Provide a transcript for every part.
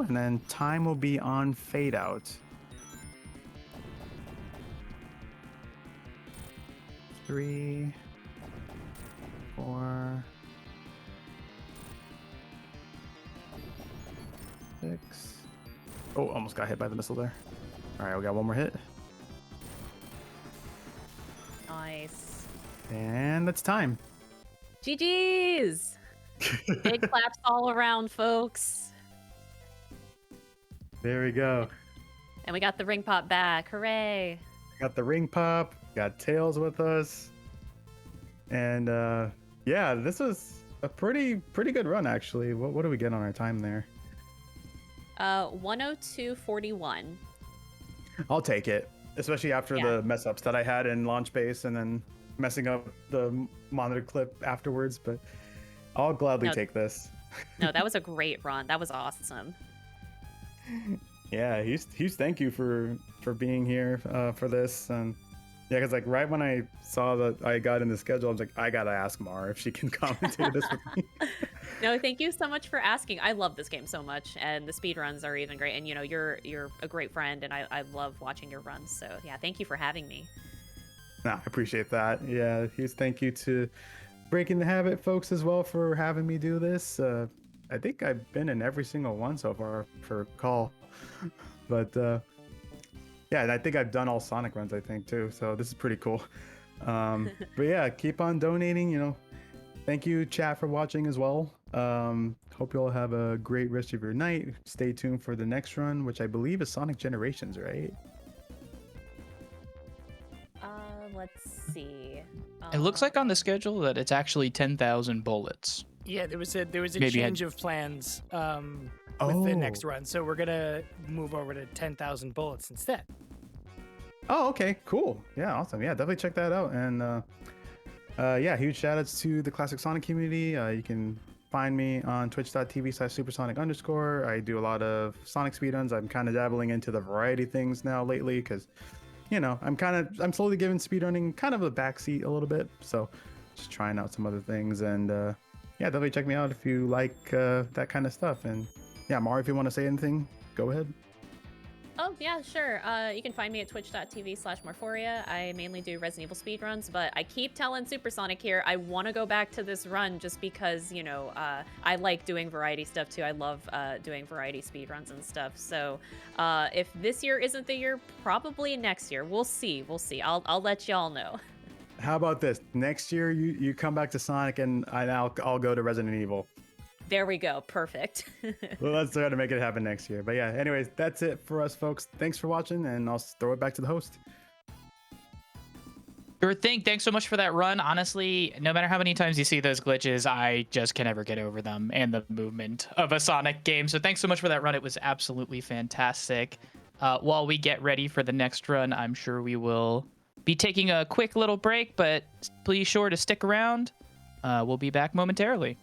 and then time will be on fade out. 3, 4, 6. Oh, almost got hit by the missile there. All right, we got one more hit. Nice. And that's time. GG's! Big claps all around, folks. There we go. And we got the ring pop back. Hooray! Got the ring pop. Got Tails with us. And yeah, this was a pretty good run actually. What do we get on our time there? 102.41. I'll take it, especially after the mess ups that I had in launch base and then messing up the monitor clip afterwards. But I'll gladly take this. No, that was a great run. That was awesome. Yeah, huge thank you for being here for this. And yeah, because like right when I saw that I got in the schedule, I was like, I gotta ask Mar if she can commentate this with me. No, thank you so much for asking. I love this game so much, and the speed runs are even great. And you know, you're a great friend, and I love watching your runs. So yeah, thank you for having me. No, I appreciate that. Yeah, huge thank you to Breaking the Habit folks as well for having me do this. I think I've been in every single one so far for call, but yeah, and I think I've done all Sonic runs, I think too. So this is pretty cool. But yeah, keep on donating. You know, thank you chat for watching as well. Hope you all have a great rest of your night. Stay tuned for the next run, which I believe is Sonic Generations, right? Let's see. It looks like on the schedule that it's actually 10,000 bullets. Yeah, there was a change of plans with the next run, so we're gonna move over to 10,000 bullets instead. Oh, okay, cool. Yeah, awesome. Yeah, definitely check that out. And yeah, huge shout outs to the Classic Sonic community. You can find me on twitch.tv/supersonic_. I do a lot of Sonic speedruns. I'm kind of dabbling into the variety things now lately because, you know, I'm slowly giving speedrunning kind of a backseat a little bit. So just trying out some other things. And yeah, definitely check me out if you like that kind of stuff. And yeah, Mari, if you want to say anything, go ahead. Oh, yeah, sure. You can find me at twitch.tv/Morphoria. I mainly do Resident Evil speedruns, but I keep telling Supersonic here I want to go back to this run just because, you know, I like doing variety stuff too. I love doing variety speedruns and stuff. So if this year isn't the year, probably next year. We'll see. We'll see. I'll let y'all know. How about this? Next year, you come back to Sonic and I'll go to Resident Evil. There we go. Perfect. Well, let's try to make it happen next year. But yeah, anyways, that's it for us, folks. Thanks for watching, and I'll throw it back to the host. Sure thing. Thanks so much for that run. Honestly, no matter how many times you see those glitches, I just can never get over them and the movement of a Sonic game. So thanks so much for that run. It was absolutely fantastic. While we get ready for the next run, I'm sure we will be taking a quick little break, but please sure to stick around. We'll be back momentarily.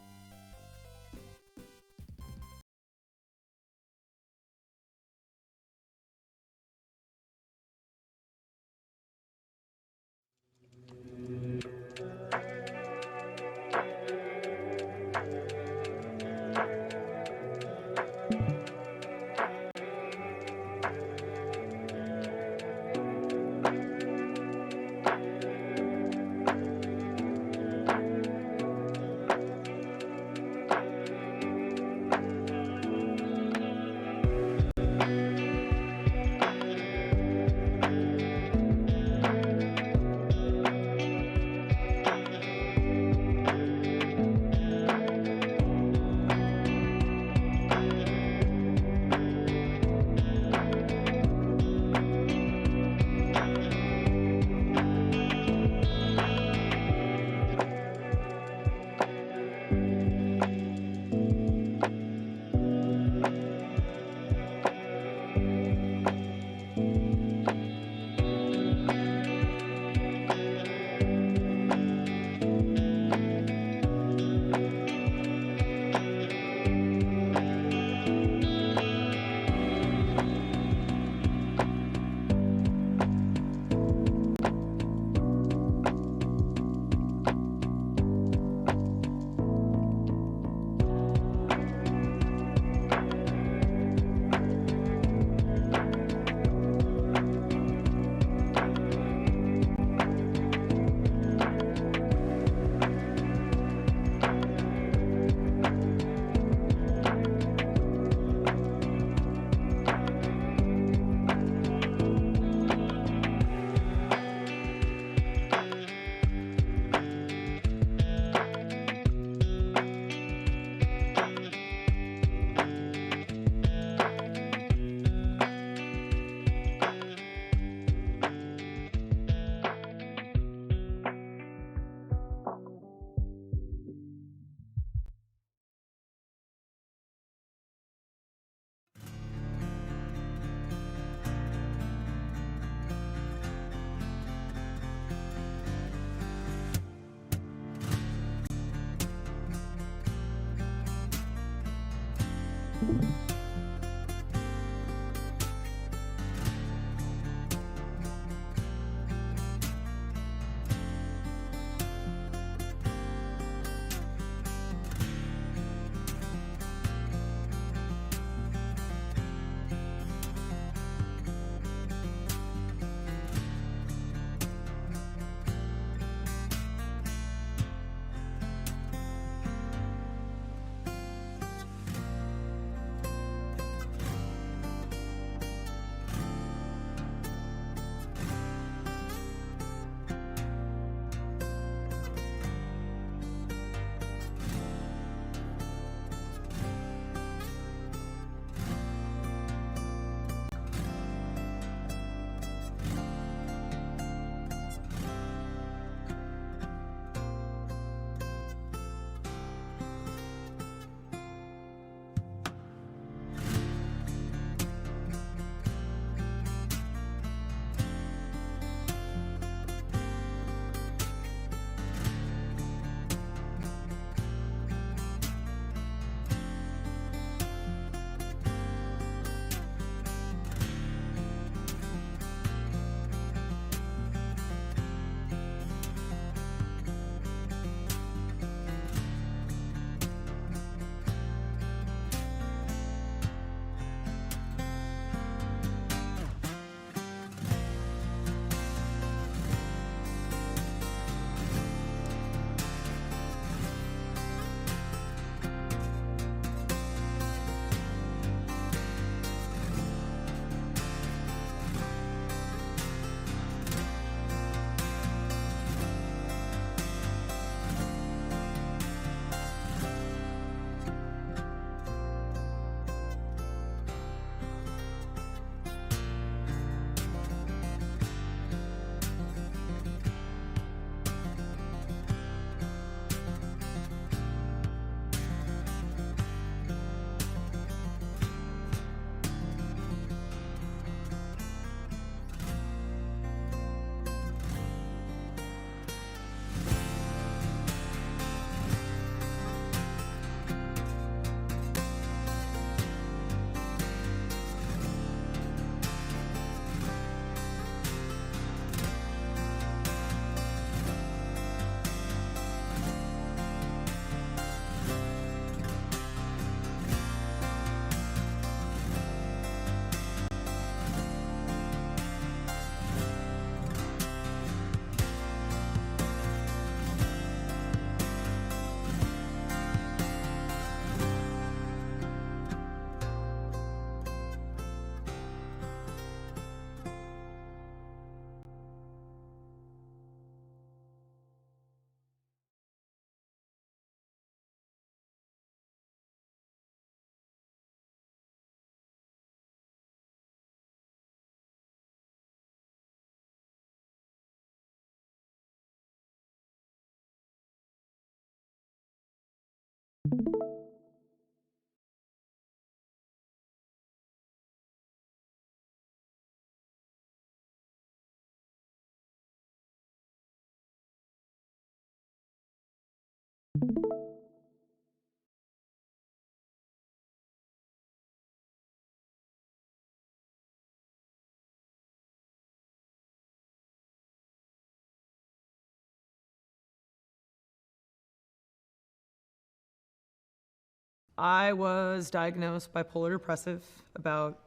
I was diagnosed bipolar depressive about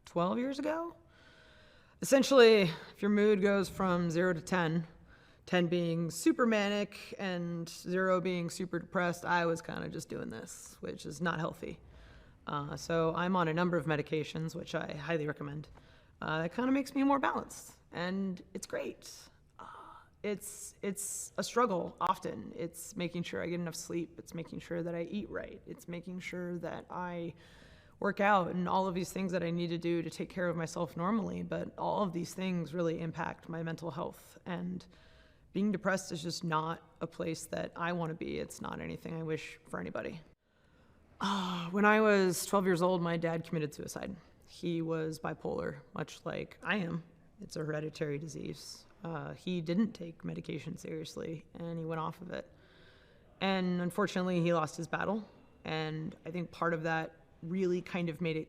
12 years ago. Essentially, if your mood goes from 0 to 10, 10 being super manic and 0 being super depressed, I was kind of just doing this, which is not healthy. So I'm on a number of medications, which I highly recommend. That kind of makes me more balanced, and it's great. It's a struggle often. It's making sure I get enough sleep. It's making sure that I eat right. It's making sure that I work out and all of these things that I need to do to take care of myself normally. But all of these things really impact my mental health. And being depressed is just not a place that I want to be. It's not anything I wish for anybody. When I was 12 years old, my dad committed suicide. He was bipolar, much like I am. It's a hereditary disease. He didn't take medication seriously, and he went off of it. And unfortunately, he lost his battle. And I think part of that really kind of made it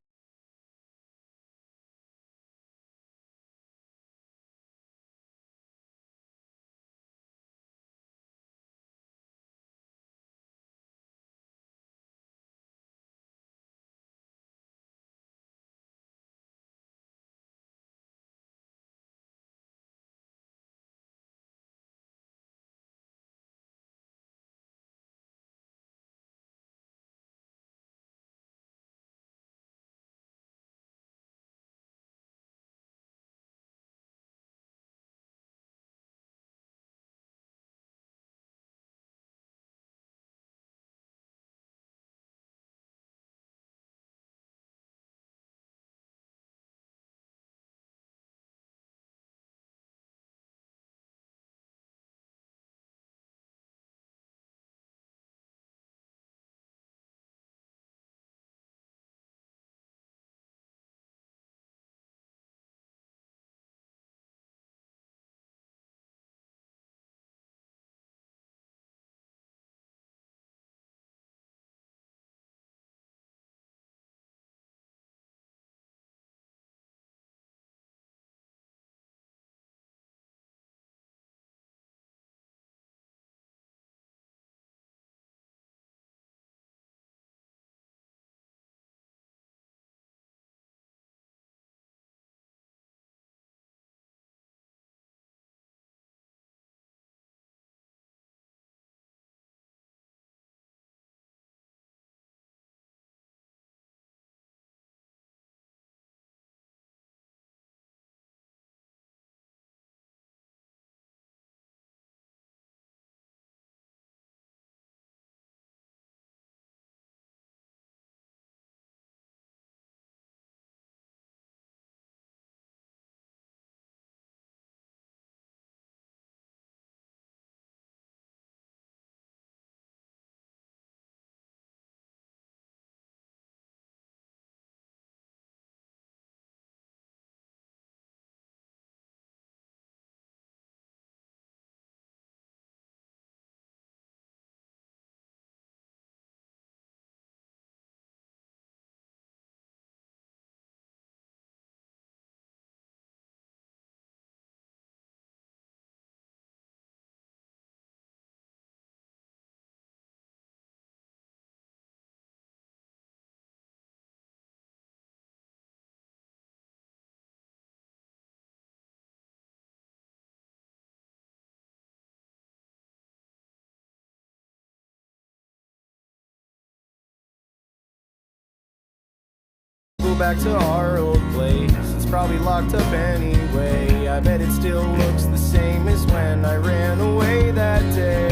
go back to our old place. It's probably locked up anyway. I bet it still looks the same as when I ran away that day.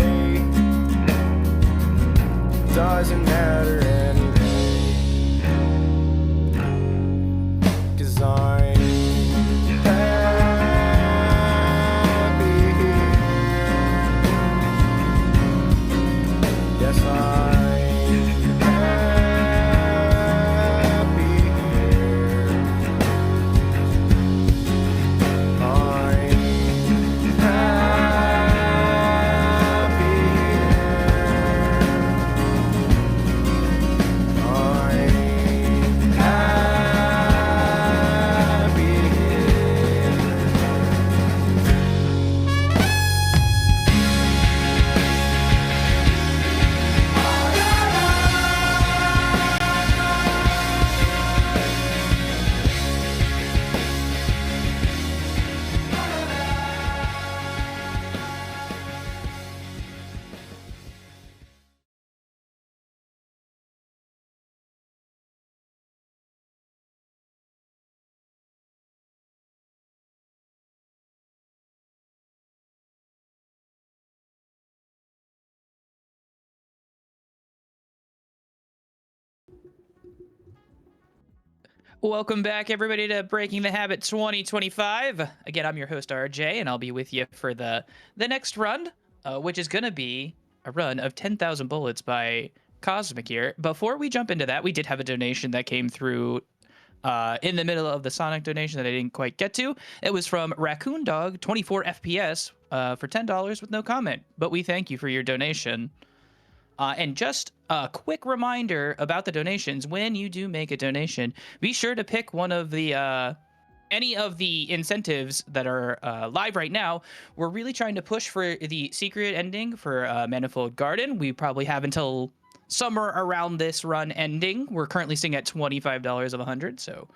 Doesn't matter anyway, 'cause I'm happy here. Yes, I'm Welcome back, everybody, to Breaking the Habit 2025. Again, I'm your host, RJ, and I'll be with you for the next run, which is going to be a run of 10,000 bullets by Cosmic here. Before we jump into that, we did have a donation that came through in the middle of the Sonic donation that I didn't quite get to. It was from Raccoon Dog 24 FPS for $10 with no comment. But we thank you for your donation. And just a quick reminder about the donations. When you do make a donation, be sure to pick one of the any of the incentives that are live right now. We're really trying to push for the secret ending for Manifold Garden. We probably have until somewhere around this run ending. We're currently sitting at $25 of 100. So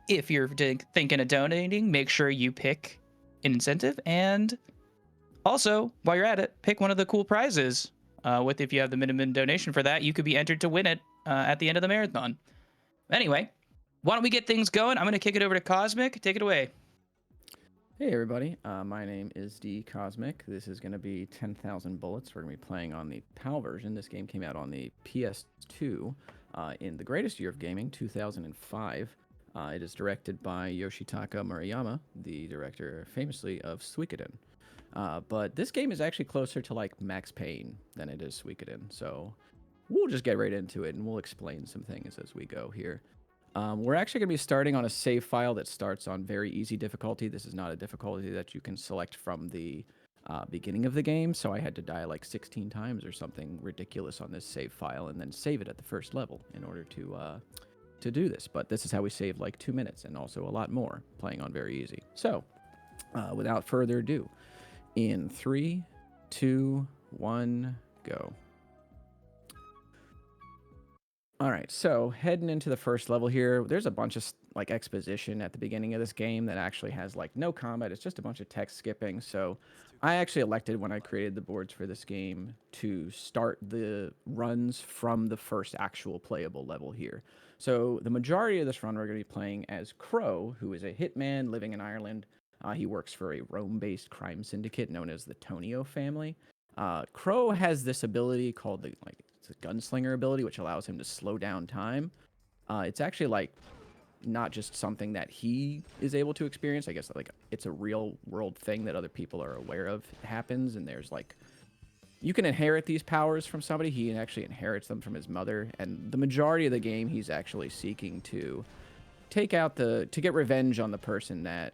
if you're thinking of donating, make sure you pick an incentive. And also, while you're at it, pick one of the cool prizes. If you have the minimum donation for that, you could be entered to win it at the end of the marathon. Anyway, why don't we get things going? I'm going to kick it over to Cosmic. Take it away. Hey everybody, my name is D Cosmic. This is going to be 10,000 Bullets. We're going to be playing on the PAL version. This game came out on the PS2 in the greatest year of gaming, 2005. It is directed by Yoshitaka Murayama, the director famously of Suikoden. But this game is actually closer to like Max Payne than it is Suikoden. So we'll just get right into it and we'll explain some things as we go here. We're actually going to be starting on a save file that starts on very easy difficulty. This is not a difficulty that you can select from the beginning of the game. So I had to die like 16 times or something ridiculous on this save file and then save it at the first level in order to do this. But this is how we save like 2 minutes and also a lot more playing on very easy. So without further ado, in 3, 2, 1, go. All right, so heading into the first level here, there's a bunch of like exposition at the beginning of this game that actually has like no combat. It's just a bunch of text skipping. So I actually elected when I created the boards for this game to start the runs from the first actual playable level here. So the majority of this run we're going to be playing as Crow, who is a hitman living in Ireland. He works for a Rome-based crime syndicate known as the Tonio family. Crow has this ability called it's a gunslinger ability, which allows him to slow down time. It's actually like not just something that he is able to experience. I guess like it's a real world thing that other people are aware of happens. And there's like, you can inherit these powers from somebody. He actually inherits them from his mother. And the majority of the game, he's actually seeking to get revenge on the person that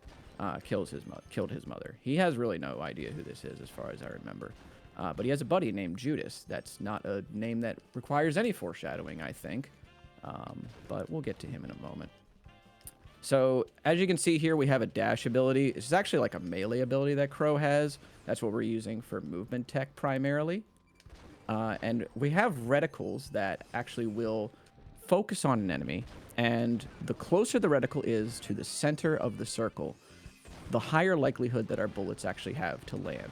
killed his mother. He has really no idea who this is as far as I remember. But he has a buddy named Judas. That's not a name that requires any foreshadowing, I think. But we'll get to him in a moment. So, as you can see here, we have a dash ability. It's actually like a melee ability that Crow has. That's what we're using for movement tech primarily. And we have reticles that actually will focus on an enemy. And the closer the reticle is to the center of the circle, the higher likelihood that our bullets actually have to land.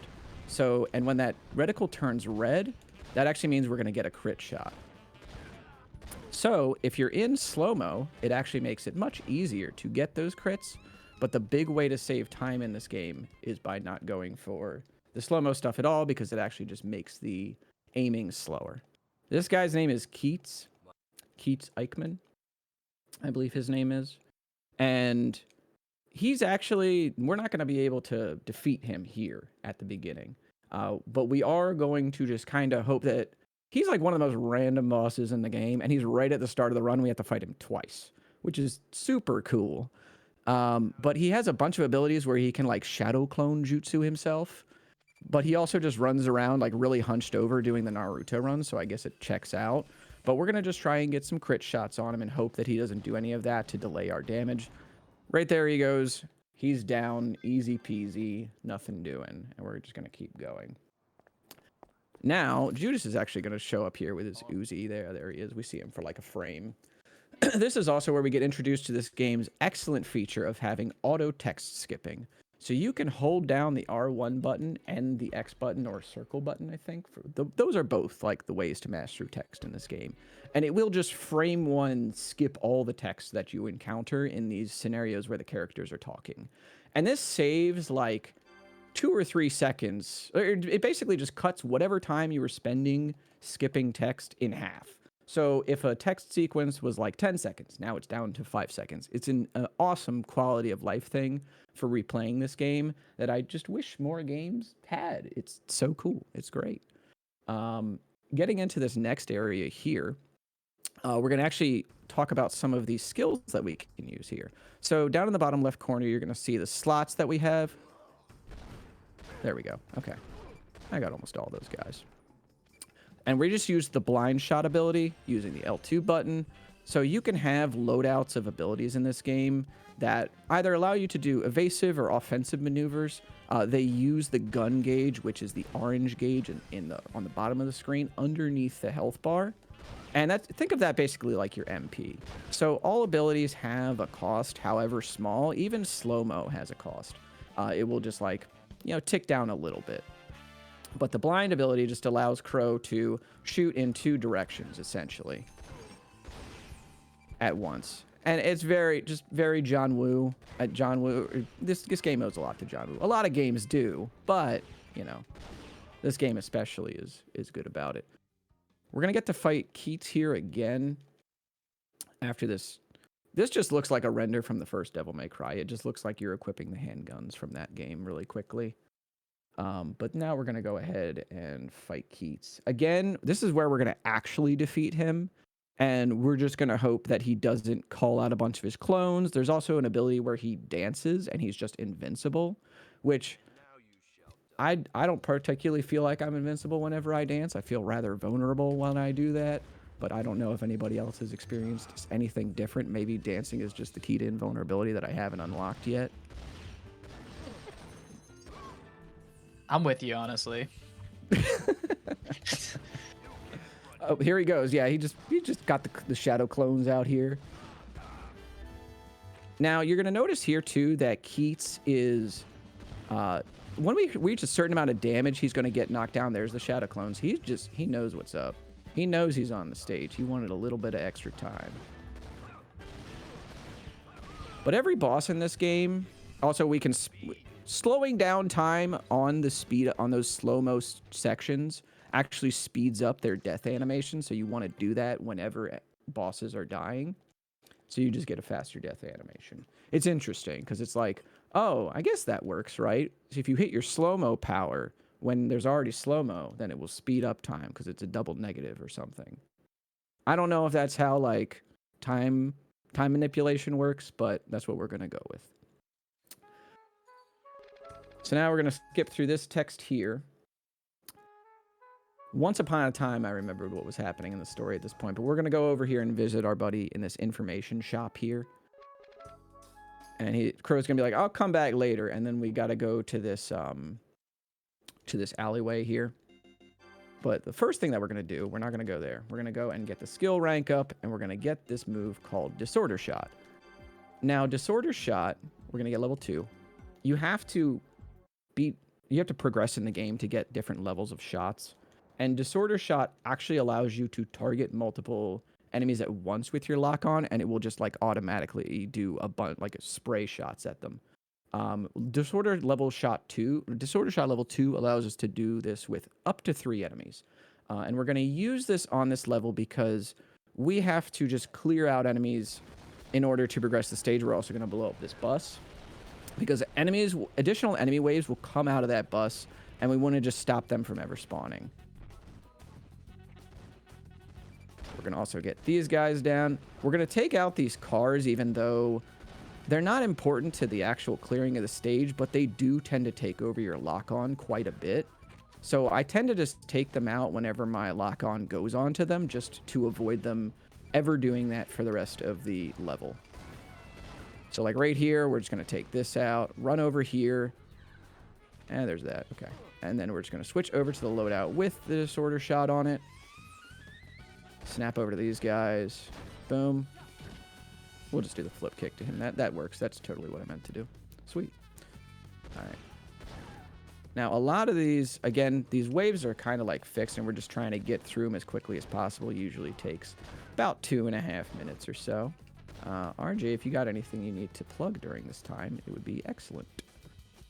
So, and when that reticle turns red, that actually means we're going to get a crit shot. So, if you're in slow-mo, it actually makes it much easier to get those crits, but the big way to save time in this game is by not going for the slow-mo stuff at all, because it actually just makes the aiming slower. This guy's name is Keats Eichmann, I believe his name is. And he's actually, we're not going to be able to defeat him here at the beginning. But we are going to just kind of hope that he's like one of the most random bosses in the game. And he's right at the start of the run. We have to fight him twice, which is super cool. But he has a bunch of abilities where he can like shadow clone jutsu himself. But he also just runs around like really hunched over doing the Naruto run. So I guess it checks out. But we're going to just try and get some crit shots on him and hope that he doesn't do any of that to delay our damage. Right there he goes. He's down. Easy peasy. Nothing doing. And we're just going to keep going. Now, Judas is actually going to show up here with his Uzi. There he is. We see him for like a frame. This is also where we get introduced to this game's excellent feature of having auto text skipping. So you can hold down the R1 button and the X button or circle button, I think. Those are both like the ways to mash through text in this game. And it will just frame one skip all the text that you encounter in these scenarios where the characters are talking. And this saves like 2 or 3 seconds. It basically just cuts whatever time you were spending skipping text in half. So if a text sequence was like 10 seconds, now it's down to 5 seconds. It's an awesome quality of life thing for replaying this game that I just wish more games had. It's so cool. It's great. Getting into this next area here, we're going to actually talk about some of these skills that we can use here. So down in the bottom left corner, you're going to see the slots that we have. There we go. Okay. I got almost all those guys. And we just use the blind shot ability using the L2 button. So you can have loadouts of abilities in this game that either allow you to do evasive or offensive maneuvers. They use the gun gauge, which is the orange gauge on the bottom of the screen underneath the health bar. And think of that basically like your MP. So all abilities have a cost, however small. Even slow-mo has a cost. It will just tick down a little bit. But the blind ability just allows Crow to shoot in 2 directions, essentially, at once. And it's very John Woo. John Woo. This game owes a lot to John Woo. A lot of games do, but, this game especially is good about it. We're going to get to fight Keats here again after this. This just looks like a render from the first Devil May Cry. It just looks like you're equipping the handguns from that game really quickly. But now we're going to go ahead and fight Keats. Again, this is where we're going to actually defeat him. And we're just going to hope that he doesn't call out a bunch of his clones. There's also an ability where he dances and he's just invincible, which I don't particularly feel like I'm invincible whenever I dance. I feel rather vulnerable when I do that. But I don't know if anybody else has experienced anything different. Maybe dancing is just the key to invulnerability that I haven't unlocked yet. I'm with you, honestly. Oh, here he goes. Yeah, he just got the shadow clones out here. Now, you're going to notice here, too, that Keats is... when we reach a certain amount of damage, he's going to get knocked down. There's the shadow clones. He knows what's up. He knows he's on the stage. He wanted a little bit of extra time. But every boss in this game... Also, we can... Slowing down time on those slow-mo sections actually speeds up their death animation, so you want to do that whenever bosses are dying. So you just get a faster death animation. It's interesting, because it's like, oh, I guess that works, right? So if you hit your slow-mo power when there's already slow-mo, then it will speed up time, because it's a double negative or something. I don't know if that's how, time manipulation works, but that's what we're going to go with. So now we're going to skip through this text here. Once upon a time, I remembered what was happening in the story at this point, but we're going to go over here and visit our buddy in this information shop here. And Crow's going to be like, I'll come back later. And then we got to go to this alleyway here. But the first thing that we're going to do, we're not going to go there. We're going to go and get the skill rank up, and we're going to get this move called Disorder Shot. Now, Disorder Shot, we're going to get level 2. You have to progress in the game to get different levels of shots. And Disorder Shot actually allows you to target multiple enemies at once with your lock-on, and it will just automatically do spray shots at them. Disorder Shot level 2 allows us to do this with up to 3 enemies. And we're going to use this on this level because we have to just clear out enemies in order to progress the stage. We're also going to blow up this bus, because additional enemy waves will come out of that bus, and we want to just stop them from ever spawning. We're going to also get these guys down. We're going to take out these cars, even though they're not important to the actual clearing of the stage, but they do tend to take over your lock-on quite a bit. So I tend to just take them out whenever my lock-on goes onto them, just to avoid them ever doing that for the rest of the level. So right here, we're just going to take this out, run over here, and there's that. Okay. And then we're just going to switch over to the loadout with the Disorder Shot on it. Snap over to these guys. Boom. We'll just do the flip kick to him. That works. That's totally what I meant to do. Sweet. All right. Now, a lot of these, again, these waves are kind of fixed, and we're just trying to get through them as quickly as possible. Usually takes about 2.5 minutes or so. RJ, if you got anything you need to plug during this time, it would be excellent.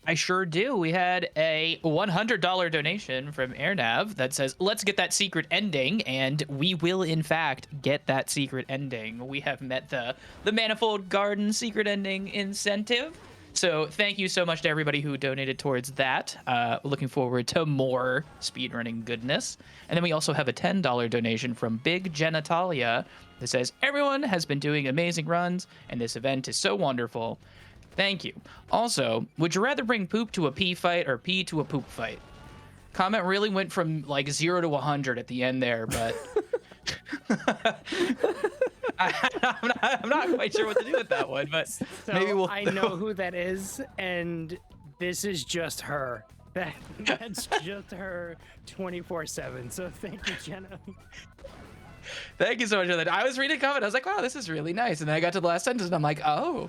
I sure do. We had a $100 donation from AirNav that says, let's get that secret ending. And we will, in fact, get that secret ending. We have met the Manifold Garden secret ending incentive. So thank you so much to everybody who donated towards that. Looking forward to more speedrunning goodness. And then we also have a $10 donation from Big Genitalia that says, everyone has been doing amazing runs, and this event is so wonderful. Thank you. Also, would you rather bring poop to a pee fight or pee to a poop fight? Comment really went from like 0 to 100 at the end there, but I'm not quite sure what to do with that one, but So maybe we'll. I know who that is, and this is just her. That's just her 24/7. So thank you, Jenna. Thank you so much for that. I was reading a comment. I was like, wow, this is really nice. And then I got to the last sentence and I'm like, oh.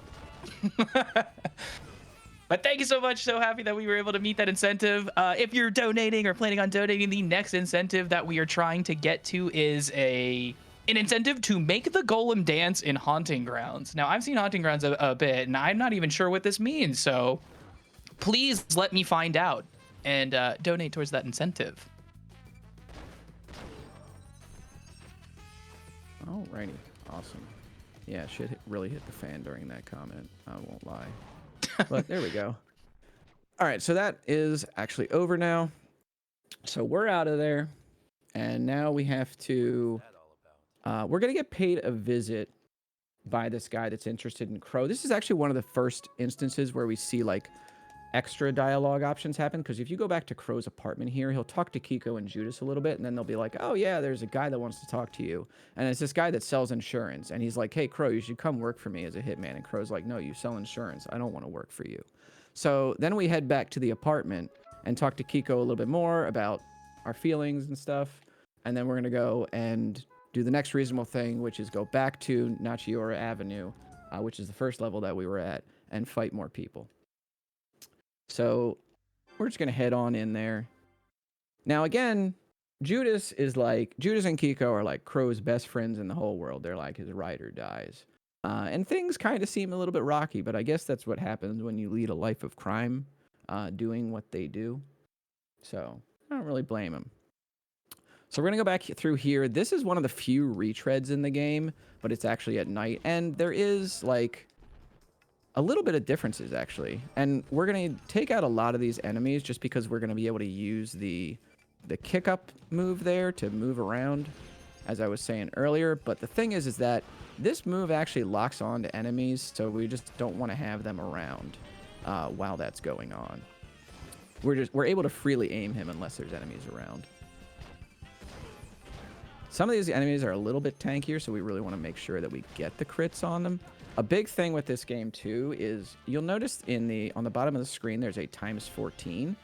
But thank you so much. So happy that we were able to meet that incentive. If you're donating or planning on donating, the next incentive that we are trying to get to is an incentive to make the golem dance in Haunting Grounds. Now, I've seen Haunting Grounds a bit, and I'm not even sure what this means. So please let me find out and donate towards that incentive. Alrighty, awesome. Yeah, shit really hit the fan during that comment. I won't lie. But there we go. All right, so that is actually over now. So we're out of there. And now we have to... we're going to get paid a visit by this guy that's interested in Crow. This is actually one of the first instances where we see, like, extra dialogue options happen, because if you go back to Crow's apartment here, he'll talk to Kiko and Judas a little bit, and then they'll be like, oh yeah, there's a guy that wants to talk to you, and it's this guy that sells insurance, and he's like, hey Crow, you should come work for me as a hitman, and Crow's like, no, you sell insurance, I don't want to work for you. So then we head back to the apartment and talk to Kiko a little bit more about our feelings and stuff, and then we're gonna go and do the next reasonable thing, which is go back to Nachiora Avenue, which is the first level that we were at, and fight more people. So we're just going to head on in there. Now, again, Judas and Kiko are like Crow's best friends in the whole world. They're like his ride or dies. And things kind of seem a little bit rocky, but I guess that's what happens when you lead a life of crime, doing what they do. So I don't really blame them. So we're going to go back through here. This is one of the few retreads in the game, but it's actually at night. And there is like a little bit of differences, actually. And we're going to take out a lot of these enemies just because we're going to be able to use the kick-up move there to move around, as I was saying earlier. But the thing is that this move actually locks on to enemies, so we just don't want to have them around while that's going on. We're able to freely aim him unless there's enemies around. Some of these enemies are a little bit tankier, so we really want to make sure that we get the crits on them. A big thing with this game, too, is you'll notice on the bottom of the screen, there's a ×14.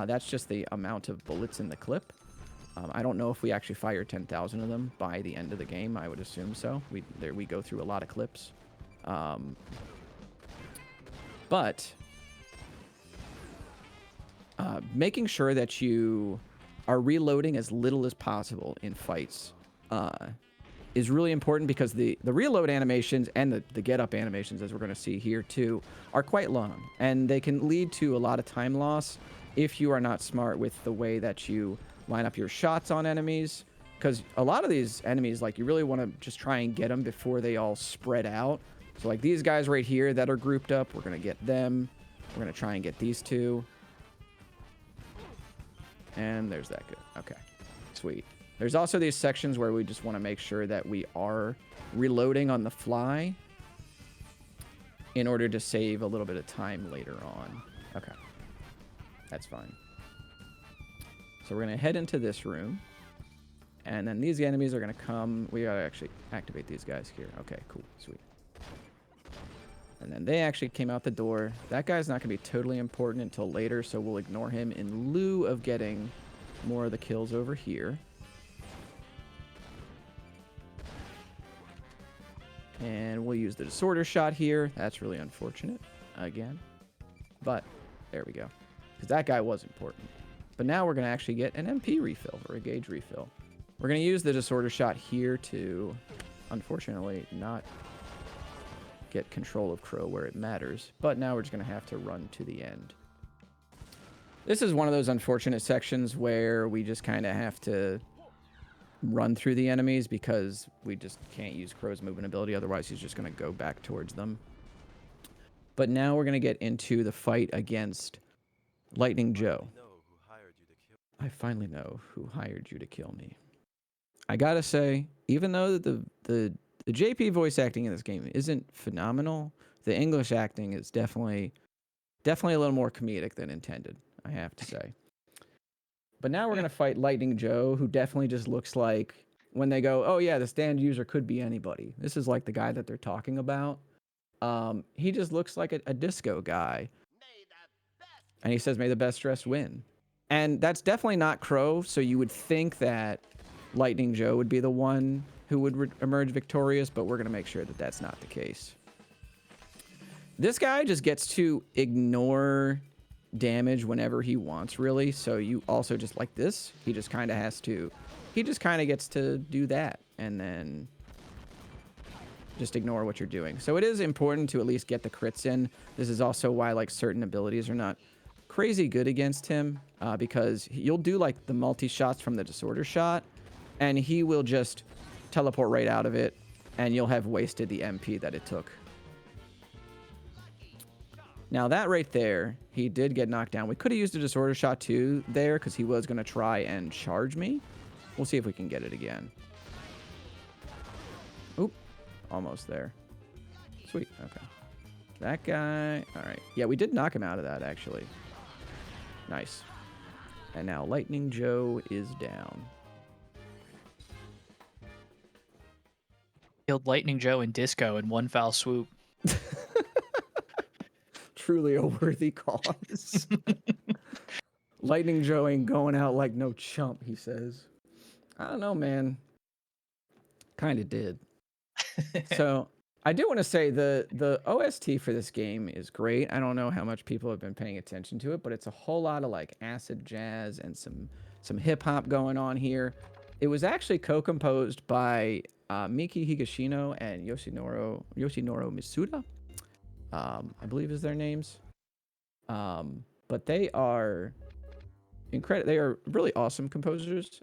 That's just the amount of bullets in the clip. I don't know if we actually fire 10,000 of them by the end of the game. I would assume so. We go through a lot of clips. But making sure that you are reloading as little as possible in fights is really important, because the reload animations and the get up animations, as we're going to see here too, are quite long, and they can lead to a lot of time loss if you are not smart with the way that you line up your shots on enemies, because a lot of these enemies, like, you really want to just try and get them before they all spread out. So like these guys right here that are grouped up, we're going to get them. We're going to try and get these two. And there's that. Good. Okay. Sweet. There's also these sections where we just want to make sure that we are reloading on the fly in order to save a little bit of time later on. Okay. That's fine. So we're going to head into this room. And then these enemies are going to come. We got to actually activate these guys here. Okay, cool. Sweet. And then they actually came out the door. That guy's not going to be totally important until later, so we'll ignore him in lieu of getting more of the kills over here. And we'll use the disorder shot here. That's really unfortunate, again. But there we go. Because that guy was important. But now we're going to actually get an MP refill, or a gauge refill. We're going to use the disorder shot here to, unfortunately, not get control of Crow where it matters. But now we're just going to have to run to the end. This is one of those unfortunate sections where we just kind of have to run through the enemies because we just can't use Crow's movement ability. Otherwise, he's just going to go back towards them. But now we're going to get into the fight against Lightning Joe. I finally know who hired you to kill me. I gotta say, even though the JP voice acting in this game isn't phenomenal, the English acting is definitely a little more comedic than intended, I have to say. But now we're going to fight Lightning Joe, who definitely just looks like, when they go, oh yeah, the stand user could be anybody. This is like the guy that they're talking about. He just looks like a disco guy. And he says, may the best dressed win. And that's definitely not Crow, so you would think that Lightning Joe would be the one who would emerge victorious, but we're going to make sure that that's not the case. This guy just gets to ignore damage whenever he wants, really. So you also just like this, he just kind of gets to do that and then just ignore what you're doing. So it is important to at least get the crits in. This is also why like certain abilities are not crazy good against him, because you'll do like the multi-shots from the disorder shot and he will just teleport right out of it and you'll have wasted the MP that it took. Now that right there, he did get knocked down. We could have used a disorder shot too there because he was going to try and charge me. We'll see if we can get it again. Oop, almost there. Sweet, okay. That guy, all right. Yeah, we did knock him out of that actually. Nice. And now Lightning Joe is down. Killed Lightning Joe and Disco in one foul swoop. Truly a worthy cause. Lightning Joe ain't going out like no chump, he says. I don't know, man. Kind of did. So I do want to say the OST for this game is great. I don't know how much people have been paying attention to it, but it's a whole lot of like acid jazz and some hip hop going on here. It was actually co-composed by Miki Higashino and Yoshinoro Misuda. I believe is their names. But they are incredible. They are really awesome composers.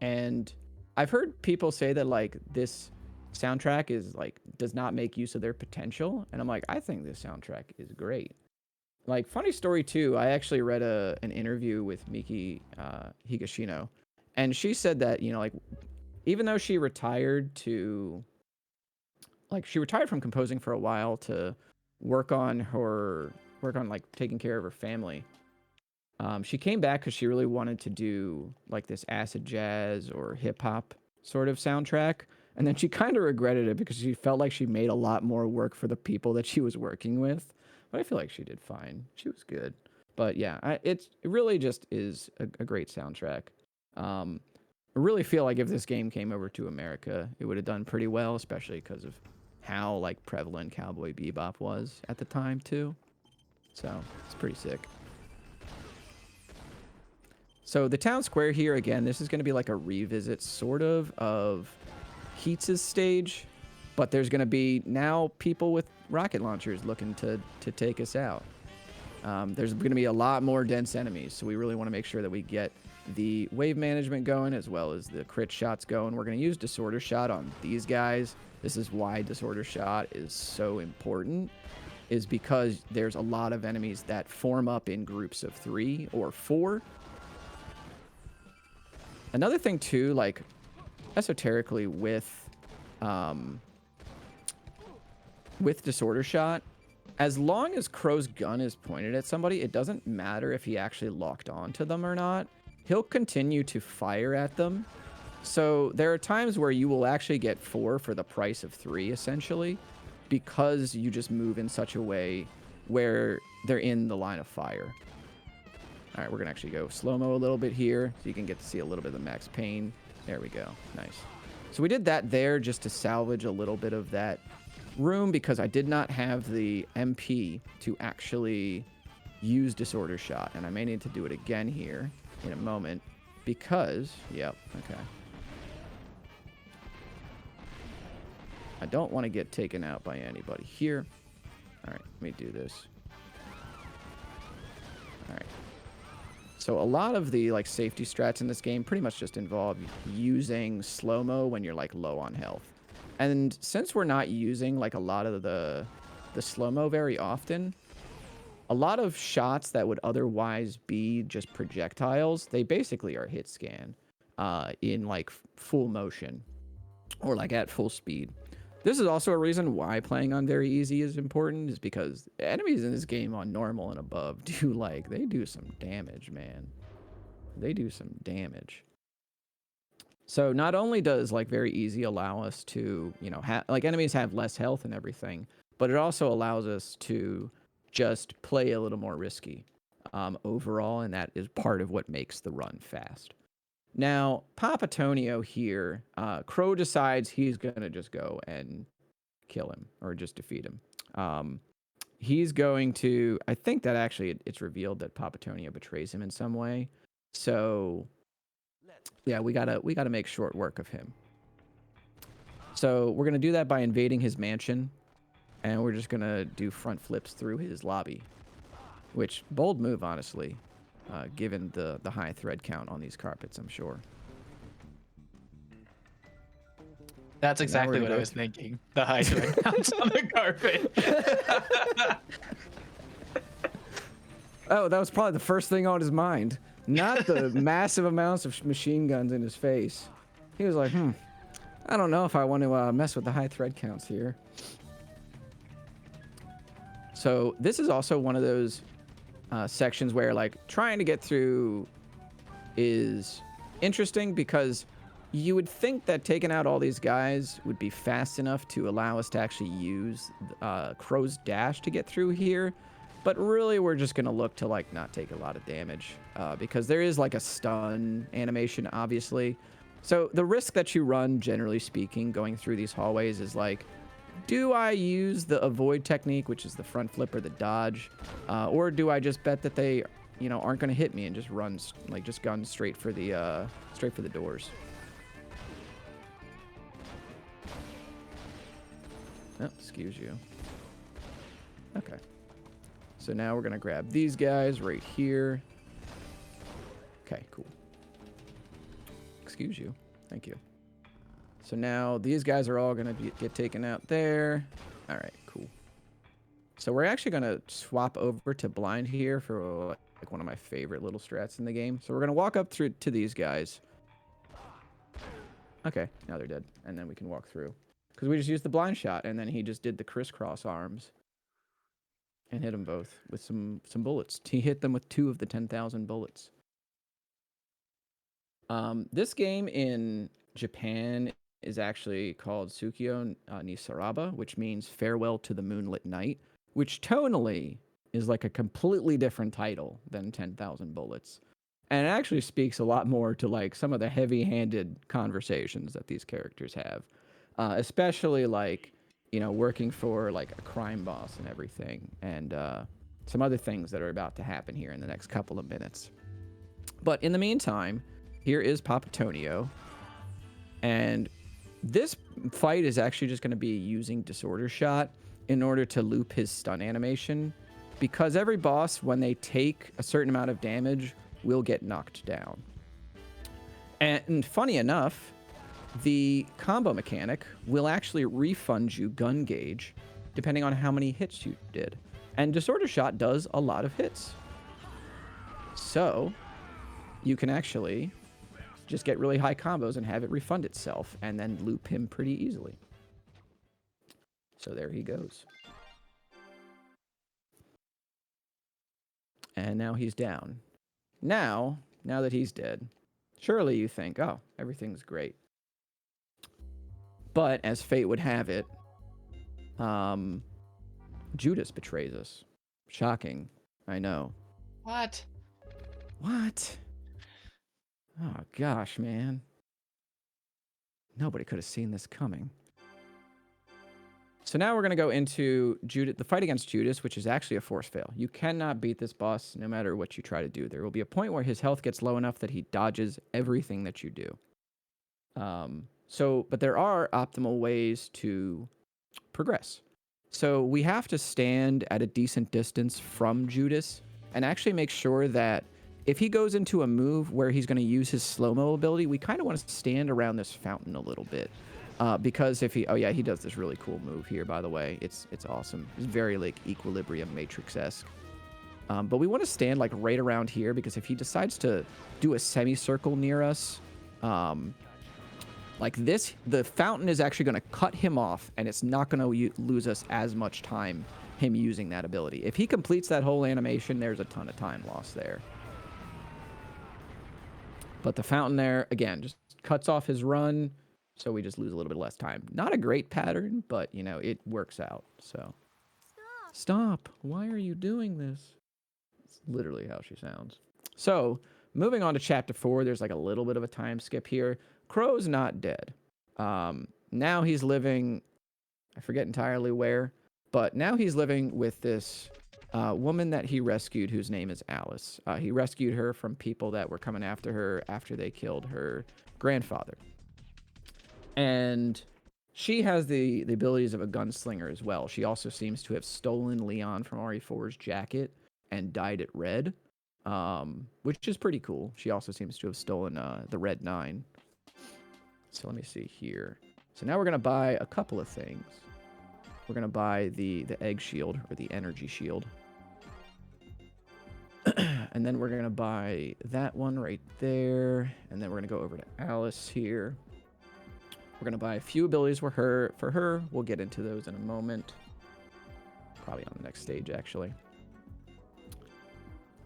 And I've heard people say that like this soundtrack is like does not make use of their potential, and I'm like, I think this soundtrack is great. Like, funny story too, I actually read an interview with Miki Higashino, and she said that, you know, like even though she retired from composing for a while to work on like taking care of her family, she came back because she really wanted to do like this acid jazz or hip hop sort of soundtrack. And then she kind of regretted it because she felt like she made a lot more work for the people that she was working with. But I feel like she did fine. She was good. But yeah, it really just is a great soundtrack. I really feel like if this game came over to America, it would have done pretty well, especially because of how like prevalent Cowboy Bebop was at the time too. So it's pretty sick. So the town square here, again, this is going to be like a revisit sort of Keats's stage, but there's going to be now people with rocket launchers looking to take us out. There's going to be a lot more dense enemies, so we really want to make sure that we get the wave management going as well as the crit shots going. We're going to use disorder shot on these guys. This is why disorder shot is so important, is because there's a lot of enemies that form up in groups of 3 or 4. Another thing too, like esoterically with disorder shot, as long as Crow's gun is pointed at somebody, it doesn't matter if he actually locked on to them or not. He'll continue to fire at them. So there are times where you will actually get 4 for the price of 3, essentially, because you just move in such a way where they're in the line of fire. All right, we're gonna actually go slow-mo a little bit here so you can get to see a little bit of the max pain. There we go, nice. So we did that there just to salvage a little bit of that room because I did not have the MP to actually use disorder shot, and I may need to do it again here in a moment because, yep, okay. I don't want to get taken out by anybody here. All right, let me do this. All right. So a lot of the like safety strats in this game pretty much just involve using slow-mo when you're like low on health. And since we're not using like a lot of the slow-mo very often, a lot of shots that would otherwise be just projectiles, they basically are hit scan in like full motion or like at full speed. This is also a reason why playing on very easy is important, is because enemies in this game on normal and above do like, they do some damage, man. They do some damage. So not only does like very easy allow us to, you know, like enemies have less health and everything, but it also allows us to just play a little more risky overall, and that is part of what makes the run fast. Now, Papatonio here, Crow decides he's going to just go and kill him or just defeat him. He's going to, I think that actually it's revealed that Papatonio betrays him in some way. So, yeah, we gotta make short work of him. So we're going to do that by invading his mansion, and we're just going to do front flips through his lobby, which, bold move, honestly. Given the high thread count on these carpets, I'm sure. That's Now exactly we're what gonna I go was thinking. The high thread counts on the carpet. Oh, that was probably the first thing on his mind. Not the massive amounts of machine guns in his face. He was like, I don't know if I want to mess with the high thread counts here. So this is also one of those sections where like trying to get through is interesting, because you would think that taking out all these guys would be fast enough to allow us to actually use Crow's dash to get through here, but really we're just gonna look to like not take a lot of damage because there is like a stun animation, obviously. So the risk that you run, generally speaking, going through these hallways is like, do I use the avoid technique, which is the front flip or the dodge, or do I just bet that they, you know, aren't going to hit me and just run, like, just gun straight for the doors? Oh, excuse you. Okay. So now we're going to grab these guys right here. Okay, cool. Excuse you. Thank you. So now these guys are all going to get taken out there. All right, cool. So we're actually going to swap over to blind here for like one of my favorite little strats in the game. So we're going to walk up through to these guys. Okay, now they're dead. And then we can walk through. Because we just used the blind shot, and then he just did the crisscross arms and hit them both with some bullets. He hit them with 2 of the 10,000 bullets. This game in Japan is actually called Tsukio ni Saraba, which means Farewell to the Moonlit Night, which tonally is like a completely different title than 10,000 Bullets. And it actually speaks a lot more to like some of the heavy-handed conversations that these characters have, especially like, you know, working for like a crime boss and everything, and some other things that are about to happen here in the next couple of minutes. But in the meantime, here is Papatonio, and this fight is actually just going to be using Disorder Shot in order to loop his stun animation, because every boss, when they take a certain amount of damage, will get knocked down. And funny enough, the combo mechanic will actually refund you gun gauge depending on how many hits you did. And Disorder Shot does a lot of hits. So you can actually just get really high combos and have it refund itself and then loop him pretty easily. So there he goes. And now he's down. Now that he's dead, surely you think, oh, everything's great. But as fate would have it, Judas betrays us. Shocking, I know. What? What? Oh gosh, man. Nobody could have seen this coming. So now we're going to go into the fight against Judas, which is actually a force fail. You cannot beat this boss no matter what you try to do. There will be a point where his health gets low enough that he dodges everything that you do. But there are optimal ways to progress. So we have to stand at a decent distance from Judas and actually make sure that if he goes into a move where he's going to use his slow-mo ability, we kind of want to stand around this fountain a little bit. Because if he... Oh, yeah, he does this really cool move here, by the way. It's awesome. It's very, like, Equilibrium Matrix-esque. But we want to stand, like, right around here, because if he decides to do a semicircle near us, like this, the fountain is actually going to cut him off, and it's not going to lose us as much time, him using that ability. If he completes that whole animation, there's a ton of time lost there. But the fountain there, again, just cuts off his run, so we just lose a little bit less time. Not a great pattern, but, you know, it works out, so. Stop! Why are you doing this? It's literally how she sounds. So, moving on to chapter 4, there's like a little bit of a time skip here. Crow's not dead. Now he's living, I forget entirely where, but now he's living with this woman that he rescued whose name is Alice. He rescued her from people that were coming after her after they killed her grandfather. And she has the abilities of a gunslinger as well. She also seems to have stolen Leon from RE4's jacket and dyed it red, which is pretty cool. She also seems to have stolen the Red 9. So let me see here. So now we're going to buy a couple of things. We're going to buy the egg shield, or the energy shield. And then we're going to buy that one right there. And then we're going to go over to Alice here. We're going to buy a few abilities for her. We'll get into those in a moment. Probably on the next stage, actually.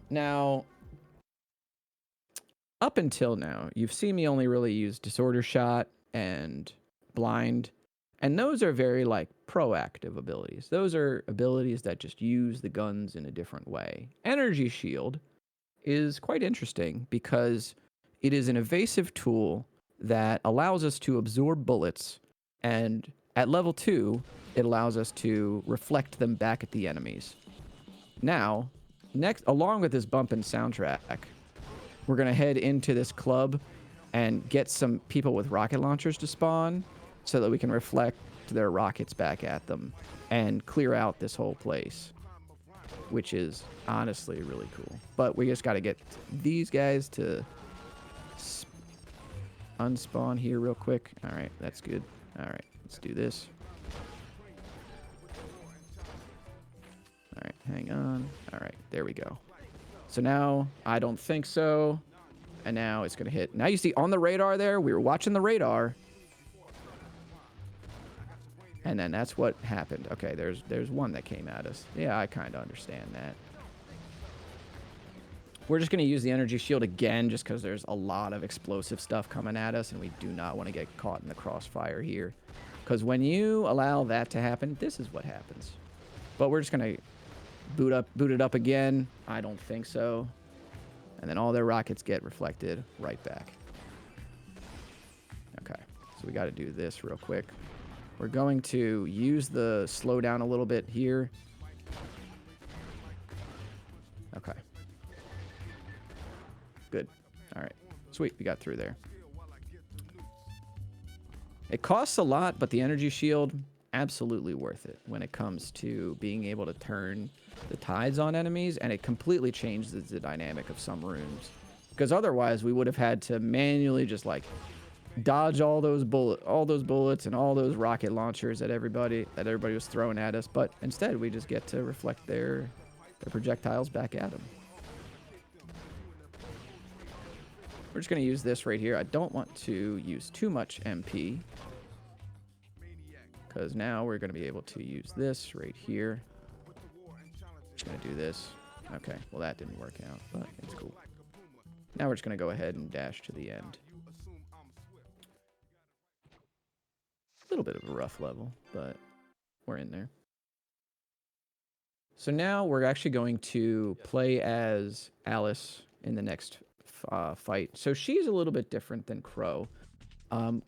Now, up until now, you've seen me only really use Disorder Shot and Blind. And those are very, like, proactive abilities. Those are abilities that just use the guns in a different way. Energy Shield is quite interesting because it is an evasive tool that allows us to absorb bullets, and at level 2, it allows us to reflect them back at the enemies. Now, next, along with this bumpin' soundtrack, we're going to head into this club and get some people with rocket launchers to spawn so that we can reflect their rockets back at them and clear out this whole place, which is honestly really cool. But we just got to get these guys to unspawn here real quick. All right, that's good. All right, let's do this. All right, hang on. All right, there we go. So now, I don't think so. And now it's going to hit. Now you see on the radar there, we were watching the radar. And then that's what happened. Okay, there's one that came at us. Yeah, I kind of understand that. We're just going to use the energy shield again just because there's a lot of explosive stuff coming at us, and we do not want to get caught in the crossfire here. Because when you allow that to happen, this is what happens. But we're just going to boot it up again. I don't think so. And then all their rockets get reflected right back. Okay, so we got to do this real quick. We're going to use the slowdown a little bit here. Okay. Good. All right. Sweet. We got through there. It costs a lot, but the energy shield, absolutely worth it when it comes to being able to turn the tides on enemies, and it completely changes the dynamic of some rooms. Because otherwise, we would have had to manually just like dodge all those bullets and all those rocket launchers that everybody was throwing at us. But instead, we just get to reflect their projectiles back at them. We're just going to use this right here. I don't want to use too much MP, because now we're going to be able to use this right here. Just going to do this. Okay, well that didn't work out, but it's cool. Now we're just going to go ahead and dash to the end. A little bit of a rough level, but we're in there. So now we're actually going to play as Alice in the next fight. So she's a little bit different than Crow.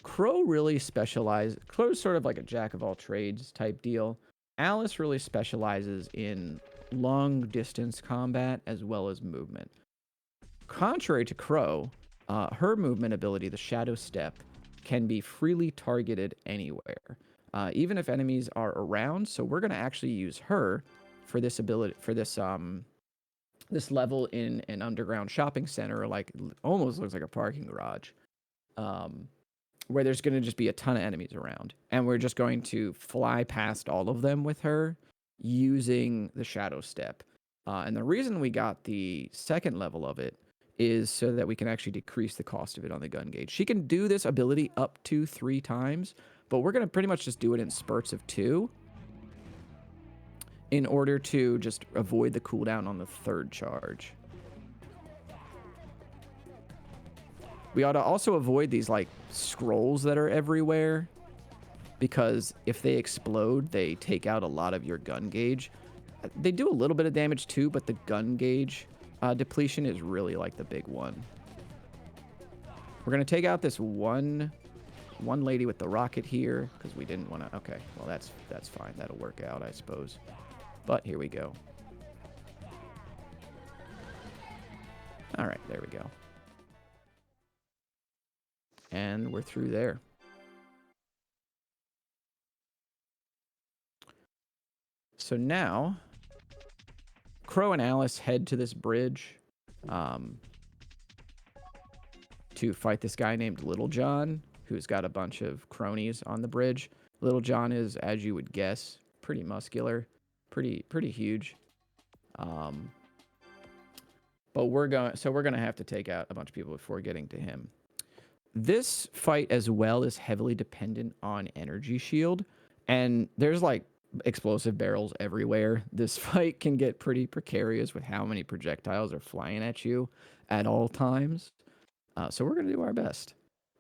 Crow really specializes. Crow's sort of like a jack of all trades type deal. Alice really specializes in long distance combat as well as movement. Contrary to Crow, her movement ability, the Shadow Step, can be freely targeted anywhere, even if enemies are around. So we're going to actually use her for this ability, for this this level in an underground shopping center, like almost looks like a parking garage, where there's going to just be a ton of enemies around, and we're just going to fly past all of them with her using the shadow step. And the reason we got the second level of it is so that we can actually decrease the cost of it on the gun gauge. She can do this ability up to 3 times, but we're going to pretty much just do it in spurts of 2 in order to just avoid the cooldown on the 3rd charge. We ought to also avoid these like scrolls that are everywhere, because if they explode, they take out a lot of your gun gauge. They do a little bit of damage too, but the gun gauge depletion is really like the big one. We're gonna take out this one lady with the rocket here because we didn't want to. Okay, well that's fine. That'll work out, I suppose. But here we go. All right, there we go. And we're through there. So now, Crow and Alice head to this bridge to fight this guy named Little John, who's got a bunch of cronies on the bridge. Little John is, as you would guess, pretty muscular, pretty huge. But we're gonna have to take out a bunch of people before getting to him. This fight as well is heavily dependent on energy shield, and there's like explosive barrels everywhere. This fight can get pretty precarious with how many projectiles are flying at you at all times. So we're going to do our best.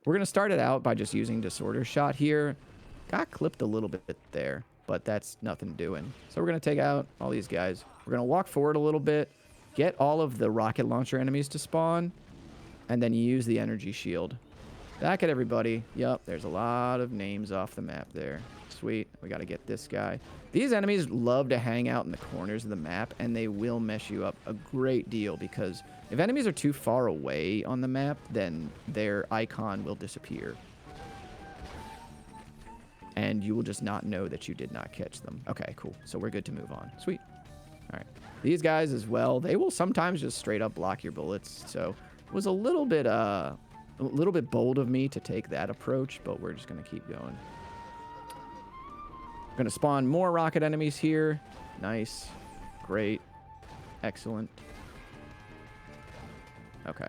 We're going to start it out by just using Disorder Shot here. Got clipped a little bit there, but that's nothing doing. So we're going to take out all these guys. We're going to walk forward a little bit, get all of the rocket launcher enemies to spawn, and then use the energy shield. Back at everybody. Yup, there's a lot of names off the map there. Sweet. We got to get this guy. These enemies love to hang out in the corners of the map, and they will mess you up a great deal, because if enemies are too far away on the map, then their icon will disappear. And you will just not know that you did not catch them. Okay, cool. So we're good to move on. Sweet. All right. These guys as well, they will sometimes just straight up block your bullets. So it was a little bit bold of me to take that approach, but we're just going to keep going. We're going to spawn more rocket enemies here. Nice. Great. Excellent. Okay.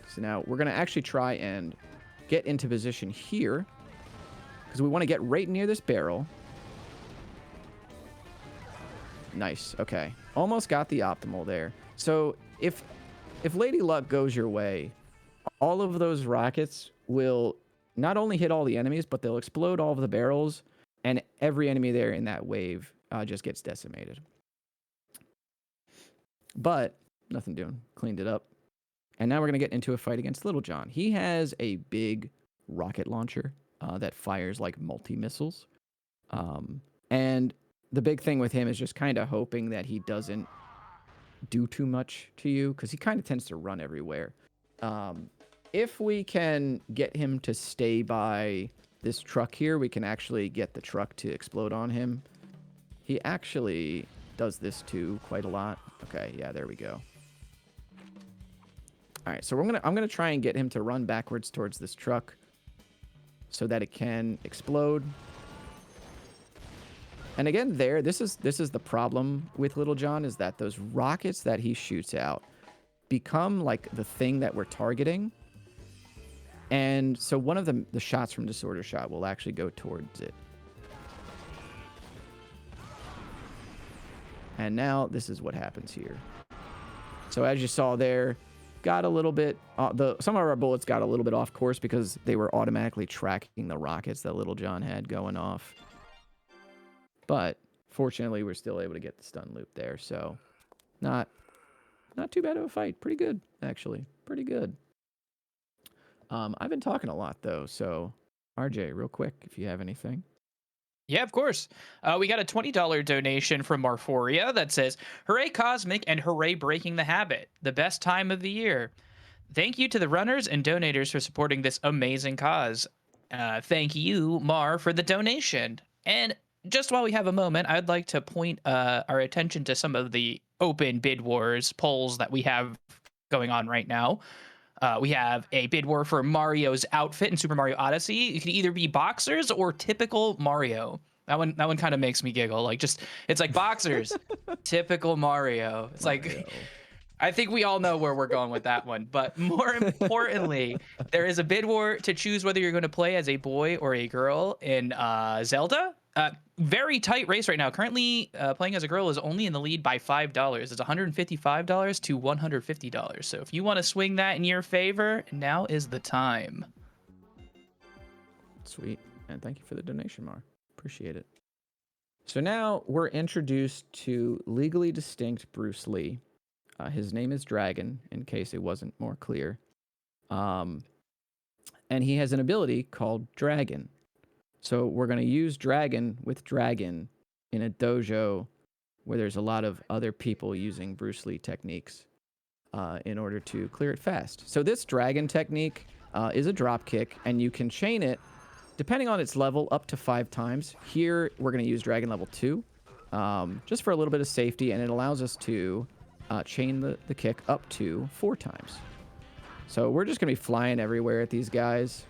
So now we're going to actually try and get into position here, because we want to get right near this barrel. Nice. Okay. Almost got the optimal there. So if Lady Luck goes your way, all of those rockets will not only hit all the enemies, but they'll explode all of the barrels, and every enemy there in that wave just gets decimated. But nothing doing. Cleaned it up. And now we're going to get into a fight against Little John. He has a big rocket launcher that fires like multi-missiles. And the big thing with him is just kind of hoping that he doesn't do too much to you, because he kind of tends to run everywhere. If we can get him to stay by this truck here, we can actually get the truck to explode on him. He actually does this too quite a lot. Okay, yeah, there we go. All right, so I'm gonna try and get him to run backwards towards this truck so that it can explode. And again, this is the problem with Little John, is that those rockets that he shoots out become like the thing that we're targeting. And so one of the shots from Disorder Shot will actually go towards it. And now this is what happens here. So as you saw there, got a little bit, some of our bullets got a little bit off course because they were automatically tracking the rockets that Little John had going off. But fortunately, we're still able to get the stun loop there. So not too bad of a fight. Pretty good, actually. Pretty good. I've been talking a lot, though. So RJ, real quick, if you have anything. Yeah, of course. We got a $20 donation from Marforia that says, "Hooray Cosmic and hooray Breaking the Habit. The best time of the year. Thank you to the runners and donators for supporting this amazing cause. Thank you, Mar, for the donation." And just while we have a moment, I'd like to point our attention to some of the open bid wars polls that we have going on right now. We have a bid war for Mario's outfit in Super Mario Odyssey. You can either be boxers or typical Mario. That one kind of makes me giggle. Like, just, it's like boxers, typical Mario. It's like, Mario. I think we all know where we're going with that one. But more importantly, there is a bid war to choose whether you're going to play as a boy or a girl in Zelda. Very tight race right now. Currently, playing as a girl is only in the lead by $5. It's $155 to $150. So if you want to swing that in your favor, now is the time. Sweet. And thank you for the donation, Mar. Appreciate it. So now we're introduced to legally distinct Bruce Lee. His name is Dragon, in case it wasn't more clear. And he has an ability called Dragon. So we're going to use Dragon with Dragon in a dojo where there's a lot of other people using Bruce Lee techniques in order to clear it fast. So this Dragon technique is a drop kick, and you can chain it, depending on its level, up to 5 times. Here, we're going to use Dragon level 2, just for a little bit of safety, and it allows us to chain the kick up to 4 times. So we're just going to be flying everywhere at these guys.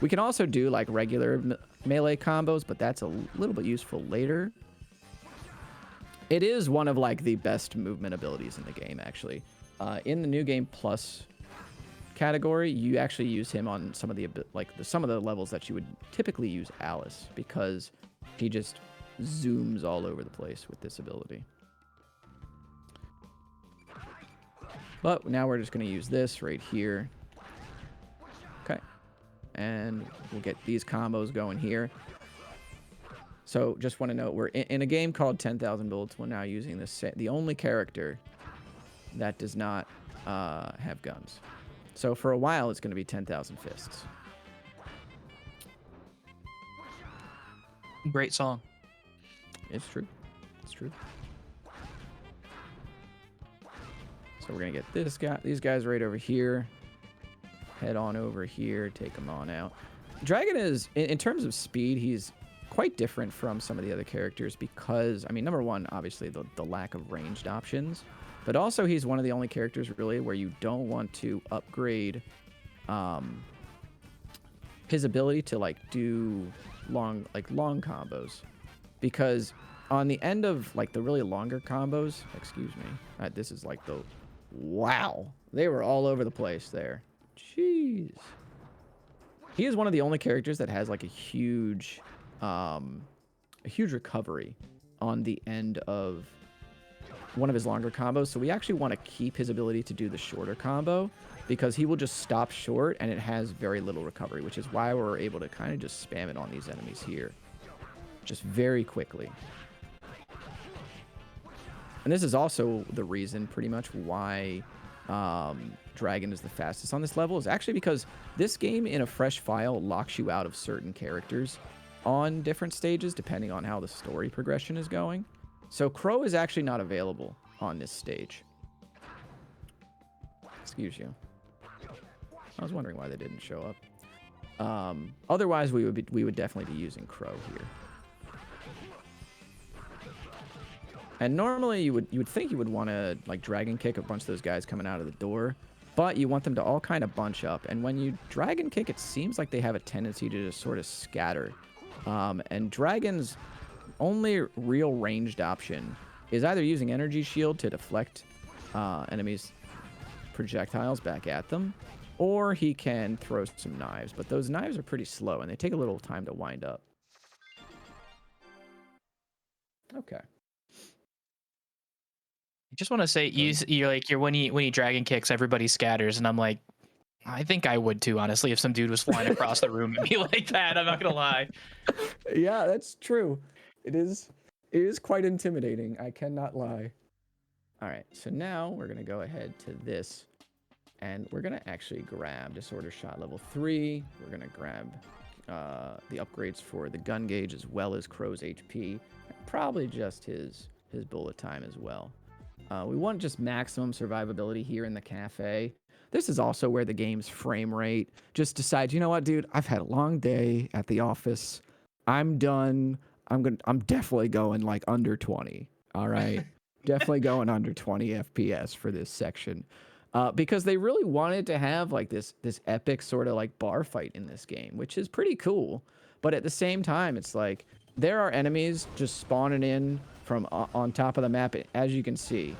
We can also do like regular melee combos, but that's a little bit useful later. It is one of like the best movement abilities in the game, actually. In the New Game Plus category, you actually use him on some of the levels that you would typically use Alice, because he just zooms all over the place with this ability. But now we're just going to use this right here. Okay. And we'll get these combos going here. So just want to note, we're in a game called 10,000 Bullets. We're now using the only character that does not have guns. So for a while, it's going to be 10,000 Fists. Great song. It's true. It's true. So we're going to get these guys right over here. Head on over here. Take them on out. Dragon is, in terms of speed, he's quite different from some of the other characters because, I mean, number one, obviously the lack of ranged options. But also he's one of the only characters really where you don't want to upgrade his ability to like do long combos. Because on the end of like the really longer combos, excuse me, this is like the, wow, they were all over the place there. Jeez. He is one of the only characters that has like a huge recovery on the end of one of his longer combos. So we actually want to keep his ability to do the shorter combo because he will just stop short and it has very little recovery, which is why we're able to kind of just spam it on these enemies here just very quickly. And this is also the reason pretty much why Dragon is the fastest on this level, is actually because this game in a fresh file locks you out of certain characters on different stages depending on how the story progression is going. So Crow is actually not available on this stage. Excuse you. I was wondering why they didn't show up. Otherwise, we would definitely be using Crow here. And normally you would think you would want to like dragon kick a bunch of those guys coming out of the door, but you want them to all kind of bunch up. And when you dragon kick, it seems like they have a tendency to just sort of scatter. And Dragon's only real ranged option is either using Energy Shield to deflect enemies' projectiles back at them, or he can throw some knives. But those knives are pretty slow, and they take a little time to wind up. Okay. I just want to say, when he dragon kicks, everybody scatters, and I'm like, I think I would too, honestly, if some dude was flying across the room and be like that. I'm not gonna lie. Yeah, that's true. It is quite intimidating. I cannot lie. All right, so now we're gonna go ahead to this, and we're gonna actually grab Disorder Shot level 3. We're gonna grab the upgrades for the gun gauge as well as Crow's HP, and probably just his bullet time as well. We want just maximum survivability here in the cafe. This is also where the game's frame rate just decides, you know what, dude, I've had a long day at the office. I'm done. I'm definitely going like under 20. All right. Definitely going under 20 FPS for this section. Because they really wanted to have like this epic sort of like bar fight in this game, which is pretty cool. But at the same time, it's like there are enemies just spawning in from on top of the map, as you can see.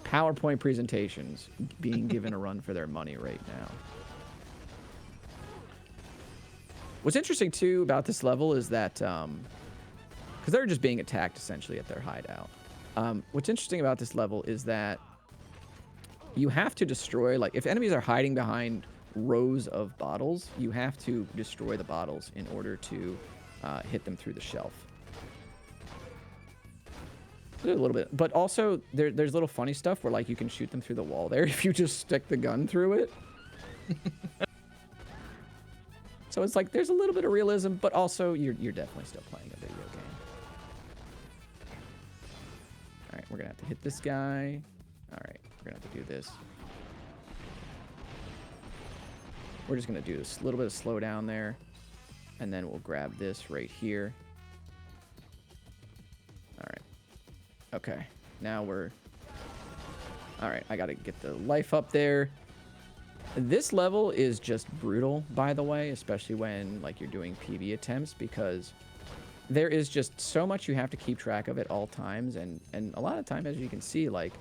PowerPoint presentations being given a run for their money right now. What's interesting too about this level is that, because they're just being attacked essentially at their hideout. What's interesting about this level is that you have to destroy, like, if enemies are hiding behind rows of bottles, you have to destroy the bottles in order to hit them through the shelf. A little bit, but also there's little funny stuff where like you can shoot them through the wall there if you just stick the gun through it. So it's like there's a little bit of realism, but also you're definitely still playing a video game. All right, we're gonna have to hit this guy. All right, we're gonna have to do this. We're just gonna do this little bit of slowdown there, and then we'll grab this right here. All right. Okay, now we're... All right, I gotta get the life up there. This level is just brutal, by the way, especially when like you're doing PB attempts, because there is just so much you have to keep track of at all times, and a lot of time, as you can see, like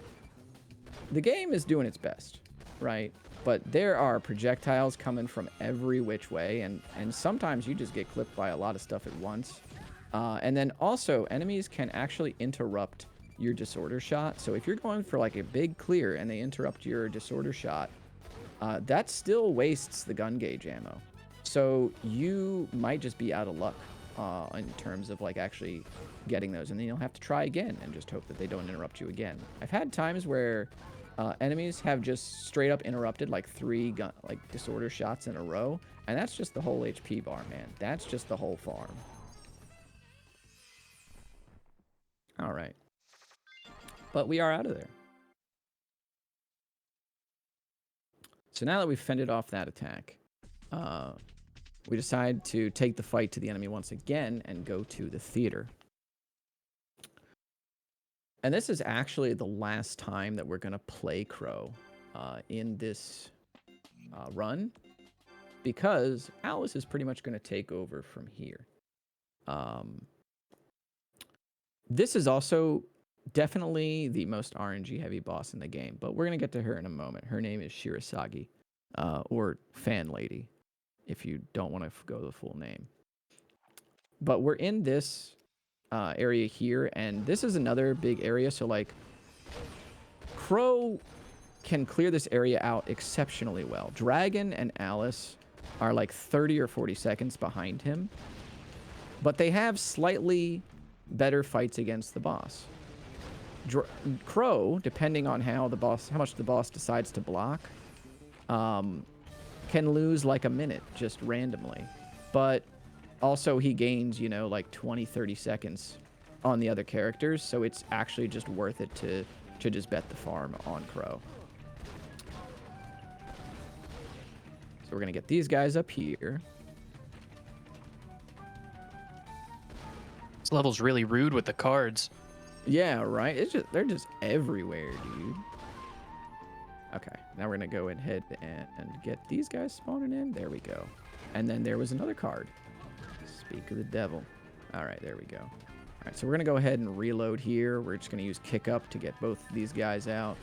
the game is doing its best, right? But there are projectiles coming from every which way, and sometimes you just get clipped by a lot of stuff at once. And then also, enemies can actually interrupt your disorder shot. So if you're going for like a big clear and they interrupt your disorder shot, that still wastes the gun gauge ammo. So you might just be out of luck in terms of like actually getting those, and then you'll have to try again and just hope that they don't interrupt you again. I've had times where enemies have just straight up interrupted like 3 disorder shots in a row, and that's just the whole HP bar, man. That's just the whole farm. All right. But we are out of there. So now that we've fended off that attack, we decide to take the fight to the enemy once again and go to the theater. And this is actually the last time that we're going to play Crow in this run, because Alice is pretty much going to take over from here. This is also definitely the most RNG heavy boss in the game, but we're going to get to her in a moment. Her name is Shirasagi, or Fan Lady, if you don't want to go the full name. But we're in this area here, and this is another big area, so like Crow can clear this area out exceptionally well. Dragon and Alice are like 30 or 40 seconds behind him, but they have slightly better fights against the boss. Crow, depending on how much the boss decides to block, can lose like a minute just randomly. But also he gains, you know, like 20-30 seconds on the other characters, so it's actually just worth it to just bet the farm on Crow. So we're gonna get these guys up here. This level's really rude with the cards. Yeah, right? It's just, they're just everywhere, dude. Okay, now we're gonna go ahead and get these guys spawning in. There we go. And then there was another card. Speak of the devil. All right, there we go. All right, so we're gonna go ahead and reload here. We're just gonna use kick up to get both of these guys out.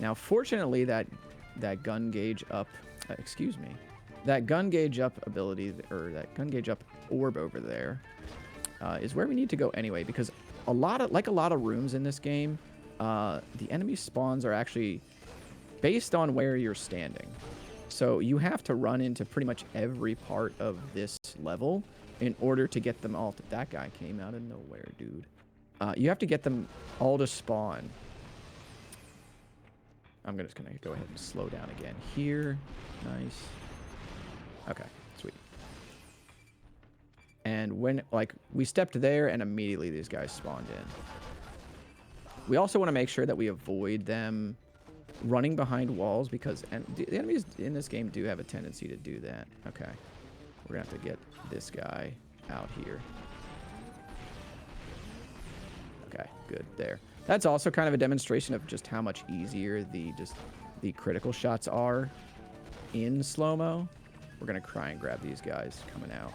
Now, fortunately, that gun gauge up, that gun gauge up ability, or that gun gauge up orb over there, is where we need to go anyway, because a lot of rooms in this game, the enemy spawns are actually based on where you're standing. So you have to run into pretty much every part of this level in order to get them all to... That guy came out of nowhere, dude. You have to get them all to spawn. I'm just gonna go ahead and slow down again here. Nice. Okay, sweet. And when, like, we stepped there and immediately these guys spawned in. We also want to make sure that we avoid them running behind walls, because the enemies in this game do have a tendency to do that. Okay. We're going to have to get this guy out here. Okay, good there. That's also kind of a demonstration of just how much easier the critical shots are in slow-mo. We're gonna try and grab these guys coming out.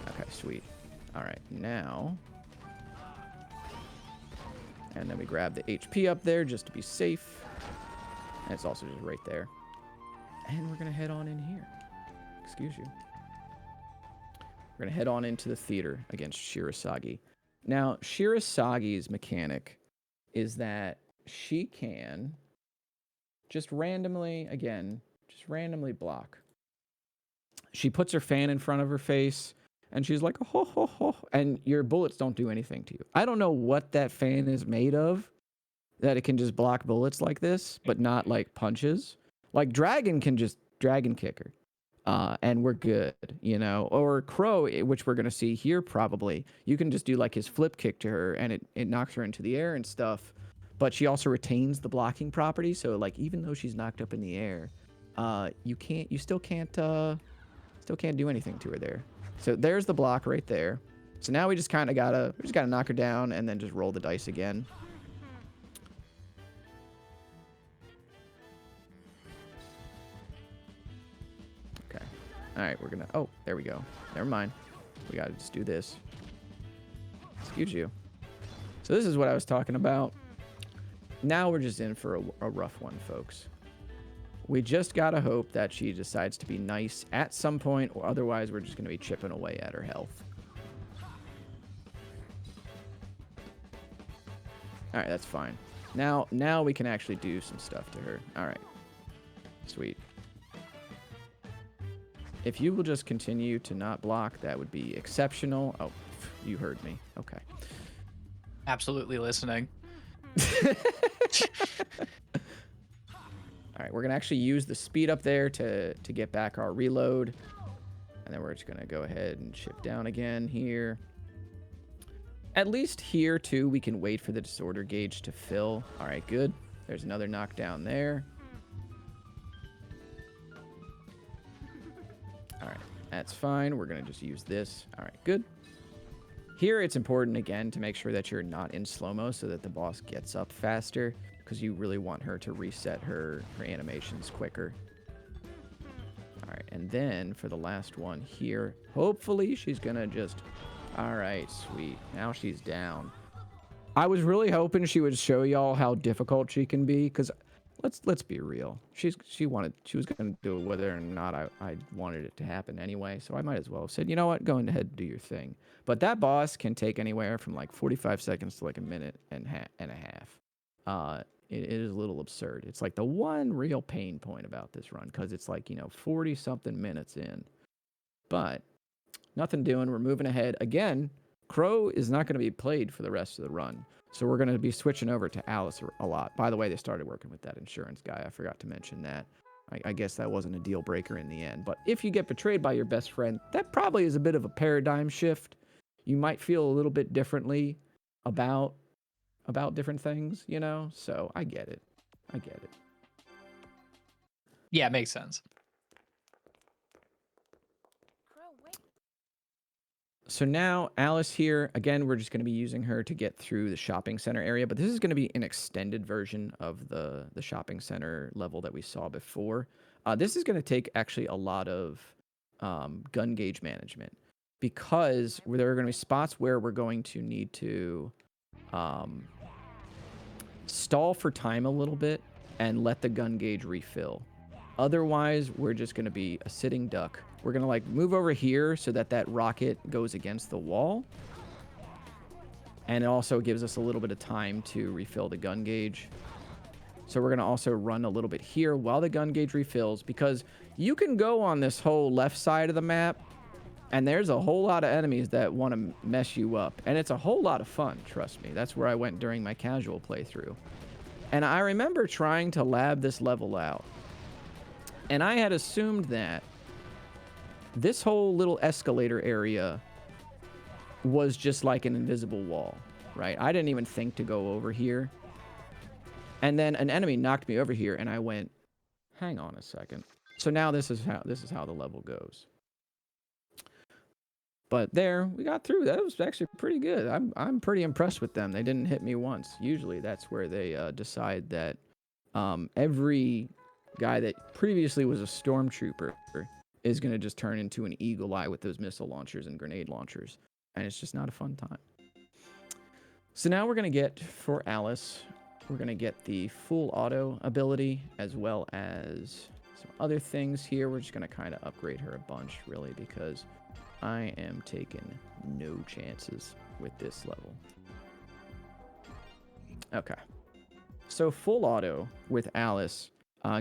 Okay, sweet. All right, now, and then we grab the HP up there just to be safe. And it's also just right there. And we're gonna head on in here. Excuse you. We're gonna head on into the theater against Shirasagi. Now, Shirasagi's mechanic is that she can just randomly, again, just randomly block. She puts her fan in front of her face, and she's like, ho, ho, ho, and your bullets don't do anything to you. I don't know what that fan is made of, that it can just block bullets like this, but not like punches. Like Dragon can just Dragon kick her. And we're good, you know. Or Crow, which we're going to see here probably, you can just do like his flip kick to her and it knocks her into the air and stuff. But she also retains the blocking property, so like even though she's knocked up in the air, you still can't do anything to her there. So there's the block right there. So now we just kind of gotta knock her down and then just roll the dice again. All right, we're gonna, oh, there we go. Never mind. We gotta just do this. Excuse you. So this is what I was talking about. Now we're just in for a rough one, folks. We just gotta hope that she decides to be nice at some point, or otherwise we're just gonna be chipping away at her health. All right, that's fine. Now we can actually do some stuff to her. All right, sweet. If you will just continue to not block, that would be exceptional. Oh, you heard me. Okay. Absolutely listening. All right, we're going to actually use the speed up there to get back our reload. And then we're just going to go ahead and chip down again here. At least here, too, we can wait for the disorder gauge to fill. All right, good. There's another knockdown there. All right, that's fine. We're going to just use this. All right, good. Here, it's important, again, to make sure that you're not in slow-mo so that the boss gets up faster, because you really want her to reset her animations quicker. All right, and then for the last one here, hopefully she's going to just... All right, sweet. Now she's down. I was really hoping she would show y'all how difficult she can be, because... Let's be real. She was going to do it whether or not I wanted it to happen anyway, so I might as well have said, you know what, go ahead and do your thing. But that boss can take anywhere from like 45 seconds to like a minute and a half. It is a little absurd. It's like the one real pain point about this run, because it's like, 40-something minutes in. But nothing doing. We're moving ahead. Again, Crow is not going to be played for the rest of the run. So we're going to be switching over to Alice a lot. By the way, they started working with that insurance guy. I forgot to mention that. I guess that wasn't a deal breaker in the end. But if you get betrayed by your best friend, that probably is a bit of a paradigm shift. You might feel a little bit differently about different things, So I get it. Yeah, it makes sense. So now Alice here, again, we're just going to be using her to get through the shopping center area, but this is going to be an extended version of the shopping center level that we saw before. This is going to take actually a lot of gun gauge management, because there are going to be spots where we're going to need to stall for time a little bit and let the gun gauge refill. Otherwise, we're just going to be a sitting duck. We're going to like move over here so that rocket goes against the wall. And it also gives us a little bit of time to refill the gun gauge. So we're going to also run a little bit here while the gun gauge refills, because you can go on this whole left side of the map and there's a whole lot of enemies that want to mess you up. And it's a whole lot of fun, trust me. That's where I went during my casual playthrough. And I remember trying to lab this level out. And I had assumed that this whole little escalator area was just like an invisible wall, right? I didn't even think to go over here. And then an enemy knocked me over here and I went, hang on a second. So now this is how the level goes. But there, we got through. That was actually pretty good. I'm pretty impressed with them. They didn't hit me once. Usually, that's where they decide that every guy that previously was a stormtrooper is going to just turn into an eagle eye with those missile launchers and grenade launchers, and it's just not a fun time. So now we're going to get, for Alice, we're going to get the full auto ability as well as some other things here. We're just going to kind of upgrade her a bunch, really, because I am taking no chances with this level. Okay. So full auto with Alice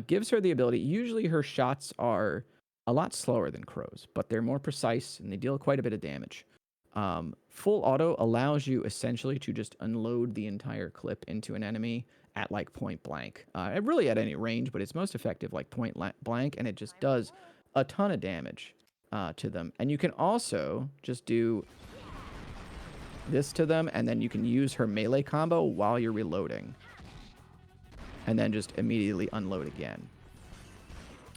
gives her the ability. Usually her shots are a lot slower than Crow's, but they're more precise and they deal quite a bit of damage. Full auto allows you essentially to just unload the entire clip into an enemy at like point blank. Really at any range, but it's most effective like point blank, and it just does a ton of damage to them. And you can also just do this to them, and then you can use her melee combo while you're reloading. And then just immediately unload again.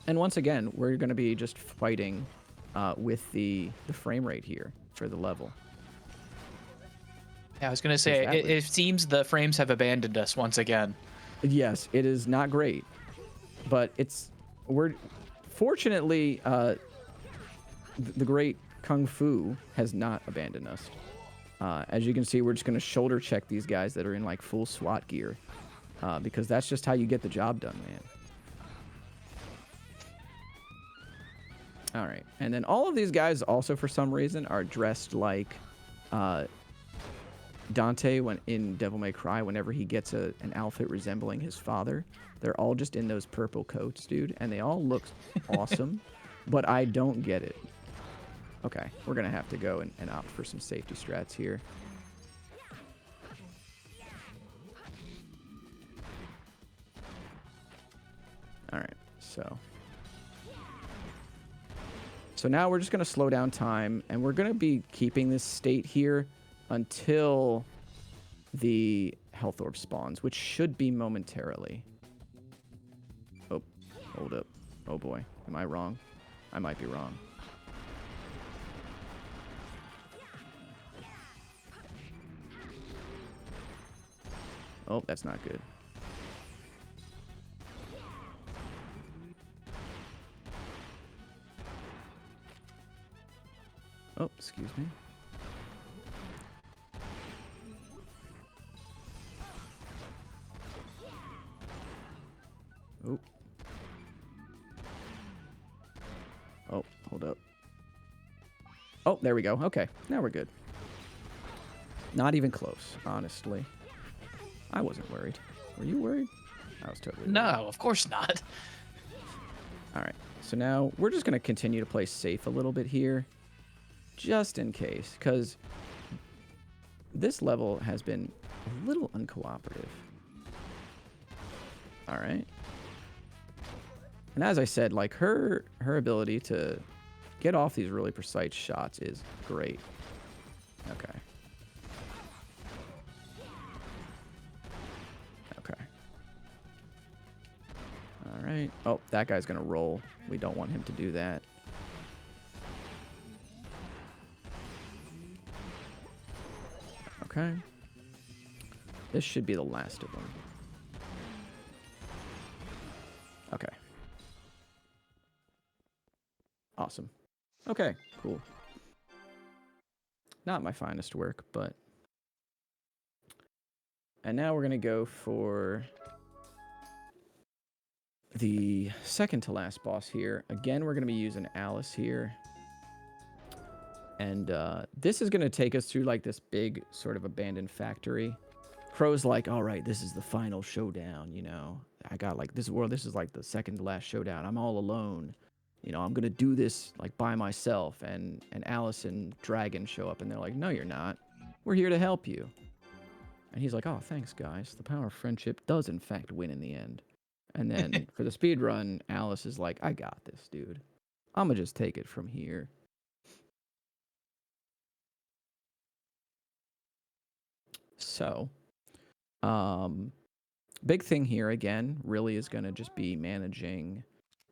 And once again, we're going to be just fighting with the frame rate here for the level. Yeah, I was gonna say, Exactly. it seems the frames have abandoned us once again. Yes, it is not great, but we're fortunately the great Kung Fu has not abandoned us. As you can see, we're just gonna shoulder check these guys that are in like full SWAT gear, because that's just how you get the job done, man. All right, and then all of these guys also, for some reason, are dressed like Dante when in Devil May Cry. Whenever he gets an outfit resembling his father, they're all just in those purple coats, dude, and they all look awesome, but I don't get it. Okay, we're gonna have to go and opt for some safety strats here. All right, so now we're just gonna slow down time, and we're gonna be keeping this state here until the health orb spawns, which should be momentarily. Oh, hold up. Oh boy, am I wrong? I might be wrong. Oh, that's not good. Oh, excuse me. Oh. Oh, hold up. Oh, there we go. Okay, now we're good. Not even close, honestly. I wasn't worried. Were you worried? I was totally worried. No, of course not. All right, so now we're just going to continue to play safe a little bit here, just in case, because this level has been a little uncooperative. All right. And as I said, like her ability to get off these really precise shots is great. Okay. Okay. All right. Oh, that guy's going to roll. We don't want him to do that. Okay. This should be the last of them. Okay. Awesome. Okay, cool. Not my finest work, but... And now we're going to go for the second to last boss here. Again, we're going to be using Alice here. And this is going to take us through like this big sort of abandoned factory. Crow's like, all right, this is the final showdown, you know. I got like this world, this is like the second to last showdown. I'm all alone. You know, I'm going to do this like by myself. And Alice and Dragon show up and they're like, no, you're not. We're here to help you. And he's like, oh, thanks, guys. The power of friendship does, in fact, win in the end. And then for the speed run, Alice is like, I got this, dude. I'm going to just take it from here. So, big thing here, again, really is going to just be managing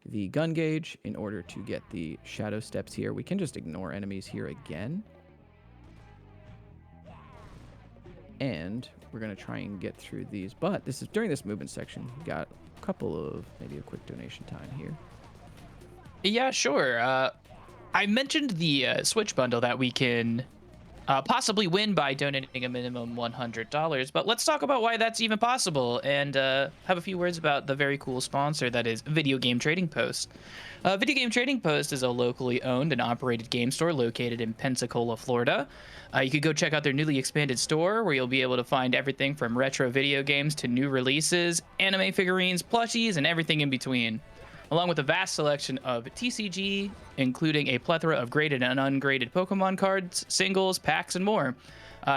the gun gauge in order to get the shadow steps here. We can just ignore enemies here again. And we're going to try and get through these. But this is during this movement section. We got a couple of maybe a quick donation time here. Yeah, sure. I mentioned the Switch bundle that we can possibly win by donating a minimum $100. But let's talk about why that's even possible and have a few words about the very cool sponsor that is Video Game Trading Post. Video Game Trading Post is a locally owned and operated game store located in Pensacola, Florida. You could go check out their newly expanded store where you'll be able to find everything from retro video games to new releases, anime figurines, plushies, and everything in between, along with a vast selection of TCG, including a plethora of graded and ungraded Pokemon cards, singles, packs, and more.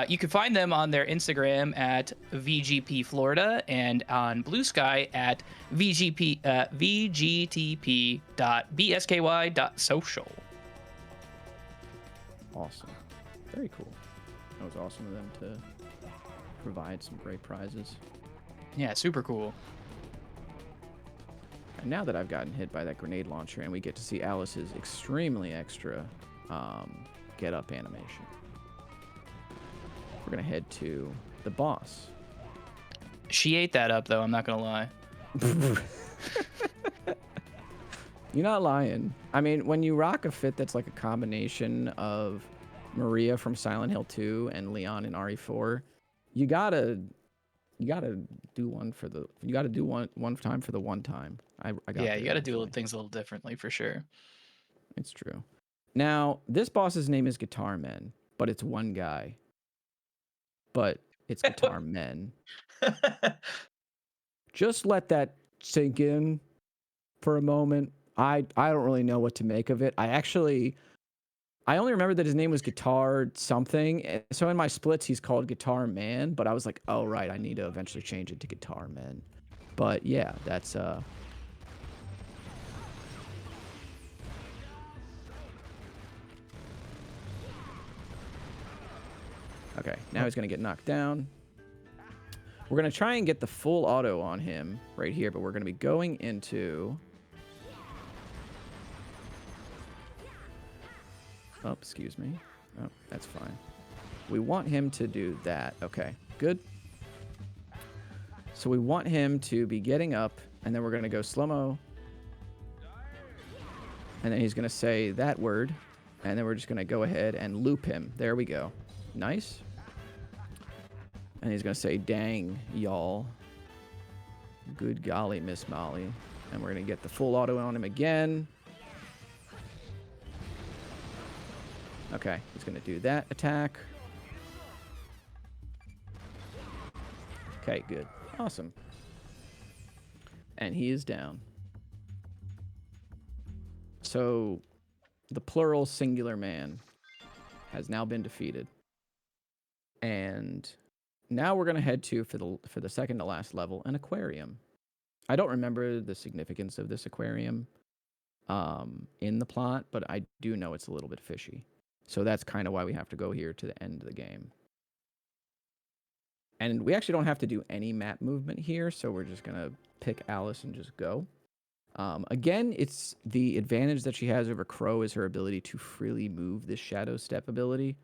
You can find them on their Instagram at VGP Florida and on Blue Sky at vgtp.bsky.social. Awesome. Very cool. That was awesome of them to provide some great prizes. Yeah, super cool. And now that I've gotten hit by that grenade launcher and we get to see Alice's extremely extra get up animation, we're going to head to the boss. She ate that up, though, I'm not going to lie. You're not lying. I mean, when you rock a fit that's like a combination of Maria from Silent Hill 2 and Leon in RE4, you gotta do one for the one time for the one time. I got Yeah, there you got to do eventually. things a little differently for sure. It's true. Now, this boss's name is Guitar Men, but it's one guy. But it's Guitar Men. Just let that sink in for a moment. I don't really know what to make of it. I only remember that his name was Guitar something. So in my splits, he's called Guitar Man. But I was like, oh, right, I need to eventually change it to Guitar Men. But yeah, that's... Okay, now he's going to get knocked down. We're going to try and get the full auto on him right here, but we're going to be going into... Oh, excuse me. Oh, that's fine. We want him to do that. Okay, good. So we want him to be getting up, and then we're going to go slow-mo. And then he's going to say that word, and then we're just going to go ahead and loop him. There we go. Nice. And he's going to say, dang, y'all. Good golly, Miss Molly. And we're going to get the full auto on him again. Okay, he's going to do that attack. Okay, good. Awesome. And he is down. So, the plural singular man has now been defeated. And now we're going to head to, for the second to last level, an aquarium. I don't remember the significance of this aquarium in the plot, but I do know it's a little bit fishy. So that's kind of why we have to go here to the end of the game. And we actually don't have to do any map movement here, so we're just going to pick Alice and just go. Again, it's the advantage that she has over Crow is her ability to freely move this Shadow Step ability.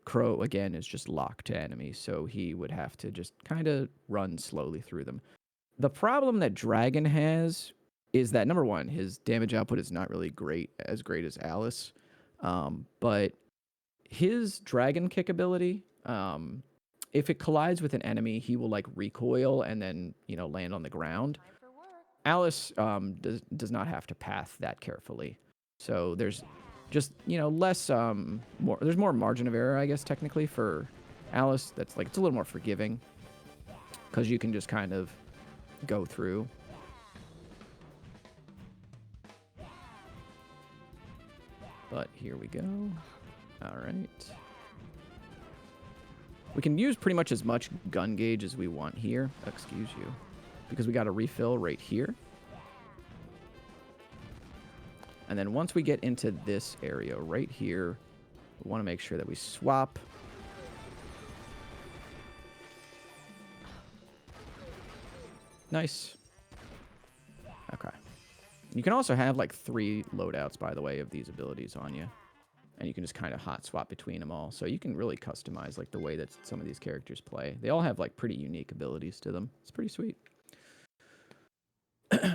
Crow, again, is just locked to enemies, so he would have to just kind of run slowly through them. The problem that Dragon has is that, number one, his damage output is not really as great as Alice. But his Dragon Kick ability, if it collides with an enemy, he will like recoil and then, land on the ground. Alice does not have to path that carefully. So there's just, less, there's more margin of error, I guess, technically for Alice. That's like, it's a little more forgiving because you can just kind of go through. But here we go. All right. We can use pretty much as much gun gauge as we want here. Excuse you. Because we got a refill right here. And then once we get into this area right here, we want to make sure that we swap. Nice. Okay. You can also have like 3 loadouts, by the way, of these abilities on you. And you can just kind of hot swap between them all. So you can really customize like the way that some of these characters play. They all have like pretty unique abilities to them. It's pretty sweet.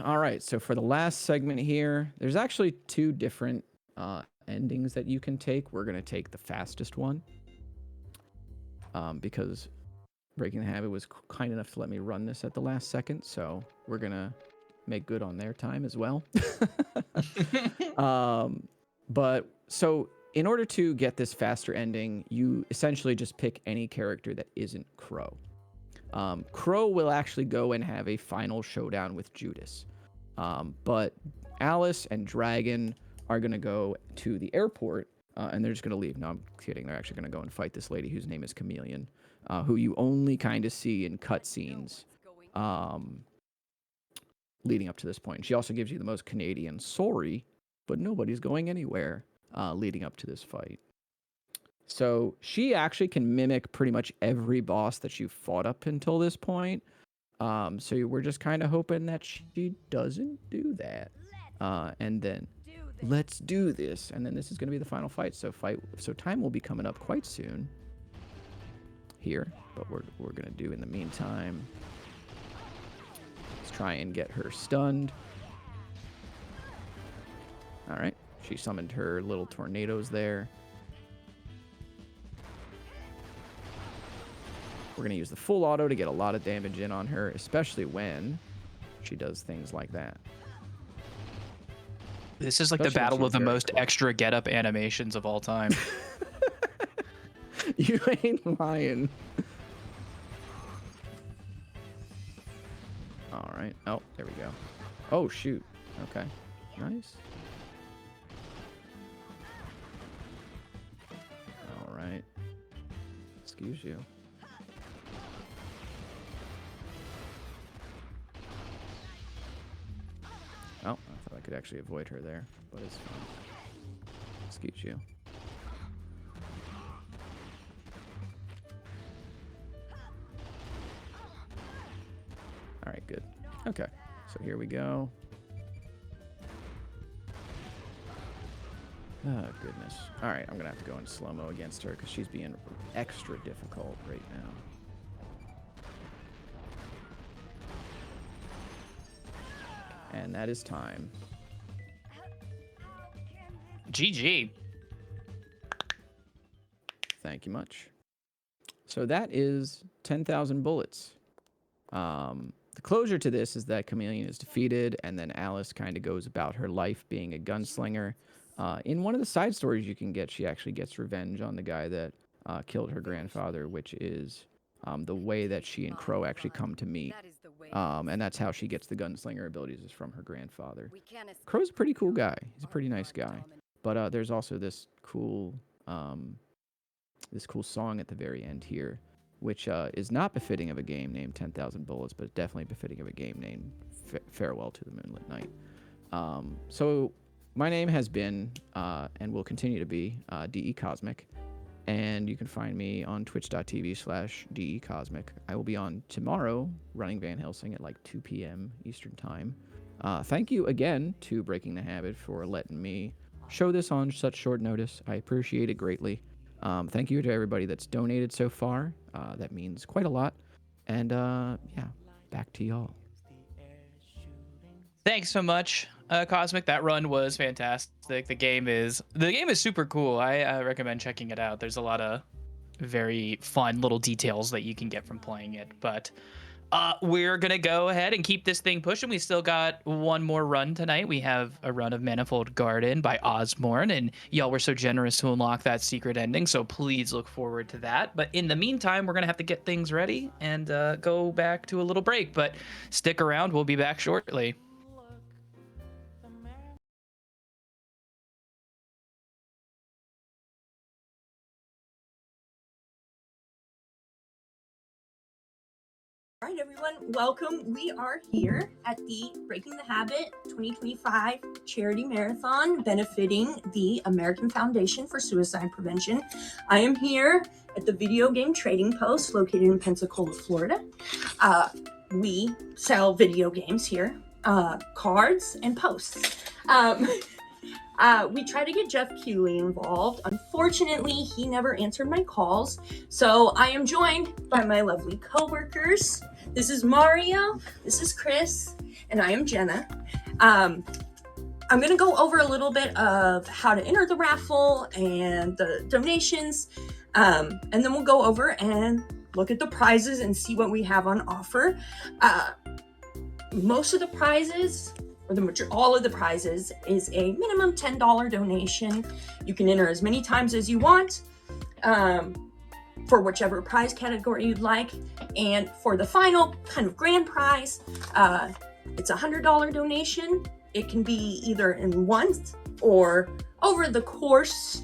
All right, so for the last segment here, there's actually 2 different endings that you can take. We're going to take the fastest one because Breaking the Habit was kind enough to let me run this at the last second. So we're going to make good on their time as well. But so in order to get this faster ending, you essentially just pick any character that isn't Crow. Crow will actually go and have a final showdown with Judas. But Alice and Dragon are going to go to the airport and they're just going to leave. No, I'm kidding. They're actually going to go and fight this lady whose name is Chameleon, who you only kind of see in cutscenes leading up to this point. She also gives you the most Canadian sorry, but nobody's going anywhere leading up to this fight. So she actually can mimic pretty much every boss that you've fought up until this point. So we're just kind of hoping that she doesn't do that. And then let's do this. And then this is going to be the final fight. So time will be coming up quite soon here. But we're going to do in the meantime. Let's try and get her stunned. All right. She summoned her little tornadoes there. We're going to use the full auto to get a lot of damage in on her, especially when she does things like that. This is like the battle with the most extra get-up animations of all time. You ain't lying. All right. Oh, there we go. Oh, shoot. Okay. Nice. All right. Excuse you. Oh, I thought I could actually avoid her there, but it's fine. Excuse you. All right, good. Okay, so here we go. Oh, goodness. All right, I'm going to have to go in slow-mo against her because she's being extra difficult right now. And that is time. GG. Thank you much. So that is 10,000 bullets. The closure to this is that Chameleon is defeated, and then Alice kind of goes about her life being a gunslinger. In one of the side stories you can get, she actually gets revenge on the guy that killed her grandfather, which is the way that she and Crow actually come to meet. And that's how she gets the gunslinger abilities, is from her grandfather. Crow's a pretty cool guy. He's a pretty nice guy. But there's also this cool song at the very end here, which is not befitting of a game named 10,000 Bullets, but definitely befitting of a game named Farewell to the Moonlit Night. So my name has been, and will continue to be, DE Cosmic. And you can find me on twitch.tv/DE Cosmic. I will be on tomorrow running Van Helsing at like 2 p.m. Eastern Time. Thank you again to Breaking the Habit for letting me show this on such short notice. I appreciate it greatly. Thank you to everybody that's donated so far. That means quite a lot. And yeah, back to y'all. Thanks so much, Cosmic. That run was fantastic. The game is super cool. I recommend checking it out. There's a lot of very fun little details that you can get from playing it. But we're gonna go ahead and keep this thing pushing. We still got one more run tonight. We have a run of Manifold Garden by Osborne, and y'all were so generous to unlock that secret ending, so please look forward to that. But in the meantime, we're gonna have to get things ready and go back to a little break. But stick around, we'll be back shortly. All right, everyone, welcome. We are here at the Breaking the Habit 2025 Charity Marathon benefiting the American Foundation for Suicide Prevention. I am here at the Video Game Trading Post located in Pensacola, Florida. We sell video games here. cards and posts. We tried to get Jeff Keeley involved. Unfortunately, he never answered my calls. So I am joined by my lovely coworkers. This is Mario, this is Chris, and I am Jenna. I'm gonna go over a little bit of how to enter the raffle and the donations. And then we'll go over and look at the prizes and see what we have on offer. Most of the prizes, or all of the prizes, is a minimum $10 donation. You can enter as many times as you want for whichever prize category you'd like. And for the final kind of grand prize, it's a $100 donation. It can be either in once or over the course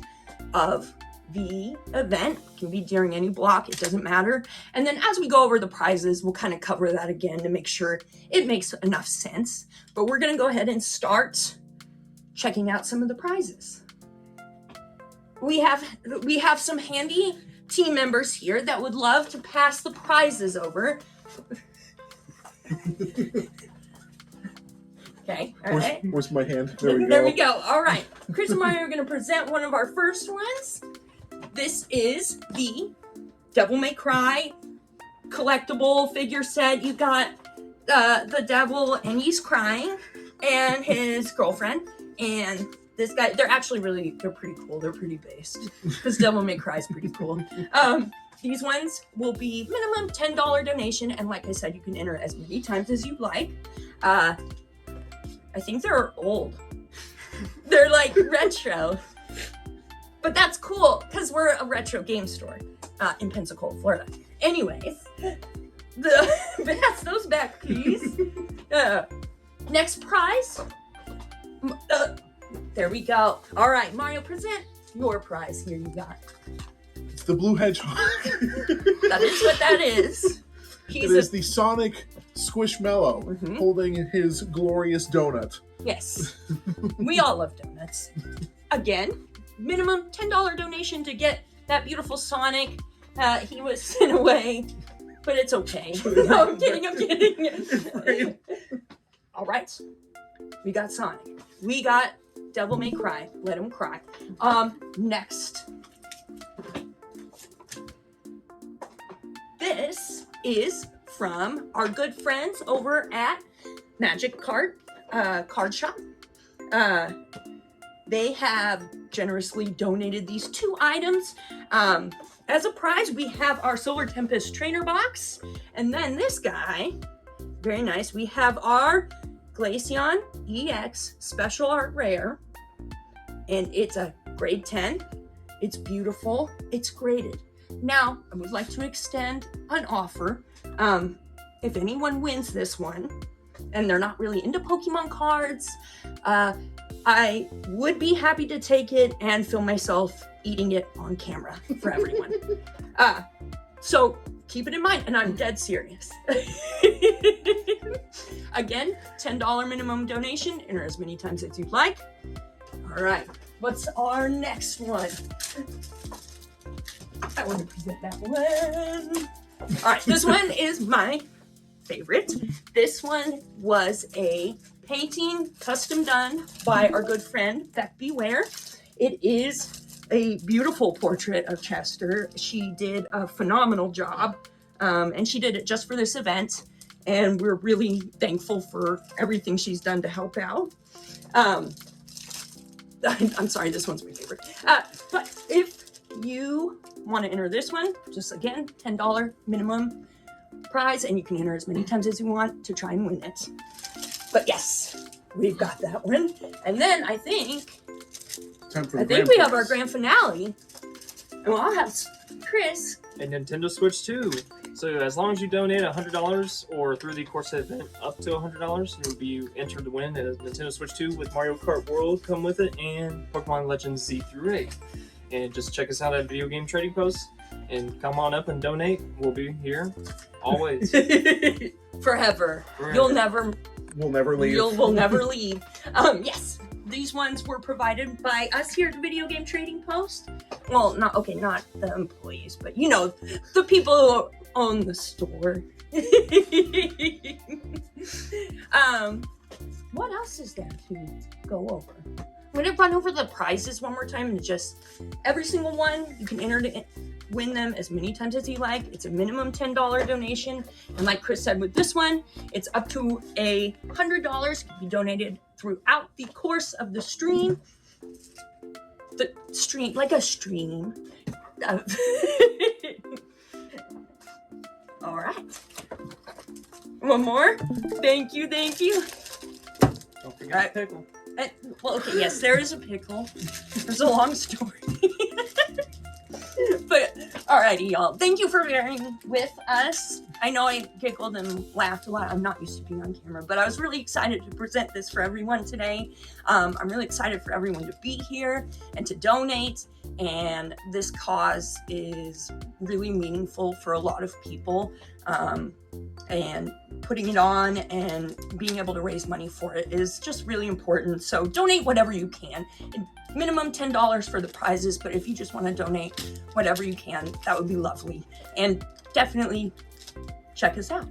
of the event. It can be during any block, it doesn't matter. And then as we go over the prizes, we'll kind of cover that again to make sure it makes enough sense. But we're gonna go ahead and start checking out some of the prizes. We have some handy team members here that would love to pass the prizes over. Okay, all right. Where's my hand? There we go. There we go. All right. Chris and Mario are going to present one of our first ones. This is the Devil May Cry collectible figure set. You got the devil, and he's crying, and his girlfriend, and this guy. They're pretty cool. They're pretty based because Devil May Cry is pretty cool. These ones will be minimum $10 donation, and like I said, you can enter as many times as you'd like. I think they're old. They're like retro. But that's cool because we're a retro game store in Pensacola, Florida. Anyways, pass those back, please. Next prize. There we go. All right, Mario, present your prize. Here you got. It's the blue hedgehog. That is what that is. It is the Sonic Squishmallow holding his glorious donut. Yes. We all love donuts. Again, minimum $10 donation to get that beautiful Sonic. He was sent away, but it's okay. No, I'm kidding. All right. We got Sonic. We got Devil May Cry. Let him cry. Next. This is from our good friends over at Magic Card Shop. They have generously donated these 2 items. As a prize, we have our Solar Tempest trainer box. And then this guy, very nice, we have our Glaceon EX Special Art Rare. And it's a grade 10. It's beautiful. It's graded. Now, I would like to extend an offer. If anyone wins this one, and they're not really into Pokemon cards, I would be happy to take it and film myself eating it on camera for everyone. So keep it in mind, and I'm dead serious. Again, $10 minimum donation, enter as many times as you'd like. All right, what's our next one? I want to present that one. All right, this one is my favorite. This one was a painting custom done by our good friend Beck Beware. It is a beautiful portrait of Chester. She did a phenomenal job, and she did it just for this event, and we're really thankful for everything she's done to help out. I'm sorry, this one's my favorite. But if you want to enter this one, just again, $10 minimum prize, and you can enter as many times as you want to try and win it. But yes, we've got that one. And then I think we have our grand finale. And I'll have Chris. A Nintendo Switch 2. So as long as you donate $100 or through the course of the event up to $100, you'll be entered to win a Nintendo Switch 2 with Mario Kart World come with it and Pokemon Legends Z through 8. And just check us out at Video Game Trading Post and come on up and donate. We'll be here always. Forever. We'll never leave. We'll never leave. Yes, these ones were provided by us here at Video Game Trading Post. Well, not the employees, but you know, the people who own the store. what else is there to go over? I'm going to run over the prizes one more time, and just every single one, you can enter to win them as many times as you like. It's a minimum $10 donation. And like Chris said with this one, it's up to $100 can be donated throughout the course of the stream. The stream, like a stream. All right. One more. Thank you. Don't forget the pickle. Well, okay, yes, there is a pickle. There's a long story. But, alrighty, y'all. Thank you for bearing with us. I know I giggled and laughed a lot. I'm not used to being on camera, but I was really excited to present this for everyone today. I'm really excited for everyone to be here and to donate. And this cause is really meaningful for a lot of people. And putting it on and being able to raise money for it is just really important. So donate whatever you can. Minimum $10 for the prizes, but if you just want to donate whatever you can, that would be lovely. And definitely check us out.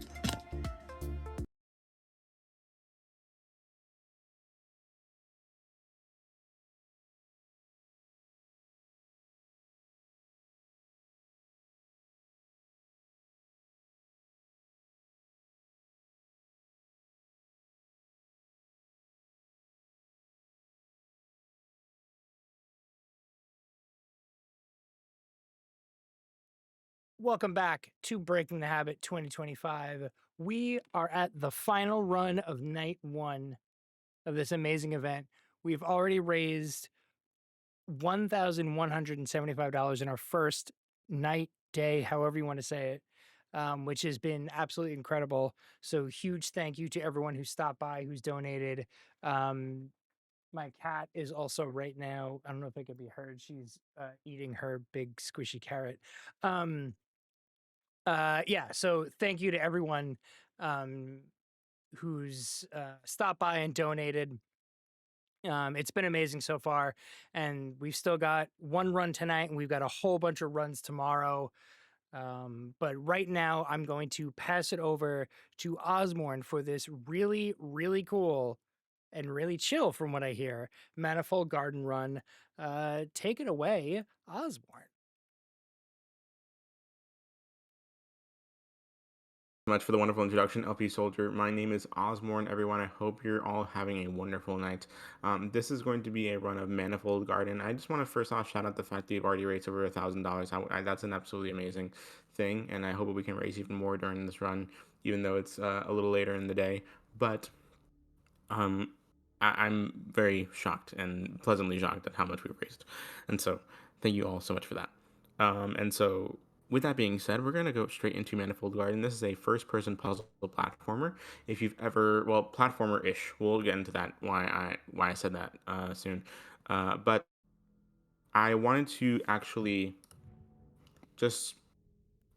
Welcome back to Breaking the Habit 2025. We are at the final run of night 1 of this amazing event. We've already raised $1,175 in our first night, day, however you want to say it, which has been absolutely incredible. So huge thank you to everyone who stopped by, who's donated. My cat is also right now, I don't know if it could be heard, she's eating her big squishy carrot. Yeah, so thank you to everyone who's stopped by and donated. It's been amazing so far, and we've still got one run tonight, and we've got a whole bunch of runs tomorrow. But right now, I'm going to pass it over to Osborne for this really, really cool and really chill, from what I hear, Manifold Garden Run. Take it away, Osborne. Much for the wonderful introduction, LP Soldier. My name is Osborne, everyone. I hope you're all having a wonderful night. This is going to be a run of Manifold Garden. I just want to first off shout out the fact that you've already raised over $1,000. That's an absolutely amazing thing, and I hope we can raise even more during this run, even though it's a little later in the day. But I'm very shocked and pleasantly shocked at how much we've raised, and so thank you all so much for that. And so with that being said, we're going to go straight into Manifold Garden. This is a first-person puzzle platformer. If you've ever, well, platformer-ish. We'll get into that, why I said that soon. But I wanted to actually just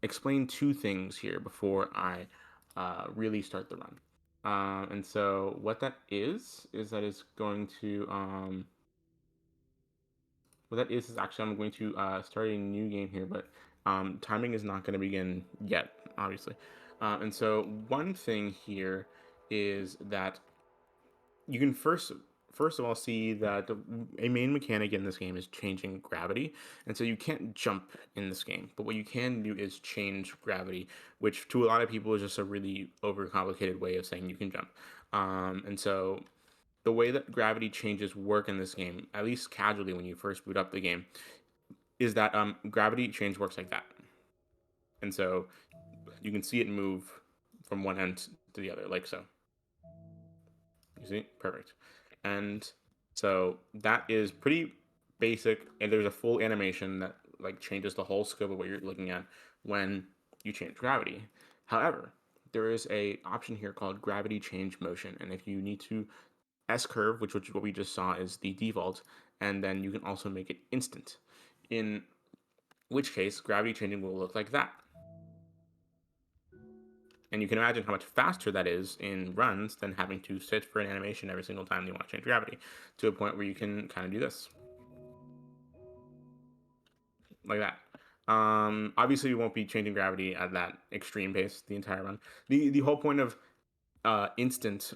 explain two things here before I really start the run. And so what that is that it's going to what that is actually I'm going to start a new game here, but timing is not going to begin yet, obviously. And so one thing here is that you can first of all see that a main mechanic in this game is changing gravity, and so you can't jump in this game, but what you can do is change gravity, which to a lot of people is just a really overcomplicated way of saying you can jump. And so the way that gravity changes work in this game, at least casually when you first boot up the game, is that gravity change works like that. And so you can see it move from one end to the other, like so. You see? Perfect. And so that is pretty basic, and there's a full animation that like changes the whole scope of what you're looking at when you change gravity. However, there is a option here called gravity change motion, and if you need to S curve, which what we just saw is the default, and then you can also make it instant. In which case, gravity changing will look like that. And you can imagine how much faster that is in runs than having to sit for an animation every single time you want to change gravity, to a point where you can kind of do this. Like that. Obviously, you won't be changing gravity at that extreme pace the entire run. The whole point of instant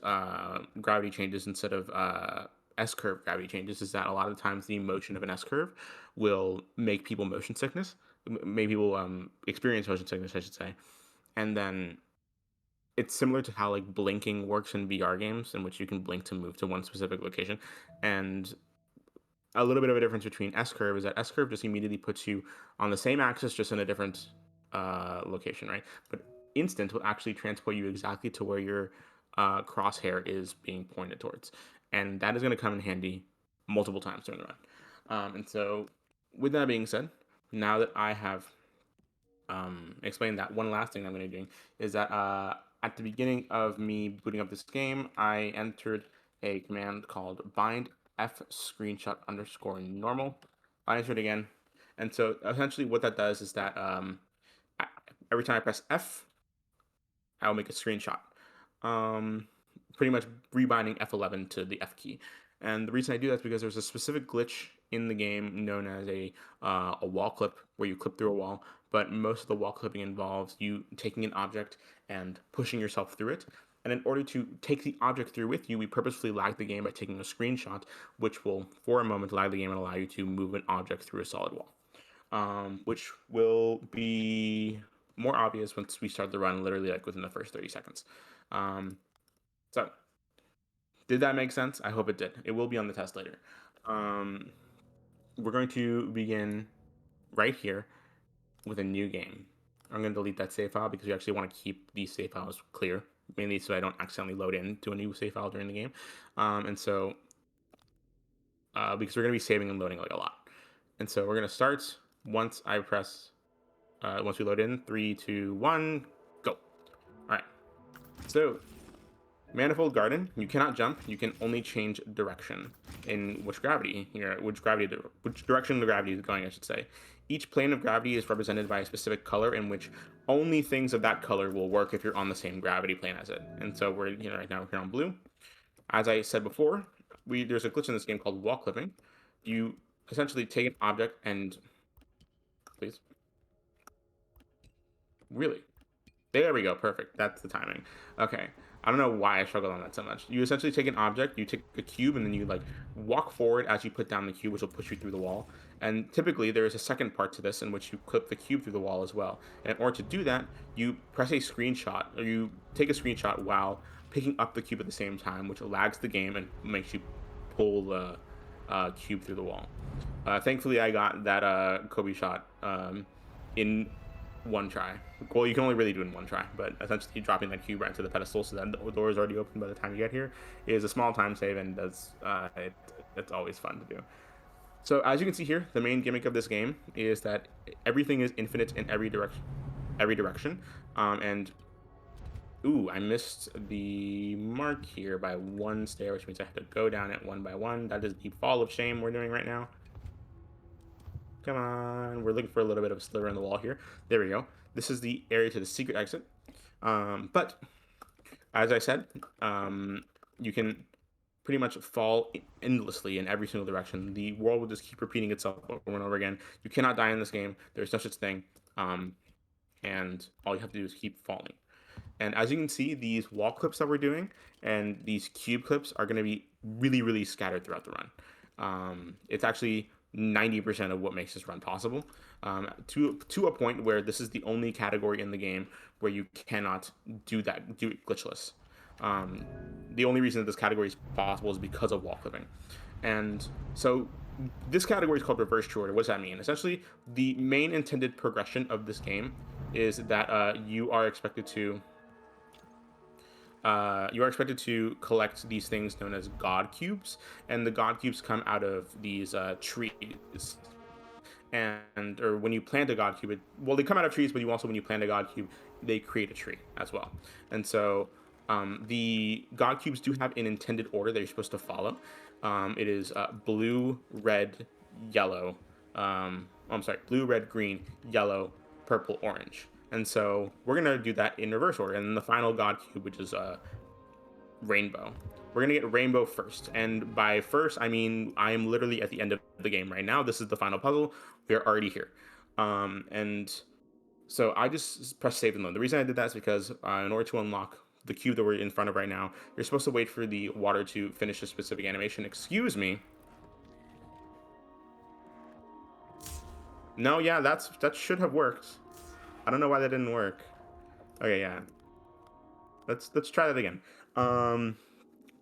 gravity changes instead of S-curve gravity changes is that a lot of times the motion of an S-curve will make people motion sickness, make people experience motion sickness, I should say. And then it's similar to how like blinking works in VR games, in which you can blink to move to one specific location. And a little bit of a difference between S-curve is that S-curve just immediately puts you on the same axis, just in a different location, right? But instant will actually transport you exactly to where your crosshair is being pointed towards, and that is going to come in handy multiple times during the run. And so, with that being said, now that I have explained that, one last thing I'm going to be doing is that at the beginning of me booting up this game, I entered a command called bind f screenshot underscore normal. I entered again, and so essentially what that does is that every time I press F, I'll make a screenshot. Pretty much rebinding F11 to the F key. And the reason I do that is because there's a specific glitch in the game known as a wall clip, where you clip through a wall, but most of the wall clipping involves you taking an object and pushing yourself through it. And in order to take the object through with you, we purposefully lag the game by taking a screenshot, which will, for a moment, lag the game and allow you to move an object through a solid wall. Which will be more obvious once we start the run, literally like within the first 30 seconds. So, did that make sense? I hope it did. It will be on the test later. We're going to begin right here with a new game. I'm going to delete that save file because we actually want to keep these save files clear, mainly so I don't accidentally load into a new save file during the game. And so, because we're going to be saving and loading like a lot. And so we're going to start once I press, once we load in, 3, 2, 1, go. All right. So, Manifold Garden, you cannot jump. You can only change direction in which direction the gravity is going, I should say. Each plane of gravity is represented by a specific color, in which only things of that color will work if you're on the same gravity plane as it. And so we're right now we're here on blue. As I said before, there's a glitch in this game called wall clipping. You essentially take an object and, please, really. There we go. Perfect. That's the timing. Okay. I don't know why I struggled on that so much. You essentially take an object, you take a cube, and then you like walk forward as you put down the cube, which will push you through the wall. And typically there is a second part to this in which you clip the cube through the wall as well. And in order to do that, you press a screenshot, or you take a screenshot while picking up the cube at the same time, which lags the game and makes you pull the cube through the wall. Thankfully, I got that Kobe shot in one try. Well, you can only really do it in one try, but essentially dropping that cube right into the pedestal so that the door is already open by the time you get here is a small time save, and it's always fun to do. So as you can see here, the main gimmick of this game is that everything is infinite in every direction. And ooh, I missed the mark here by one stair, which means I have to go down it one by one. That is the fall of shame we're doing right now. Come on, we're looking for a little bit of a sliver in the wall here. There we go. This is the area to the secret exit. But as I said, you can pretty much fall endlessly in every single direction. The world will just keep repeating itself over and over again. You cannot die in this game. There's no such thing. And all you have to do is keep falling. And as you can see, these wall clips that we're doing and these cube clips are going to be really, really scattered throughout the run. It's actually 90% of what makes this run possible, to a point where this is the only category in the game where you cannot do it glitchless. The only reason that this category is possible is because of wall clipping. And so this category is called reverse true order. What does that mean? Essentially, the main intended progression of this game is that you are expected to collect these things known as God cubes, and the God cubes come out of these trees. Or when you plant a God cube, they come out of trees, but when you plant a God cube, they create a tree as well. And so the God cubes do have an intended order that you're supposed to follow. It is blue, red, yellow. Blue, red, green, yellow, purple, orange. And so we're going to do that in reverse order. And then the final God cube, which is rainbow. We're going to get rainbow first. And by first, I mean I am literally at the end of the game right now. This is the final puzzle. We are already here. And so I just pressed save and load. The reason I did that is because in order to unlock the cube that we're in front of right now, you're supposed to wait for the water to finish a specific animation. Excuse me. No, yeah, that should have worked. I don't know why that didn't work. Okay, yeah. Let's try that again.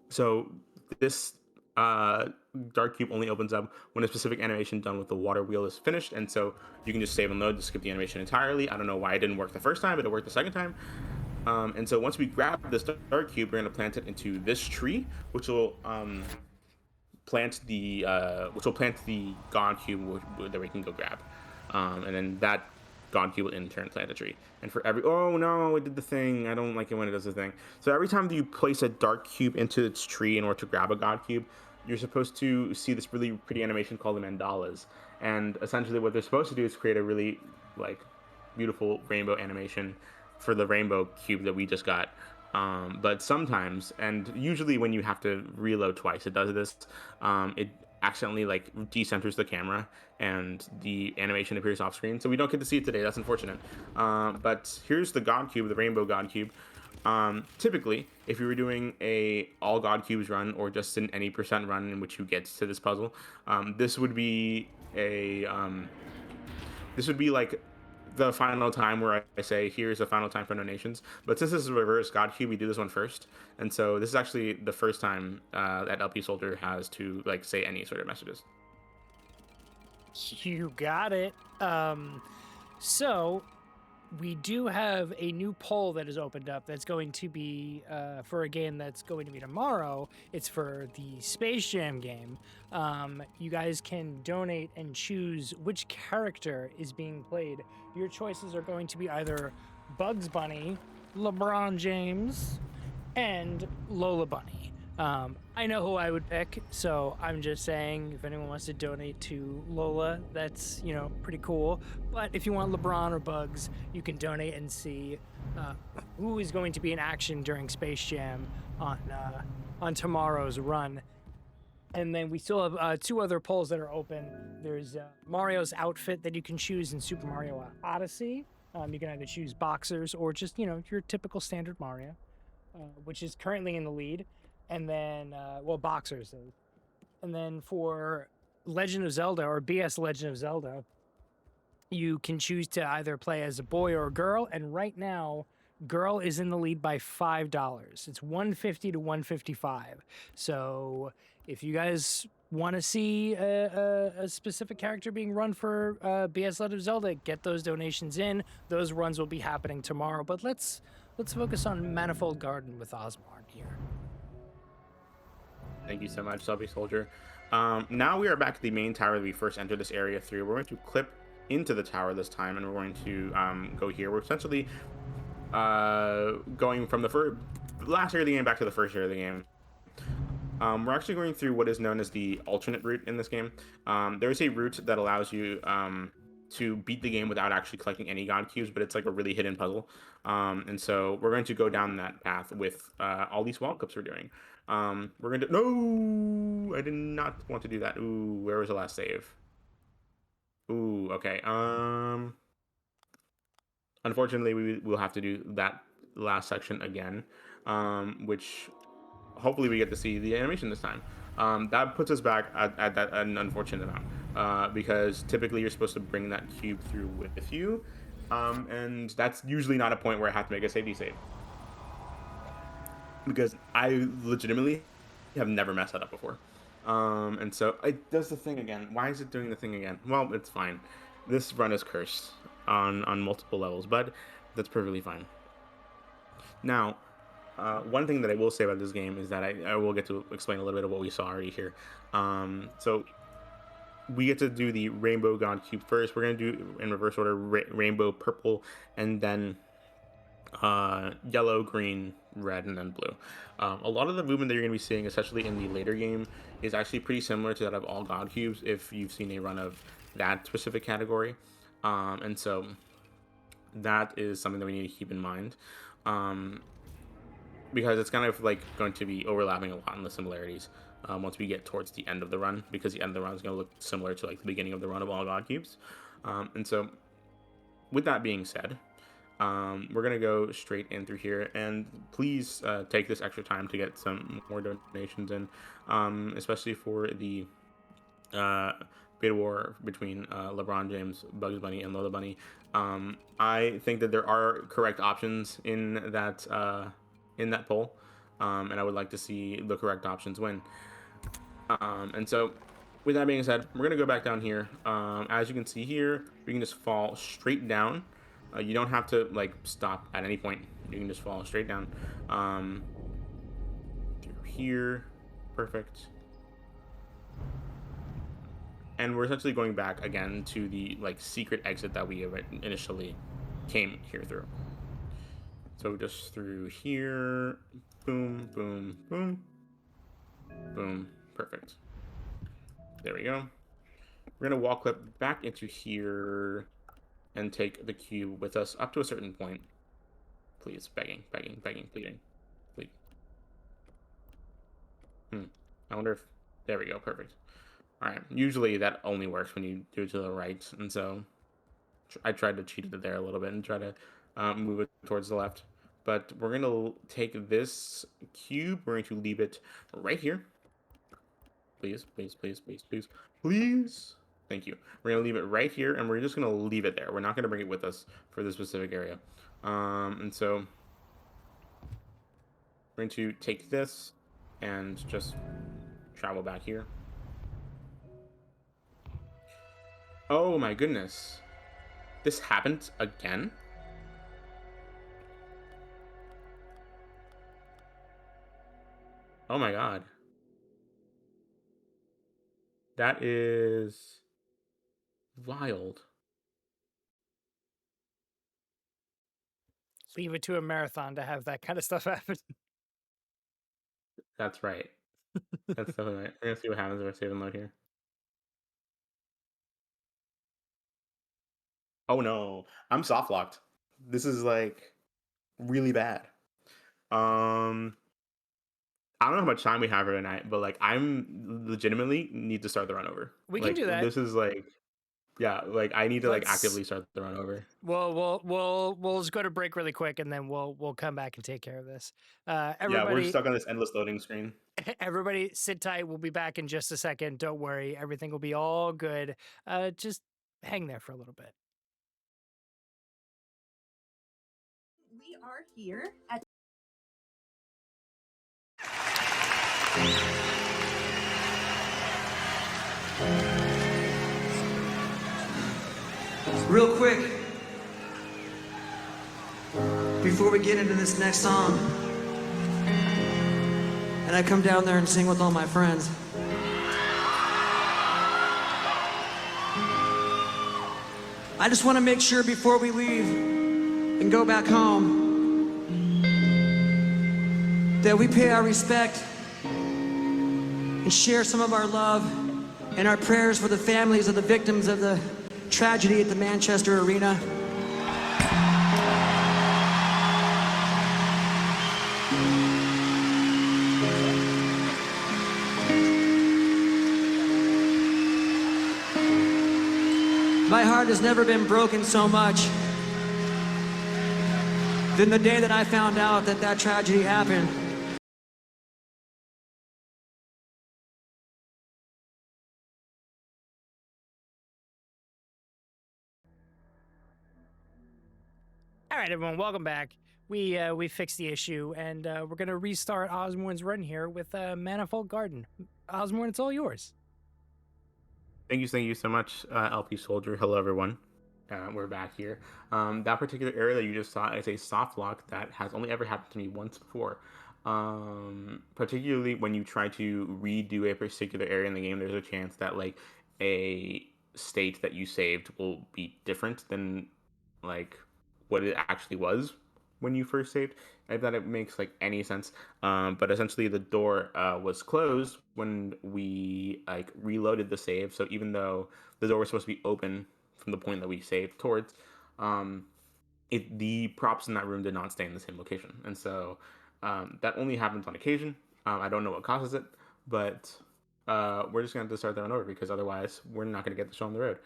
So this dark cube only opens up when a specific animation done with the water wheel is finished, and so you can just save and load to skip the animation entirely. I don't know why it didn't work the first time, but it worked the second time. And so once we grab this dark cube, we're going to plant it into this tree, which will plant the god cube that we can go grab, and then that god cube will in turn plant a tree. And for every oh no, it did the thing. I don't like it when it does the thing. So every time that you place a dark cube into its tree in order to grab a god cube, you're supposed to see this really pretty animation called the mandalas. And essentially, what they're supposed to do is create a really like beautiful rainbow animation for the rainbow cube that we just got. But sometimes, and usually when you have to reload twice, it does this. It accidentally like decenters the camera and the animation appears off screen. So we don't get to see it today. That's unfortunate. But here's the God Cube, the rainbow God Cube. Typically, if you were doing a all God Cubes run or just an any percent run in which you get to this puzzle, this would be like the final time where I say, here's the final time for donations. But since this is a reverse God Cube, we do this one first. And so this is actually the first time that LP Soldier has to like say any sort of messages. You got it. So we do have a new poll that has opened up that's going to be for a game that's going to be tomorrow. It's for the Space Jam game. You guys can donate and choose which character is being played. Your choices are going to be either Bugs Bunny, LeBron James, and Lola Bunny. I know who I would pick, so I'm just saying if anyone wants to donate to Lola, that's, you know, pretty cool. But if you want LeBron or Bugs, you can donate and see who is going to be in action during Space Jam on tomorrow's run. And then we still have two other polls that are open. There's Mario's outfit that you can choose in Super Mario Odyssey. You can either choose boxers or just, you know, your typical standard Mario, which is currently in the lead. And then, boxers is. And then for Legend of Zelda or BS Legend of Zelda, you can choose to either play as a boy or a girl. And right now, girl is in the lead by $5. It's $150 to $155. So if you guys want to see a specific character being run for BS Legend of Zelda, get those donations in. Those runs will be happening tomorrow. But let's focus on Manifold Garden with Osborne here. Thank you so much, Selby Soldier. Now we are back at the main tower that we first entered this area through. We're going to clip into the tower this time, and we're going to go here. We're essentially going from the last area of the game back to the first area of the game. We're actually going through what is known as the alternate route in this game. There is a route that allows you to beat the game without actually collecting any God Cubes, but it's like a really hidden puzzle. And so we're going to go down that path with all these wall clips we're doing. We're going to... No! I did not want to do that. Ooh, where was the last save? Ooh, okay. Unfortunately, we will have to do that last section again, which hopefully we get to see the animation this time. That puts us back at that an unfortunate amount, because typically you're supposed to bring that cube through with you, and that's usually not a point where I have to make a safety save, because I legitimately have never messed that up before. And so it does the thing again. Why is it doing the thing again? Well, it's fine. This run is cursed on multiple levels, but that's perfectly fine. Now, one thing that I will say about this game is that I will get to explain a little bit of what we saw already here. So we get to do the Rainbow God Cube first. We're going to do in reverse order, rainbow, purple, and then yellow, green, red, and then blue. A lot of the movement that you're going to be seeing, especially in the later game, is actually pretty similar to that of all God Cubes if you've seen a run of that specific category. And so that is something that we need to keep in mind. Because it's kind of like going to be overlapping a lot in the similarities once we get towards the end of the run, because the end of the run is going to look similar to like the beginning of the run of all God Cubes. And so with that being said, we're gonna go straight in through here, and please take this extra time to get some more donations in, especially for the beta war between LeBron James, Bugs Bunny, and Lola Bunny. I think that there are correct options in that poll, and I would like to see the correct options win. And so, with that being said, we're gonna go back down here. As you can see here, we can just fall straight down. You don't have to like stop at any point. You can just fall straight down. Through here, perfect. And we're essentially going back again to the like secret exit that we initially came here through. So just through here, boom, boom, boom, boom, perfect. There we go. We're gonna wall clip back into here and take the cube with us up to a certain point. Please, begging, begging, begging, pleading, pleading. I wonder if, there we go, perfect. All right, usually that only works when you do it to the right, and so I tried to cheat it there a little bit and try to move it towards the left. But we're gonna take this cube, we're going to leave it right here. Please, please, please, please, please, please. Thank you. We're gonna leave it right here, and we're just gonna leave it there. We're not gonna bring it with us for this specific area. And so we're going to take this and just travel back here. Oh my goodness. This happened again? Oh my god. That is wild. Leave it to a marathon to have that kind of stuff happen. That's right. That's definitely right. We're gonna see what happens if I save and load here. Oh no, I'm soft locked. This is like really bad. I don't know how much time we have for tonight, but like I'm legitimately need to start the run over. We like, can do that. This is like, yeah, like I need to like Let's- actively start the run over. We'll just go to break really quick, and then we'll come back and take care of this. Everybody, Yeah, we're stuck on this endless loading screen. Everybody, sit tight. We'll be back in just a second. Don't worry, everything will be all good. Just hang there for a little bit. We are here at Real quick, before we get into this next song, and I come down there and sing with all my friends, I just want to make sure before we leave and go back home that we pay our respect and share some of our love and our prayers for the families of the victims of the tragedy at the Manchester Arena. My heart has never been broken so much than the day that I found out that that tragedy happened. All right, everyone, welcome back. We fixed the issue, and we're gonna restart Osborne's run here with Manifold Garden. Osborne, it's all yours. Thank you so much, LP Soldier. Hello, everyone. We're back here. That particular area that you just saw is a soft lock that has only ever happened to me once before. Particularly when you try to redo a particular area in the game, there's a chance that like a state that you saved will be different than like what it actually was when you first saved. If that it makes like any sense. But essentially the door was closed when we like reloaded the save. So even though the door was supposed to be open from the point that we saved towards, the props in that room did not stay in the same location. And so that only happens on occasion. I don't know what causes it, but we're just going to have to start that one over because otherwise we're not going to get the show on the road.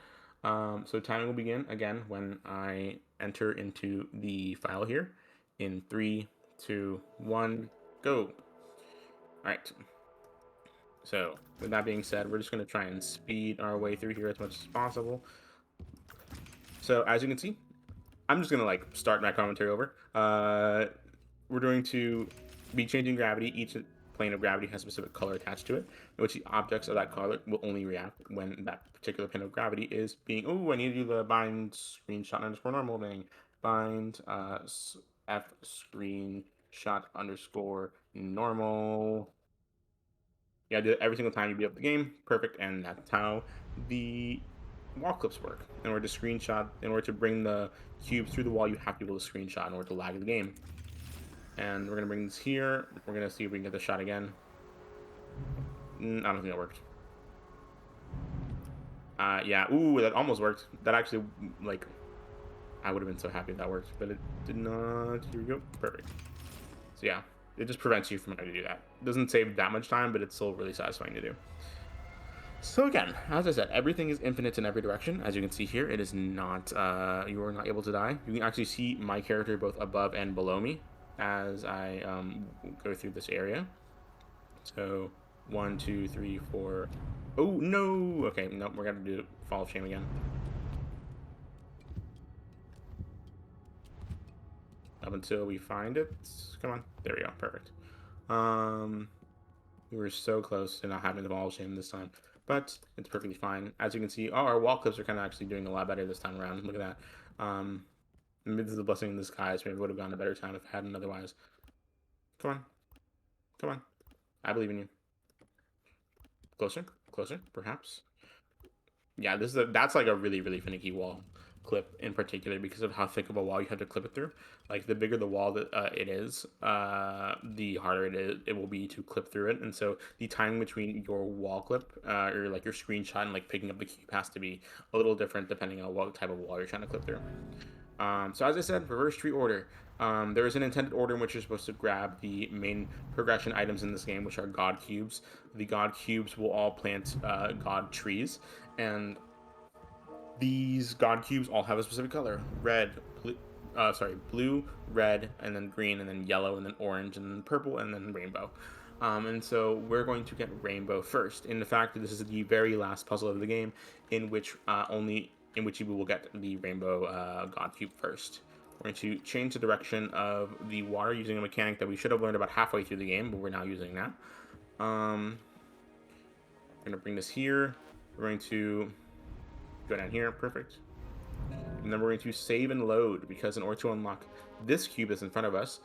So timing will begin again when I enter into the file here in 3, 2, 1, go. All right. So with that being said, we're just going to try and speed our way through here as much as possible. So as you can see, I'm just going to like start my commentary over. We're going to be changing gravity. Each plane of gravity has a specific color attached to it, in which the objects of that color will only react when that particular plane of gravity is being, oh, I need to do the bind screenshot underscore normal thing. Bind f screenshot underscore normal. Yeah, do it every single time you beat up the game. Perfect, and that's how the wall clips work. In order to screenshot, in order to bring the cubes through the wall, you have to be able to screenshot in order to lag the game. And we're gonna bring this here. We're gonna see if we can get the shot again. I don't think that worked. Yeah, ooh, that almost worked. That actually, like, I would have been so happy if that worked, but it did not. Here we go, perfect. So yeah, it just prevents you from having to do that. It doesn't save that much time, but it's still really satisfying to do. So again, as I said, everything is infinite in every direction. As you can see here, it is not, you are not able to die. You can actually see my character both above and below me as I go through this area. So 1, 2, 3, 4. Oh no! Okay, nope, we're gonna do Fall of Shame again. Up until we find it. Come on, there we go, perfect. We were so close to not having the Fall of Shame this time, but it's perfectly fine. As you can see, our wall clips are kind of actually doing a lot better this time around. Look at that. Maybe this is a blessing in disguise. Maybe it would have gone a better time if I hadn't otherwise. Come on. Come on. I believe in you. Closer. Closer, perhaps. Yeah, that's like a really, really finicky wall clip in particular because of how thick of a wall you have to clip it through. Like the bigger the wall that it is, the harder it will be to clip through it. And so the timing between your wall clip or like your screenshot and like picking up the cube has to be a little different depending on what type of wall you're trying to clip through. So as I said, reverse tree order. There is an intended order in which you're supposed to grab the main progression items in this game, which are God cubes. The God cubes will all plant God trees, and these God cubes all have a specific color: red, blue, red, and then green, and then yellow, and then orange, and then purple, and then rainbow. And so we're going to get rainbow first. In the fact that this is the very last puzzle of the game, in which you will get the rainbow God cube first. We're going to change the direction of the water using a mechanic that we should have learned about halfway through the game, but we're now using that. We're going to bring this here. We're going to go down here, perfect. And then we're going to save and load, because in order to unlock this cube that's in front of us,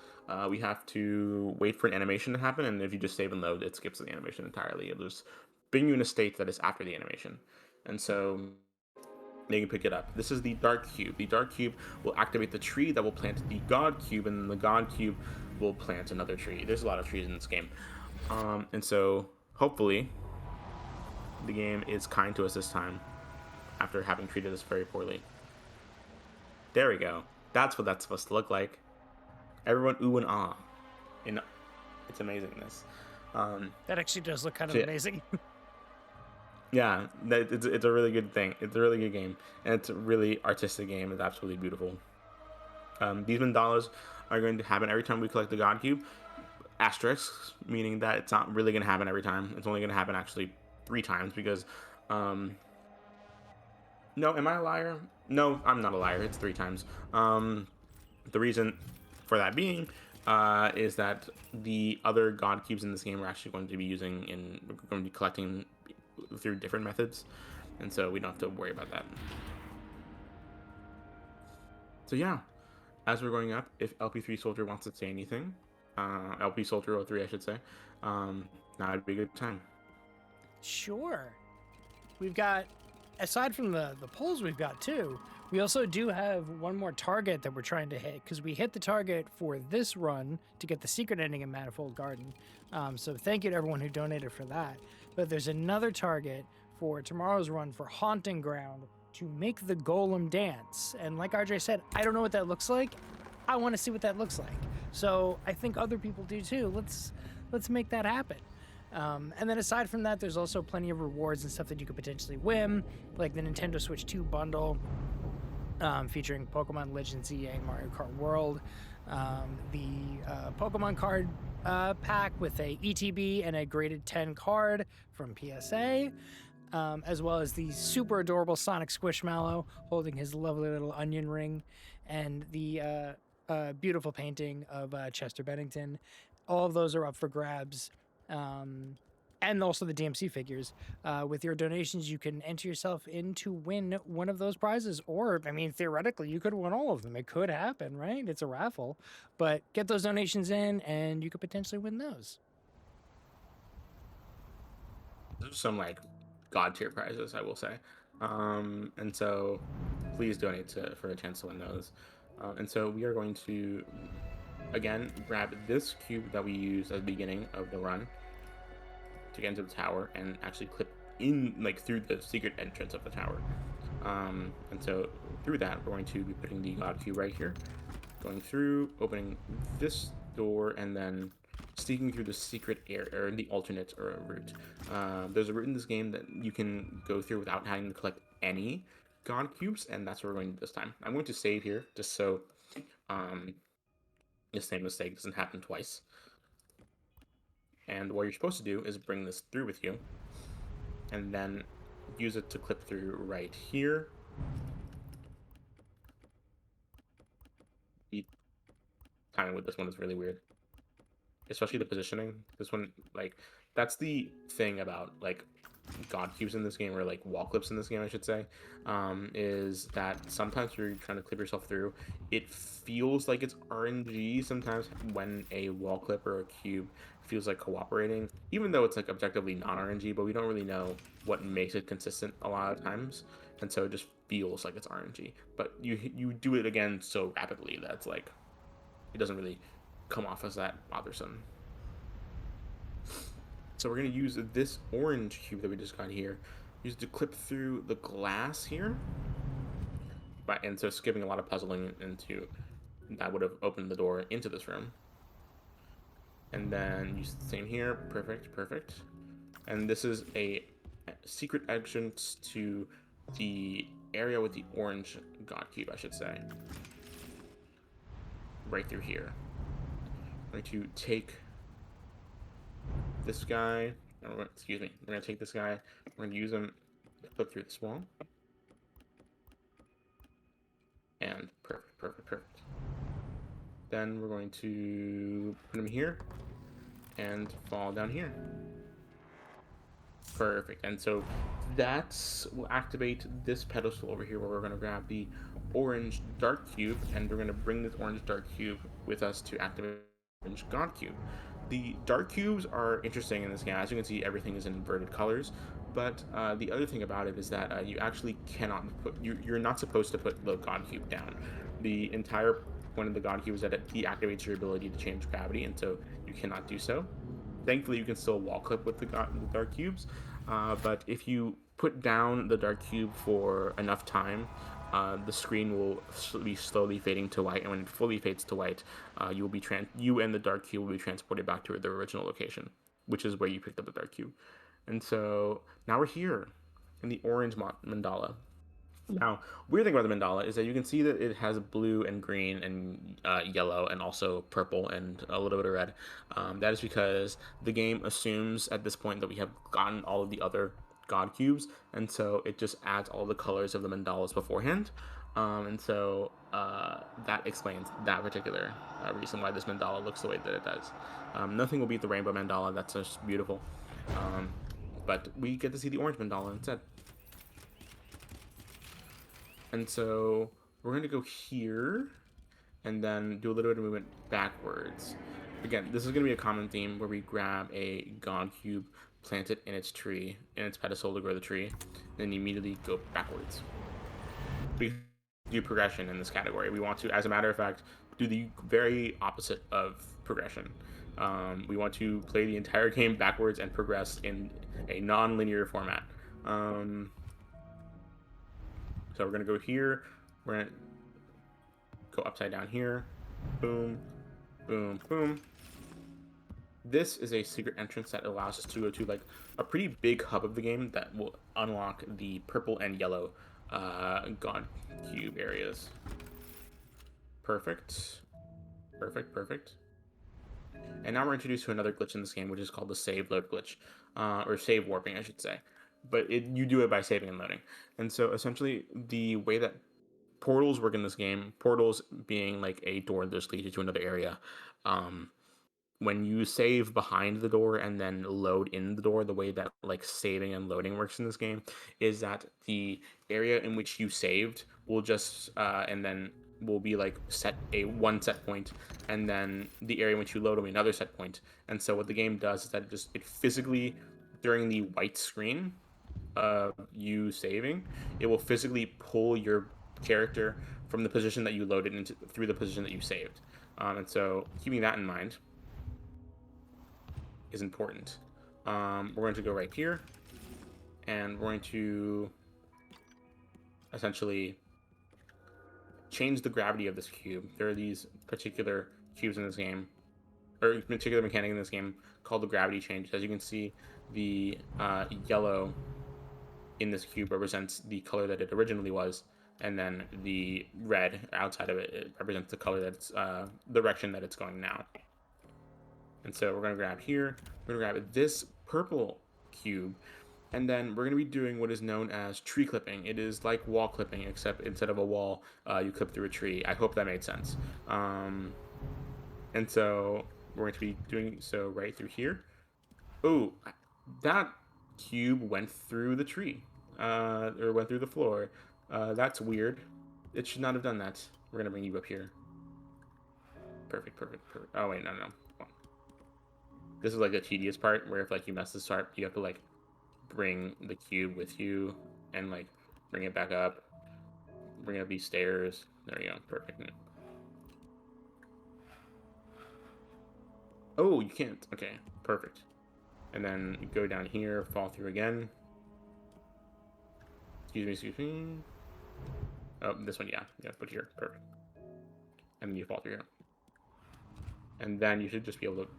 we have to wait for an animation to happen, and if you just save and load, it skips the animation entirely. It'll just bring you in a state that is after the animation. And so you can pick it up. This is the dark cube. The dark cube will activate the tree that will plant the God cube, and the God cube will plant another tree. There's a lot of trees in this game. And so hopefully the game is kind to us this time after having treated us very poorly. There we go. That's what that's supposed to look like. Everyone ooh and ah in its amazingness. That actually does look kind of amazing. Yeah, it's a really good thing. It's a really good game, and it's a really artistic game. It's absolutely beautiful. These mandalas are going to happen every time we collect the God Cube. Asterisks, meaning that it's not really going to happen every time. It's only going to happen actually 3 times because... No, am I a liar? No, I'm not a liar. It's 3 times. The reason for that being is that the other God Cubes in this game we're actually going to be using we're going to be collecting through different methods, and so we don't have to worry about that. So yeah, as we're going up, if LP3 Soldier wants to say anything, LP Soldier 03 I should say, now would be a good time. Sure. We've got, aside from the polls we've got too, we also do have one more target that we're trying to hit, because we hit the target for this run to get the secret ending in Manifold Garden. So thank you to everyone who donated for that. But there's another target for tomorrow's run for Haunting Ground to make the golem dance. And like RJ said, I don't know what that looks like. I want to see what that looks like. So I think other people do too. Let's make that happen. And then aside from that, there's also plenty of rewards and stuff that you could potentially win, like the Nintendo Switch 2 bundle. featuring Pokemon Legends Z and Mario Kart World. The Pokemon card pack with a ETB and a graded 10 card from PSA. As well as the super adorable Sonic Squishmallow holding his lovely little onion ring, and the beautiful painting of Chester Bennington. All of those are up for grabs. And also the DMC figures. With your donations, you can enter yourself in to win one of those prizes. Or, I mean, theoretically, you could win all of them. It could happen, right? It's a raffle. But get those donations in, and you could potentially win those. There's some like god tier prizes, I will say. And so please donate for a chance to win those. And so we are going to again grab this cube that we used at the beginning of the run to get into the tower and actually clip in like through the secret entrance of the tower. And so through that, we're going to be putting the god cube right here, going through, opening this door, and then sneaking through the secret area, or the alternate or route. There's a route in this game that you can go through without having to collect any god cubes, and that's what we're going to do this time. I'm going to save here just so the same mistake doesn't happen twice. And what you're supposed to do is bring this through with you, and then use it to clip through right here. The timing with this one is really weird, especially the positioning. This one, like, that's the thing about like god cubes in this game, or like wall clips in this game, I should say, is that sometimes you're trying to clip yourself through, it feels like it's RNG sometimes when a wall clip or a cube feels like cooperating, even though it's like objectively not RNG, but we don't really know what makes it consistent a lot of times, and so it just feels like it's RNG. But you do it again so rapidly that's like it doesn't really come off as that bothersome. So we're going to use this orange cube that we just got here, use it to clip through the glass here. And so skipping a lot of puzzling into that would have opened the door into this room. And then use the same here. Perfect, perfect. And this is a secret entrance to the area with the orange god cube, I should say. Right through here. I'm going to take this guy, excuse me, we're going to take this guy, we're going to use him to clip through this wall. And perfect, perfect, perfect. Then we're going to put him here and fall down here. Perfect. And so that's will activate this pedestal over here, where we're going to grab the orange dark cube, and we're going to bring this orange dark cube with us to activate the orange god cube. The dark cubes are interesting in this game. As you can see, everything is in inverted colors. But the other thing about it is that you actually cannot put, you're not supposed to put the god cube down. The entire point of the god cube is that it deactivates your ability to change gravity, and so you cannot do so. Thankfully, you can still wall clip with the dark cubes, but if you put down the dark cube for enough time, the screen will be slowly fading to white, and when it fully fades to white, you and the dark cube will be transported back to the original location, which is where you picked up the dark cube. And so now we're here in the orange mandala. Now, weird thing about the mandala is that you can see that it has blue and green and yellow and also purple and a little bit of red. That is because the game assumes at this point that we have gotten all of the other god cubes, and so it just adds all the colors of the mandalas beforehand. And so that explains that particular reason why this mandala looks the way that it does. Nothing will beat the rainbow mandala. That's just beautiful. But we get to see the orange mandala instead. And so we're going to go here and then do a little bit of movement backwards. Again, this is going to be a common theme where we grab a god cube, plant it in its tree, in its pedestal to grow the tree, then immediately go backwards. We do progression in this category. We want to, as a matter of fact, do the very opposite of progression. We want to play the entire game backwards and progress in a non-linear format. So we're going to go here, we're going to go upside down here, boom, boom, boom. This is a secret entrance that allows us to go to like a pretty big hub of the game that will unlock the purple and yellow God Cube areas. Perfect. Perfect. And now we're introduced to another glitch in this game, which is called the save load glitch, or save warping, I should say. But you do it by saving and loading. And so essentially, the way that portals work in this game, portals being like a door that leads you to another area, when you save behind the door and then load in the door, the way that like saving and loading works in this game is that the area in which you saved will just and then will be like one set point, and then the area in which you load will be another set point. And so what the game does is that it physically, during the white screen of you saving, it will physically pull your character from the position that you loaded into through the position that you saved. And so keeping that in mind is important. We're going to go right here, and we're going to essentially change the gravity of this cube. There are these particular cubes in this game, or particular mechanic in this game called the gravity change. As you can see, the yellow in this cube represents the color that it originally was, and then the red outside of it represents the color that's the direction that it's going now. And so we're going to grab here, we're going to grab this purple cube, and then we're going to be doing what is known as tree clipping. It is like wall clipping, except instead of a wall, you clip through a tree. I hope that made sense. And so we're going to be doing so right through here. Oh, that cube went through the tree, or went through the floor. That's weird. It should not have done that. We're going to bring you up here. Perfect. Oh, wait, no. This is like a tedious part where if like you mess this up, you have to like bring the cube with you and like bring it back up, bring up these stairs. There you go. Perfect. Oh, you can't. Okay, perfect. And then you go down here, fall through again. Excuse me. Oh, this one, yeah, put here. Perfect. And then you fall through here. And then you should just be able to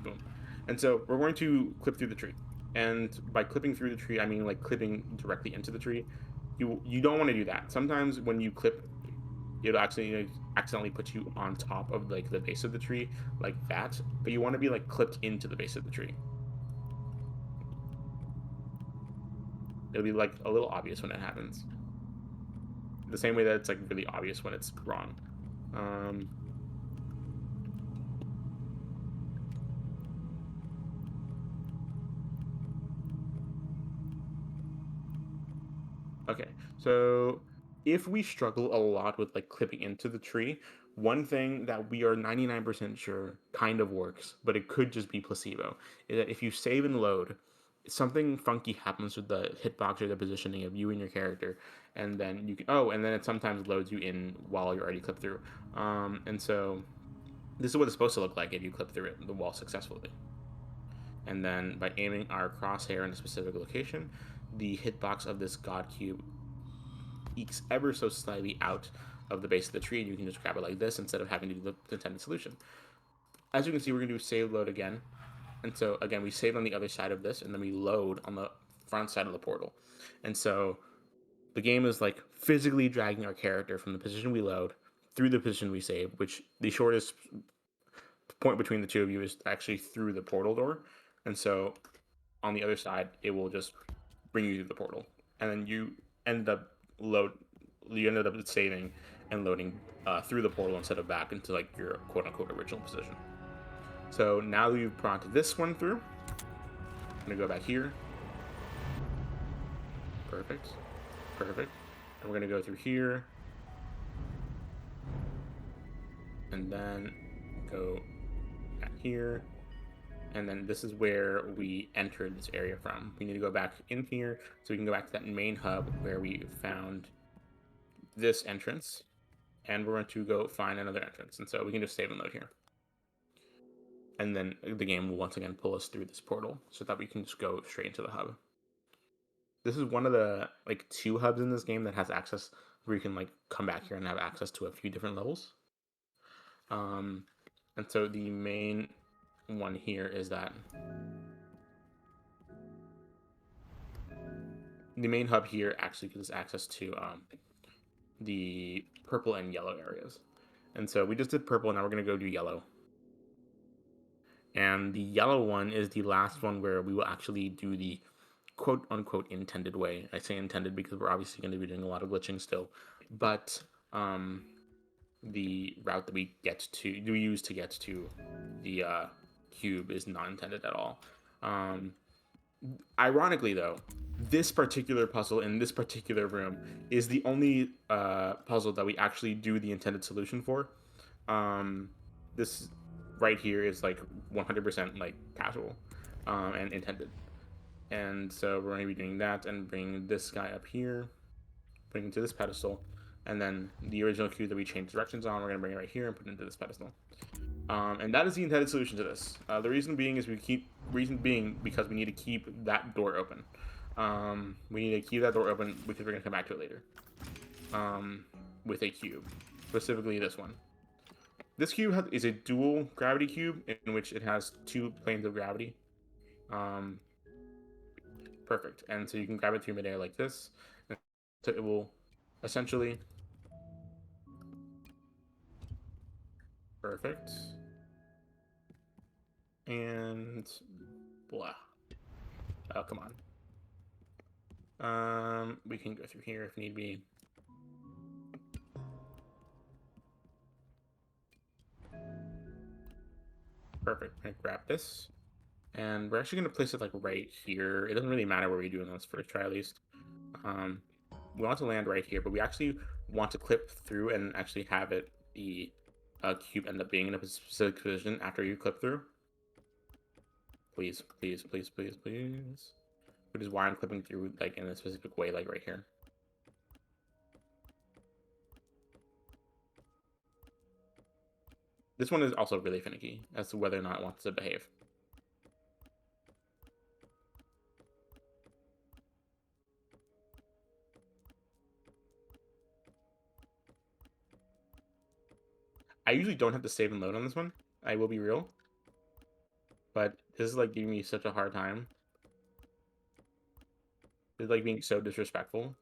boom. And so we're going to clip through the tree. And by clipping through the tree, I mean like clipping directly into the tree. You don't want to do that. Sometimes when you clip, it'll actually accidentally put you on top of like the base of the tree, like that. But you want to be like clipped into the base of the tree. It'll be like a little obvious when it happens. The same way that it's like really obvious when it's wrong. Okay, so if we struggle a lot with like clipping into the tree, one thing that we are 99% sure kind of works, but it could just be placebo, is that if you save and load, something funky happens with the hitbox or the positioning of you and your character, and then you can, and then it sometimes loads you in while you're already clipped through. And so this is what it's supposed to look like if you clip through the wall successfully. And then by aiming our crosshair in a specific location, the hitbox of this god cube ekes ever so slightly out of the base of the tree, and you can just grab it like this instead of having to do the intended solution. As you can see, we're going to do save load again. And so again, we save on the other side of this, and then we load on the front side of the portal. And so the game is like physically dragging our character from the position we load through the position we save, which the shortest point between the two of you is actually through the portal door. And so on the other side, it will just bring you to the portal. And then you ended up saving and loading through the portal instead of back into like your quote unquote original position. So now that you've brought this one through, I'm gonna go back here. Perfect. And we're gonna go through here. And then go back here. And then this is where we entered this area from. We need to go back in here so we can go back to that main hub where we found this entrance. And we're going to go find another entrance. And so we can just save and load here. And then the game will once again pull us through this portal so that we can just go straight into the hub. This is one of the like 2 hubs in this game that has access where you can like come back here and have access to a few different levels. And so the main one here is that the main hub here actually gives us access to the purple and yellow areas. And so we just did purple, now we're going to go do yellow. And the yellow one is the last one where we will actually do the quote-unquote intended way. I say intended because we're obviously going to be doing a lot of glitching still. But the route that we use to get to the cube is not intended at all. Ironically, though, this particular puzzle in this particular room is the only puzzle that we actually do the intended solution for. This right here is like 100% like casual and intended. And so we're going to be doing that and bringing this guy up here, bring it to this pedestal, and then the original cube that we changed directions on, we're going to bring it right here and put it into this pedestal. And that is the intended solution to this. The reason being is because we need to keep that door open. We need to keep that door open because we're going to come back to it later. With a cube, specifically this one. This cube is a dual gravity cube in which it has 2 planes of gravity. Perfect. And so you can grab it through midair like this. So it will essentially... Perfect. And... blah. Oh, come on. We can go through here if need be. Perfect. I'm gonna grab this. And we're actually going to place it like right here. It doesn't really matter where we do in this first try, at least. We want to land right here, but we actually want to clip through and actually have it the cube end up being in a specific position after you clip through. Please, please, please, please, please. Which is why I'm clipping through like in a specific way, like right here. This one is also really finicky as to whether or not it wants to behave. I usually don't have to save and load on this one. I will be real. But this is like giving me such a hard time. It's like being so disrespectful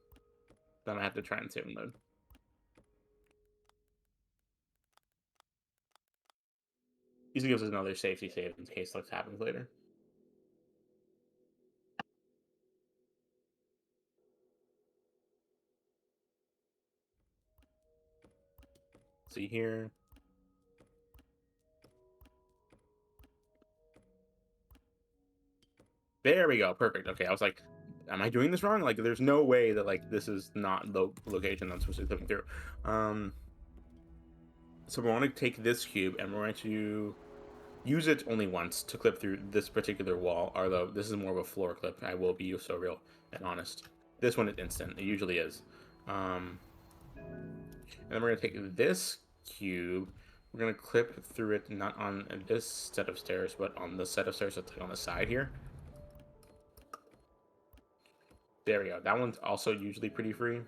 that I have to try and save and load. Usually gives us another safety save in case this happens later. See here. There we go. Perfect. Okay, I was like, am I doing this wrong? Like, there's no way that like this is not the location I'm supposed to be clipping through. So we want to take this cube and we're going to use it only once to clip through this particular wall. Although this is more of a floor clip. I will be so real and honest. This one is instant. It usually is. And then we're going to take this cube. We're going to clip through it not on this set of stairs, but on the set of stairs that's like on the side here. There we go. That one's also usually pretty free.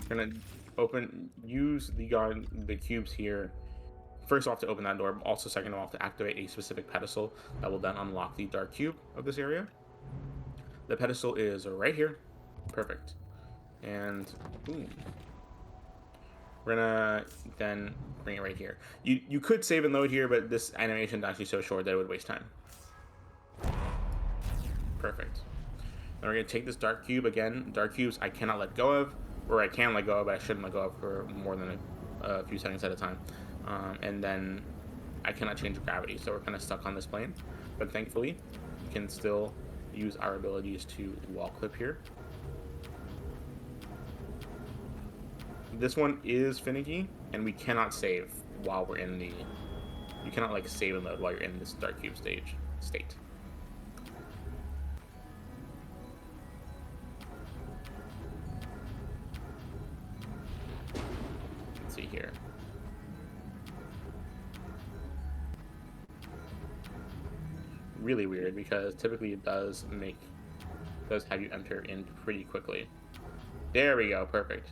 We're gonna use the cubes here. First off to open that door, also second off to activate a specific pedestal that will then unlock the dark cube of this area. The pedestal is right here. Perfect. And boom. We're gonna then bring it right here. You could save and load here, but this animation is actually so short that it would waste time. Perfect. Then we're going to take this dark cube again. Dark cubes I cannot let go of, or I can let go of, but I shouldn't let go of for more than a few seconds at a time. And then I cannot change gravity, so we're kind of stuck on this plane. But thankfully, we can still use our abilities to wall clip here. This one is finicky, and we cannot save while we're in the... You cannot like save and load while you're in this dark cube state. Here. Really weird because typically it does have you enter in pretty quickly. There we go, perfect.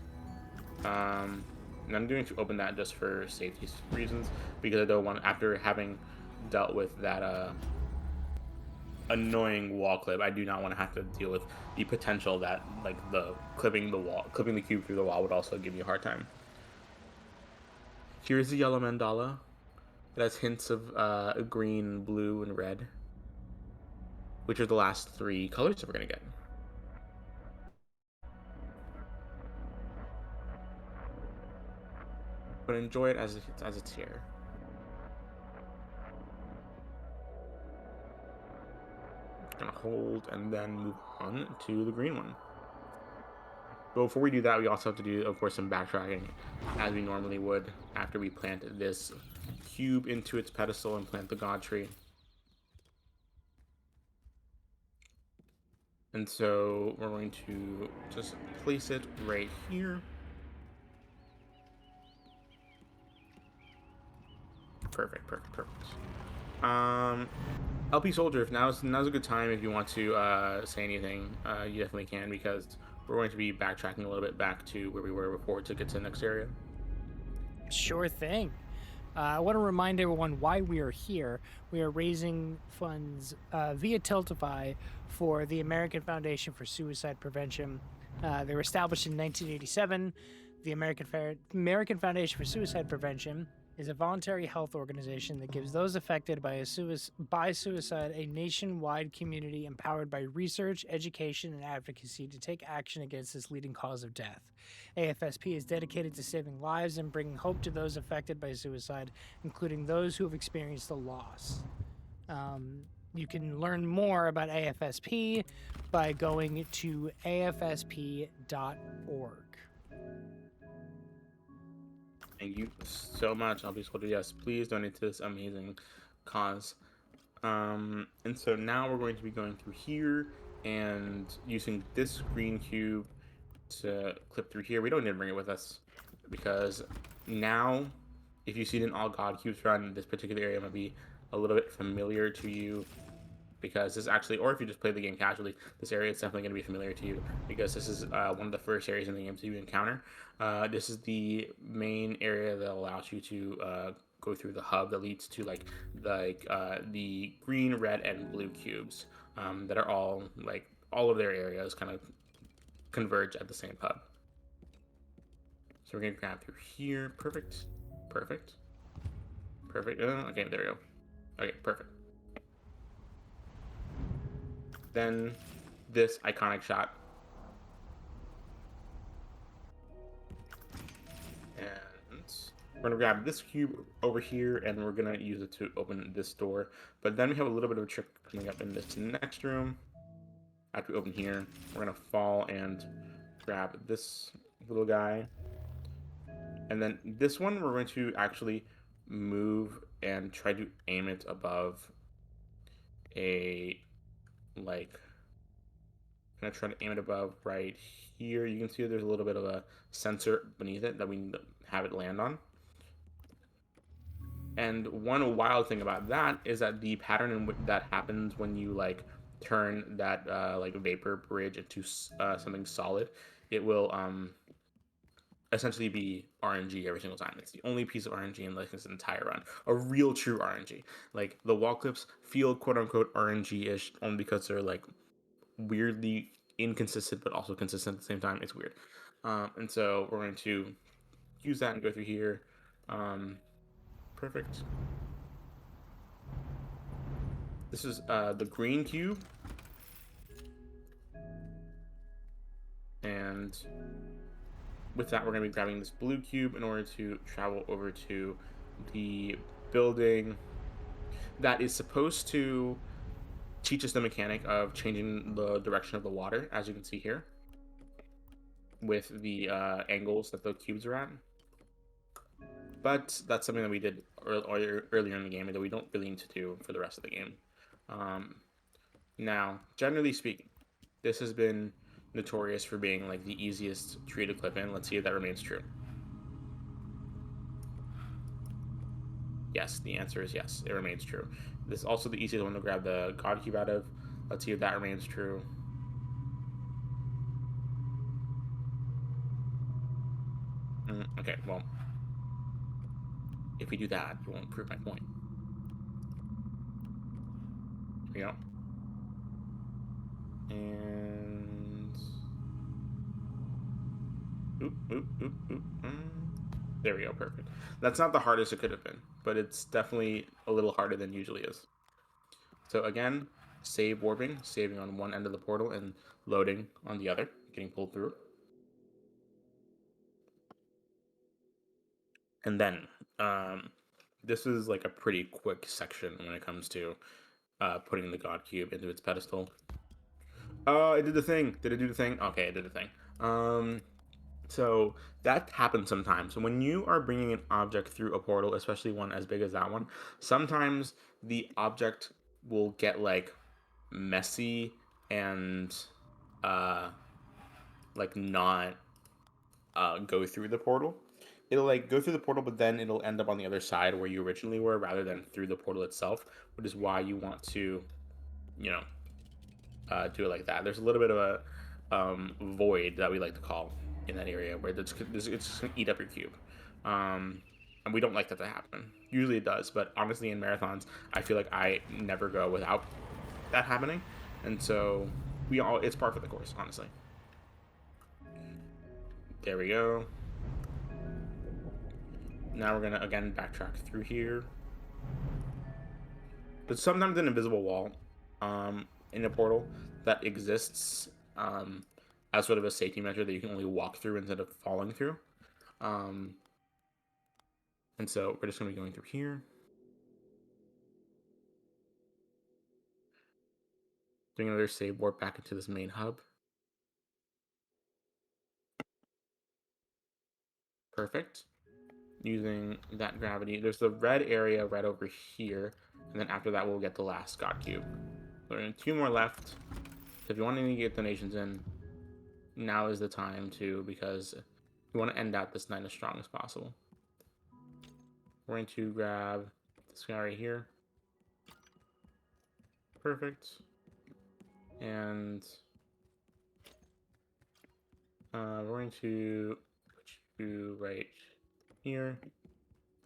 And I'm going to open that just for safety reasons because I don't want, after having dealt with that annoying wall clip. I do not want to have to deal with the potential that like the clipping the cube through the wall would also give you a hard time. Here's the yellow mandala. It has hints of green, blue, and red, which are the last 3 colors that we're gonna get. But enjoy it as it's here. Gonna hold and then move on to the green one. But before we do that, we also have to do, of course, some backtracking, as we normally would after we plant this cube into its pedestal and plant the god tree. And so we're going to just place it right here. Perfect. LP Soldier, if now's a good time if you want to say anything, you definitely can, because we're going to be backtracking a little bit back to where we were before to get to the next area. Sure thing. I want to remind everyone why we are here. We are raising funds via Tiltify for the American Foundation for Suicide Prevention. They were established in 1987. The American Foundation for Suicide Prevention is a voluntary health organization that gives those affected by suicide a nationwide community empowered by research, education, and advocacy to take action against this leading cause of death. AFSP is dedicated to saving lives and bringing hope to those affected by suicide, including those who have experienced a loss. You can learn more about AFSP by going to afsp.org. Thank you so much, LP Soldier. Yes, please donate to this amazing cause. And so now we're going to be going through here and using this green cube to clip through here. We don't need to bring it with us, because now, if you've seen an all god cubes run, this particular area might be a little bit familiar to you, because this actually, or if you just play the game casually, this area is definitely going to be familiar to you, because this is one of the first areas in the game that you encounter. This is the main area that allows you to go through the hub that leads to the green, red, and blue cubes that are all of their areas kind of converge at the same hub. So we're gonna grab through here. Perfect. Okay, there we go. Okay, perfect. Then this iconic shot. And we're gonna grab this cube over here and we're gonna use it to open this door. But then we have a little bit of a trick coming up in this next room. After we open here, we're gonna fall and grab this little guy. And then this one, we're going to actually move and try to aim it above I'm gonna try to aim it above right here. You can see there's a little bit of a sensor beneath it that we need to have it land on. And one wild thing about that is that the pattern that happens when you turn that vapor bridge into something solid, it will essentially be RNG every single time. It's the only piece of RNG in this entire run. A real true RNG. Like the wall clips feel quote unquote RNG-ish only because they're weirdly inconsistent but also consistent at the same time. It's weird. And so we're going to use that and go through here. Perfect. This is the green cube. And with that, we're going to be grabbing this blue cube in order to travel over to the building that is supposed to teach us the mechanic of changing the direction of the water, as you can see here, with the angles that the cubes are at. But that's something that we did earlier in the game and that we don't really need to do for the rest of the game. Now, generally speaking, this has been notorious for being the easiest tree to clip in. Let's see if that remains true. Yes, the answer is yes, it remains true. This is also the easiest one to grab the God Cube out of. Let's see if that remains true. Okay, well, if we do that, it won't prove my point. Here we go. And there we go, perfect. That's not the hardest it could have been, but it's definitely a little harder than usually is. So again, save warping, saving on one end of the portal and loading on the other, getting pulled through. And then this is like a pretty quick section when it comes to putting the God Cube into its pedestal. Oh, it did the thing. Did it do the thing? Okay, it did the thing. So that happens sometimes. When you are bringing an object through a portal, especially one as big as that one, sometimes the object will get like messy and like not go through the portal. It'll like go through the portal, but then it'll end up on the other side where you originally were rather than through the portal itself, which is why you want to, you know, do it like that. There's a little bit of a void that we like to call in that area where it's just going to eat up your cube. And we don't like that to happen. Usually it does, but honestly in marathons, I feel like I never go without that happening. And so it's par for the course, honestly. There we go. Now we're going to, again, backtrack through here. But sometimes an invisible wall in a portal that exists as sort of a safety measure that you can only walk through instead of falling through. And so we're just going to be going through here. Doing another save warp back into this main hub. Perfect. Using that gravity. There's the red area right over here. And then after that, we'll get the last God Cube. So there are 2 more left. So if you want to get donations in, now is the time to, because we want to end out this night as strong as possible. We're going to grab this guy right here. Perfect. And we're going to put you right here.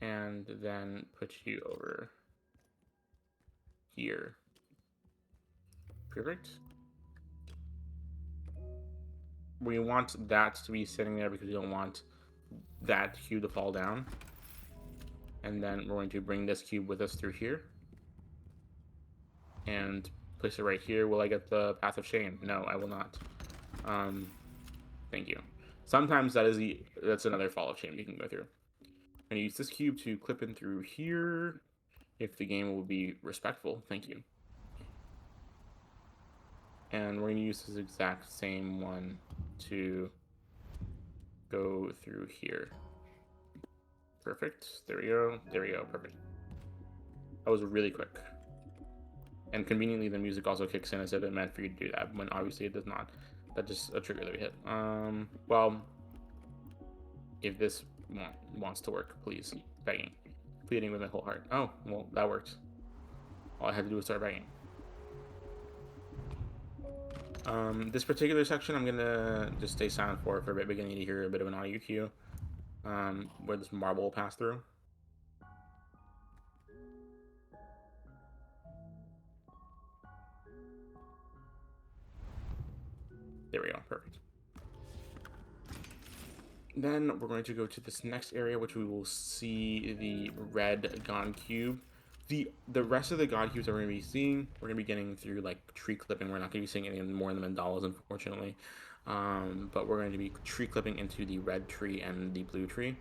And then put you over here. Perfect. We want that to be sitting there because we don't want that cube to fall down. And then we're going to bring this cube with us through here. And place it right here. Will I get the Path of Shame? No, I will not. Thank you. Sometimes that's another fall of shame you can go through. I'm going to use this cube to clip in through here. If the game will be respectful, thank you. And we're going to use this exact same one to go through here. Perfect. There we go. There we go. Perfect. That was really quick. And conveniently, the music also kicks in as if it meant for you to do that, when obviously it does not. That's just a trigger that we hit. Well, if this wants to work, please. Begging. Pleading with my whole heart. Oh, well, that worked. All I had to do was start begging. This particular section, I'm gonna just stay silent for a bit, beginning to hear a bit of an audio cue, where this marble will pass through. There we go, perfect. Then we're going to go to this next area, which we will see the red God Cube. The rest of the God Cubes that we're going to be seeing, we're going to be getting through like tree clipping. We're not going to be seeing any more in the mandalas, unfortunately. But we're going to be tree clipping into the red tree and the blue tree.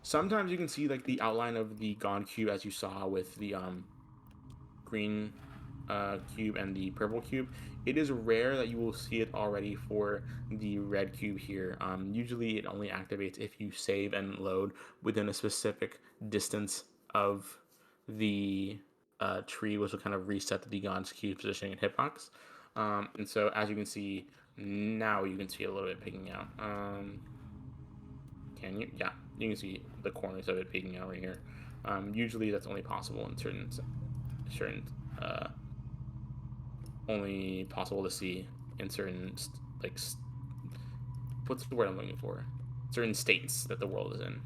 Sometimes you can see like the outline of the God Cube as you saw with the green cube and the purple cube. It is rare that you will see it already for the red cube here. Usually it only activates if you save and load within a specific distance of the tree, which will kind of reset the God's cube positioning and hitbox. And so as you can see, now you can see a little bit picking out. Can you? Yeah, you can see the corners of it peeking out right here. Usually that's only possible in certain only possible to see in certain what's the word I'm looking for? Certain states that the world is in.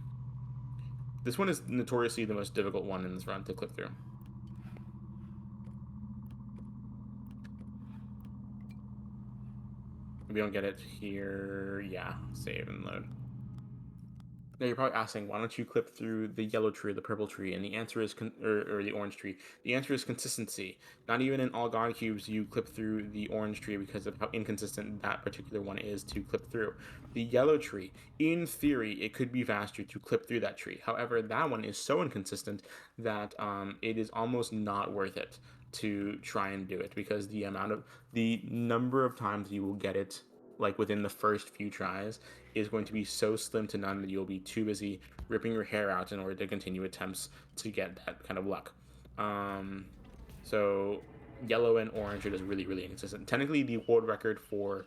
This one is notoriously the most difficult one in this run to clip through. If we don't get it here, yeah, save and load. Now you're probably asking, why don't you clip through the yellow tree or the purple tree? And the answer is, or the orange tree. The answer is consistency. Not even in all God cubes you clip through the orange tree because of how inconsistent that particular one is to clip through. The yellow tree, in theory, it could be faster to clip through that tree. However, that one is so inconsistent that it is almost not worth it to try and do it, because the number of times you will get it like within the first few tries is going to be so slim to none that you'll be too busy ripping your hair out in order to continue attempts to get that kind of luck. So yellow and orange are just really, really inconsistent. Technically, the world record for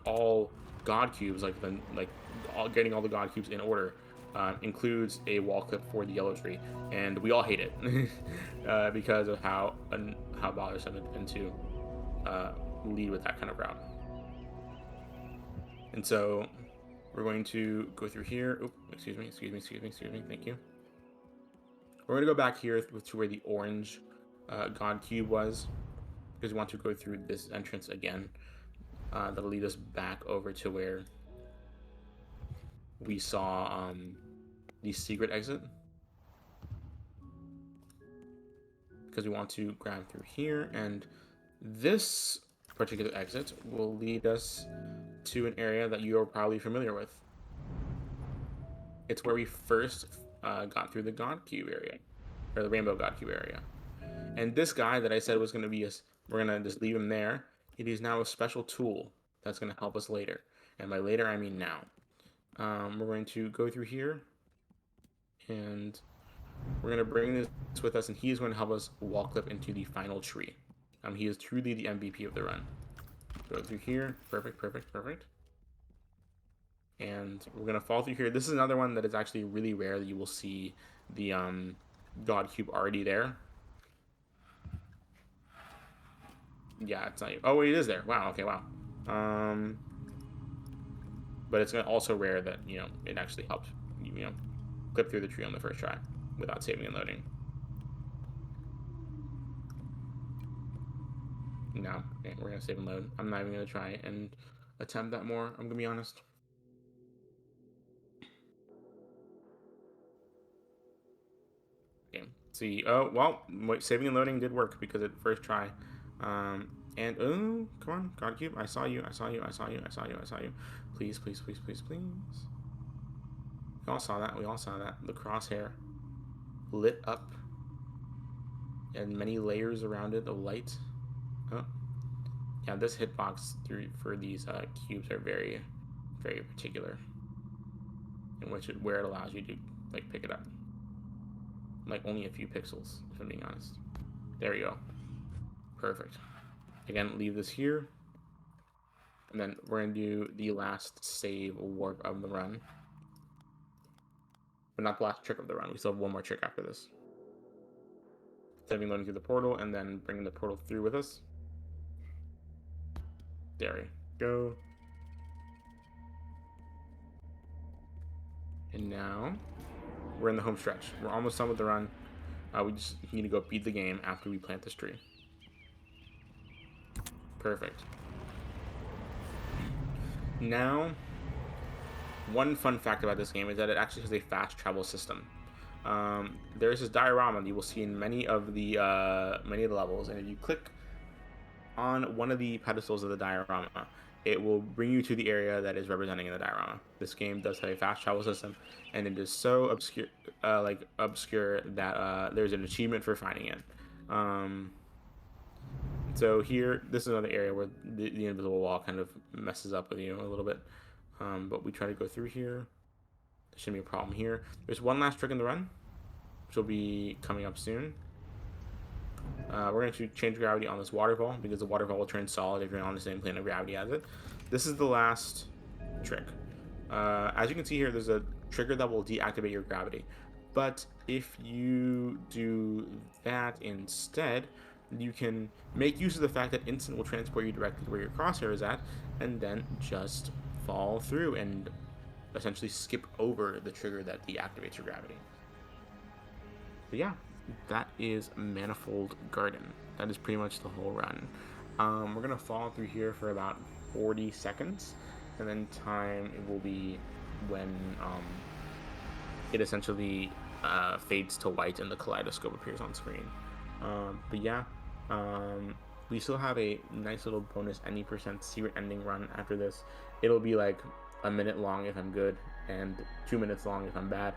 all God cubes, getting all the God cubes in order, includes a wall clip for the yellow tree, and we all hate it because of how bothersome it's been to lead with that kind of route. And so we're going to go through here. Oh, excuse me. Thank you. We're going to go back here to where the orange God cube was, because we want to go through this entrance again. That'll lead us back over to where we saw the secret exit, because we want to grab through here, and this particular exit will lead us to an area that you are probably familiar with. It's where we first got through the God Cube area, or the Rainbow God Cube area. And this guy that I said was going to be we're going to just leave him there. It is now a special tool that's going to help us later. And by later, I mean now. We're going to go through here, and we're going to bring this with us, and he is going to help us wall clip into the final tree. He is truly the MVP of the run. Go through here. Perfect. And we're going to fall through here. This is another one that is actually really rare that you will see the God Cube already there. Yeah, it's not. Oh, wait, it is there. Wow. Okay. Wow. But it's also rare that it actually helped clip through the tree on the first try without saving and loading. No, okay, we're gonna save and load. I'm not even gonna try and attempt that more. I'm gonna be honest. Okay. See. Oh well. Wait, saving and loading did work because at first try. And oh, come on, God Cube. I saw you. Please. We all saw that. The crosshair lit up and many layers around it of light. Oh. Yeah, this hitbox for these cubes are very, very particular, in where it allows you to pick it up. Only a few pixels, if I'm being honest. There we go. Perfect. Again, leave this here, and then we're gonna do the last save warp of the run, but not the last trick of the run. We still have one more trick after this. Saving, loading through the portal, and then bringing the portal through with us. There we go. And now we're in the home stretch. We're almost done with the run. We just need to go beat the game after we plant this tree. Perfect. Now, one fun fact about this game is that it actually has a fast travel system. There's this diorama that you will see in many of the levels, and if you click on one of the pedestals of the diorama, it will bring you to the area that is representing in the diorama. This game does have a fast travel system, and it is so obscure that there's an achievement for finding it. So here, this is another area where the invisible wall kind of messes up with you a little bit. But we try to go through here. There shouldn't be a problem here. There's one last trick in the run, which will be coming up soon. We're going to change gravity on this waterfall, because the waterfall will turn solid if you're on the same plane of gravity as it. This is the last trick. As you can see here, there's a trigger that will deactivate your gravity. But if you do that instead, you can make use of the fact that instant will transport you directly to where your crosshair is at, and then just fall through and essentially skip over the trigger that deactivates your gravity. But yeah, that is Manifold Garden. That is pretty much the whole run. We're gonna fall through here for about 40 seconds, and then time it will be when it essentially fades to white and the kaleidoscope appears on screen. But yeah, we still have a nice little bonus any % secret ending run after this. It'll be like a minute long if I'm good, and 2 minutes long if I'm bad.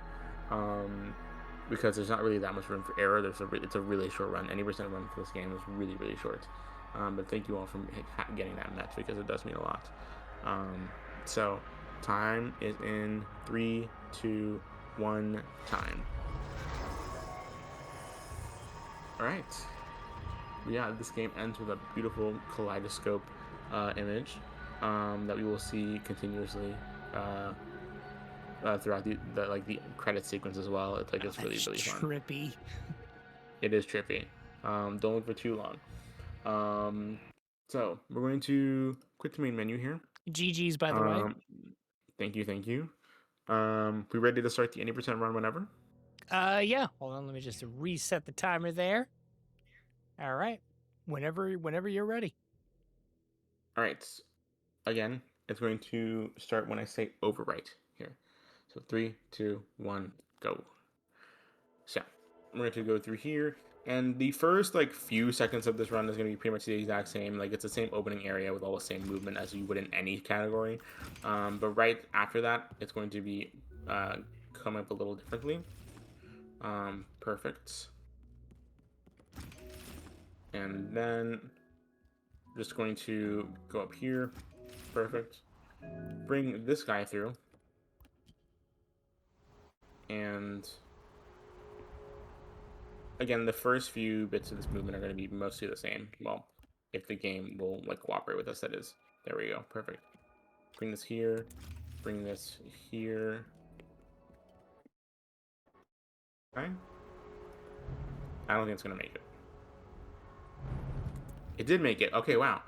Because there's not really that much room for error. It's a really short run. Any % run for this game is really, really short. But thank you all for getting that met, because it does mean a lot. So time is in 3, 2, 1, time. All right. Yeah, this game ends with a beautiful kaleidoscope image that we will see continuously throughout the credit sequence as well. It's like it's really fun. Trippy. It is trippy. Don't look for too long. So we're going to quit the main menu here. GG's, by the way. Thank you. We ready to start the 80% run whenever? Yeah. Hold on, let me just reset the timer there. All right. Whenever you're ready. All right. Again, it's going to start when I say overwrite here. So 3, 2, 1, go. So we're going to go through here, and the first few seconds of this run is going to be pretty much the exact same. Like, it's the same opening area with all the same movement as you would in any category. But right after that, it's going to be come up a little differently. Perfect. And then just going to go up here. Perfect. Bring this guy through. And again, the first few bits of this movement are going to be mostly the same. Well, if the game will cooperate with us, that is. There we go. Perfect. Bring this here. Bring this here. Okay. I don't think it's going to make it. It did make it. Okay, wow.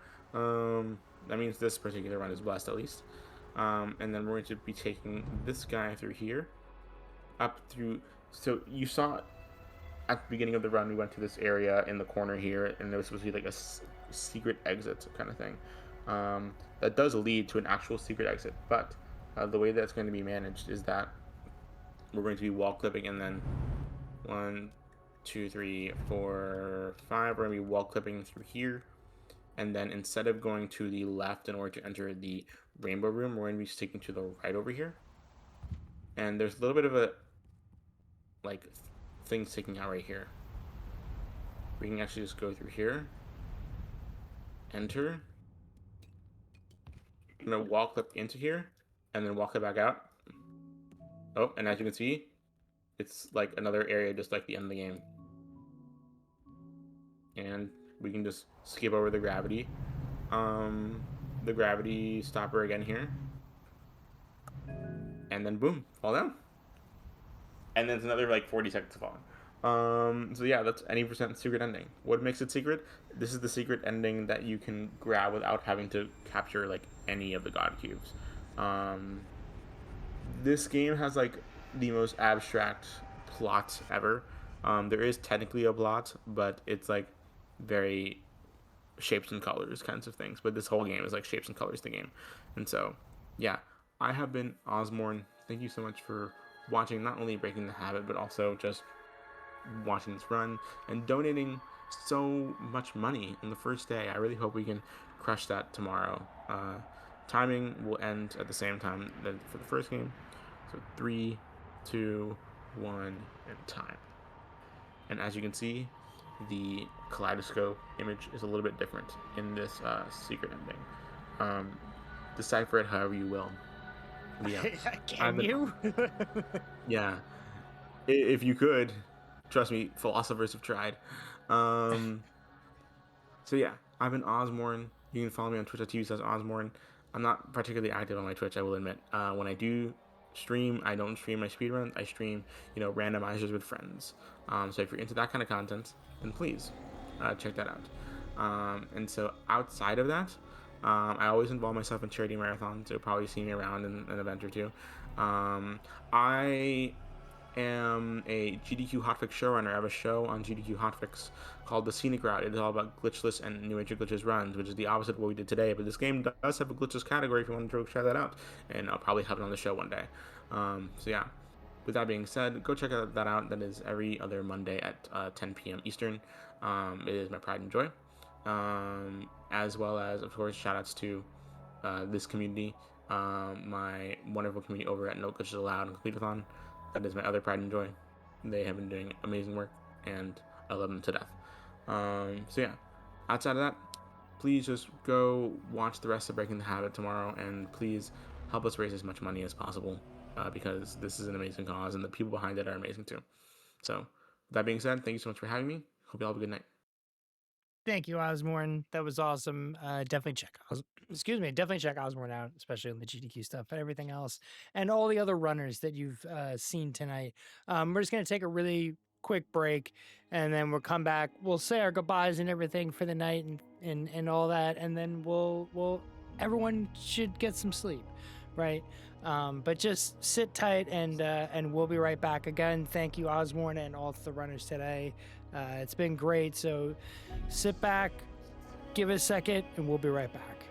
That means this particular run is blessed at least. And then we're going to be taking this guy through here. Up through... So you saw at the beginning of the run, we went to this area in the corner here, and there was supposed to be like a secret exit kind of thing. That does lead to an actual secret exit, but the way that's going to be managed is that we're going to be wall clipping, and then 1, 2, 3, 4, 5, we're going to be wall clipping through here, and then instead of going to the left in order to enter the rainbow room, we're going to be sticking to the right over here. And there's a little bit of a thing sticking out right here. We can actually just go through here, enter, I'm gonna wall clip into here, and then walk it back out. Oh, and as you can see, it's like another area just like the end of the game. And we can just skip over the gravity stopper again here, and then boom, fall down. And then it's another 40 seconds to fall. So yeah, that's any % secret ending. What makes it secret? This is the secret ending that you can grab without having to capture any of the god cubes. This game has the most abstract plot ever. There is technically a plot, but it's very shapes and colors kinds of things. But this whole game is shapes and colors the game. And so yeah, I have been Osborne. Thank you so much for watching, not only Breaking the Habit, but also just watching this run and donating so much money in the first day. I really hope we can crush that tomorrow. Timing will end at the same time that for the first game. So 3, 2, 1, and time. And as you can see, the kaleidoscope image is a little bit different in this secret ending. Decipher it however you will. Yeah. Can you? Yeah. If you could, trust me, philosophers have tried. So yeah, I've been Osborne. You can follow me on twitch.tv/Osborne. I'm not particularly active on my Twitch, I will admit. When I do stream, I don't stream my speedruns. I stream, randomizers with friends. So if you're into that kind of content, then please check that out. And so outside of that, I always involve myself in charity marathons, so you'll probably see me around in an event or two. I am a GDQ Hotfix showrunner. I have a show on GDQ Hotfix called The Scenic Route. It is all about glitchless and new age glitches runs, which is the opposite of what we did today. But this game does have a glitches category if you want to try that out, and I'll probably have it on the show one day. So yeah. With that being said, go check that out. That is every other Monday at 10 p.m. Eastern. It is my pride and joy. As well as, of course, shout outs to this community, my wonderful community over at No Glitches Allowed and Completeathon. That is my other pride and joy. They have been doing amazing work, and I love them to death. So yeah, outside of that, please just go watch the rest of Breaking the Habit tomorrow, and please help us raise as much money as possible, because this is an amazing cause, and the people behind it are amazing too. So, with that being said, thank you so much for having me. Hope you all have a good night. Thank you, Osborne. That was awesome. Definitely check Osborne out, especially on the GDQ stuff, but everything else, and all the other runners that you've seen tonight. We're just gonna take a really quick break, and then we'll come back. We'll say our goodbyes and everything for the night, and all that, and then we'll everyone should get some sleep, right? But just sit tight, and we'll be right back. Again, thank you, Osborne, and all the runners today. It's been great. So sit back, give it a second, and we'll be right back.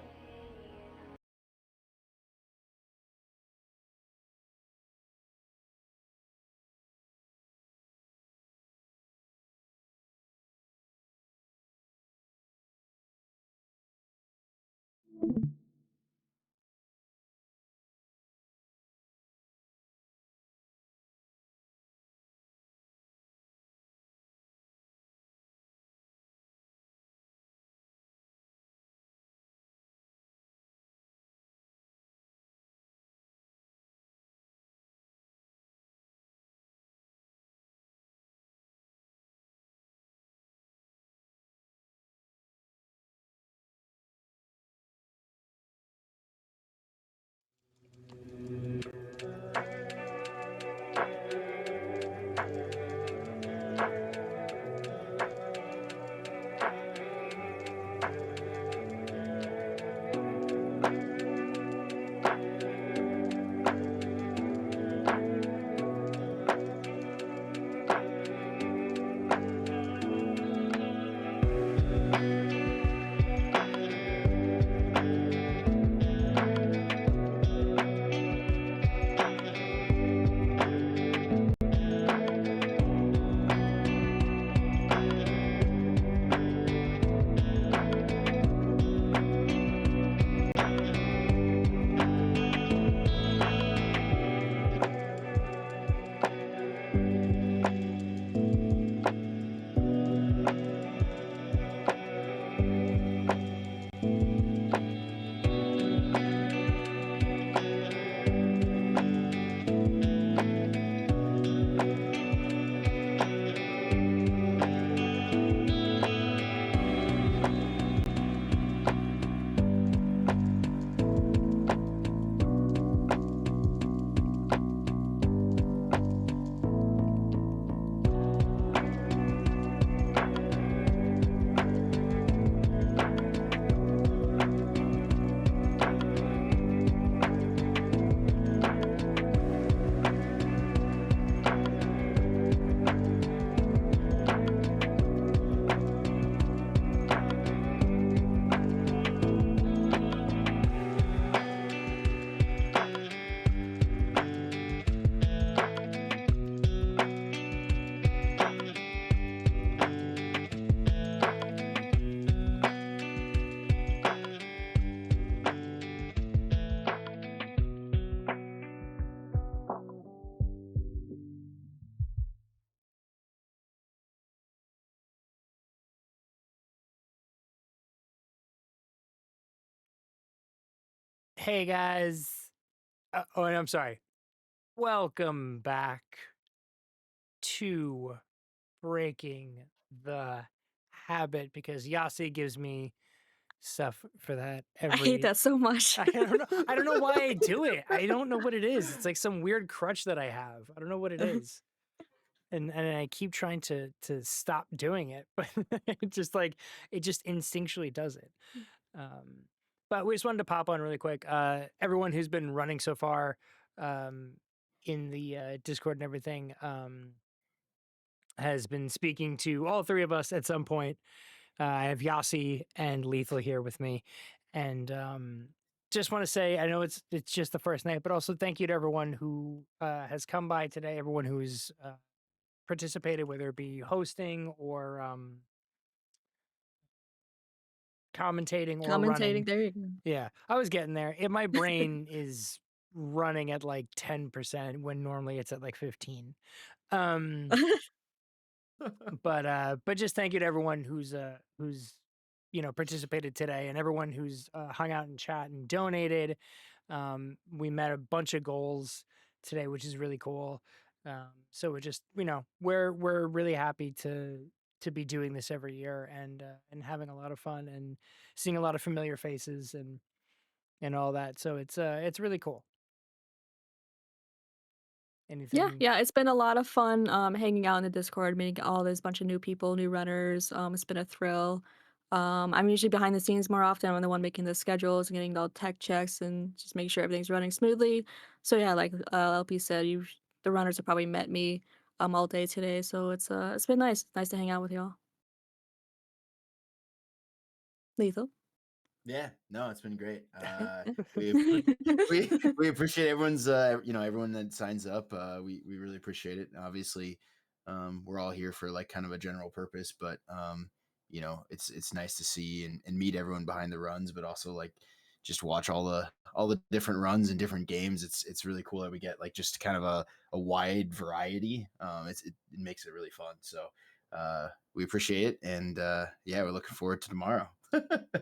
Hey guys. Oh, and I'm sorry. Welcome back to Breaking the Habit, because Yasi gives me stuff for that I hate that so much. I don't know. I don't know why I do it. I don't know what it is. It's like some weird crutch that I have. I don't know what it is. And I keep trying to stop doing it, but it just instinctually does it. But we just wanted to pop on really quick. Everyone who's been running so far, in the Discord and everything has been speaking to all three of us at some point. I have Yasi and Lethal here with me, and just want to say I know it's just the first night, but also thank you to everyone who has come by today, everyone who's participated, whether it be hosting or commentating or running. There you go. Yeah, I was getting there. My brain is running at like 10% when normally it's at like 15. But just thank you to everyone who's participated today, and everyone who's hung out in chat and donated. We met a bunch of goals today, which is really cool. So we're just we're really happy to be doing this every year and having a lot of fun and seeing a lot of familiar faces and all that. So it's really cool. Anything? Yeah, it's been a lot of fun hanging out in the Discord, meeting all this bunch of new people, new runners. It's been a thrill. I'm usually behind the scenes more often. I'm the one making the schedules and getting all tech checks and just making sure everything's running smoothly. So yeah, like LP said, the runners have probably met me all day today. So it's been nice. Nice to hang out with y'all. Lethal. Yeah, no, it's been great. We appreciate everyone's everyone that signs up. We really appreciate it. Obviously, we're all here for like kind of a general purpose, but it's nice to see and meet everyone behind the runs, but also like just watch all the different runs and different games. It's really cool that we get like just kind of a wide variety. It makes it really fun. So we appreciate it, and yeah, we're looking forward to tomorrow.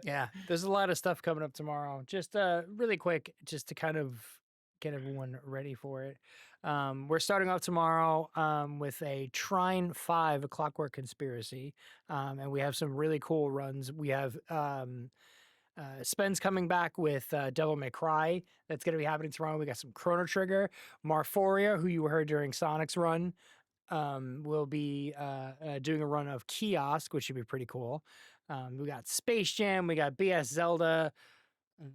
Yeah, there's a lot of stuff coming up tomorrow. Just really quick, just to kind of get everyone ready for it. We're starting off tomorrow with a Trine 5, a Clockwork Conspiracy, and we have some really cool runs. We have Spen's coming back with Devil May Cry. That's going to be happening tomorrow. We got some Chrono Trigger. Marforia, who you heard during Sonic's run, will be doing a run of Kiosk, which should be pretty cool. We got Space Jam, we got BS Zelda,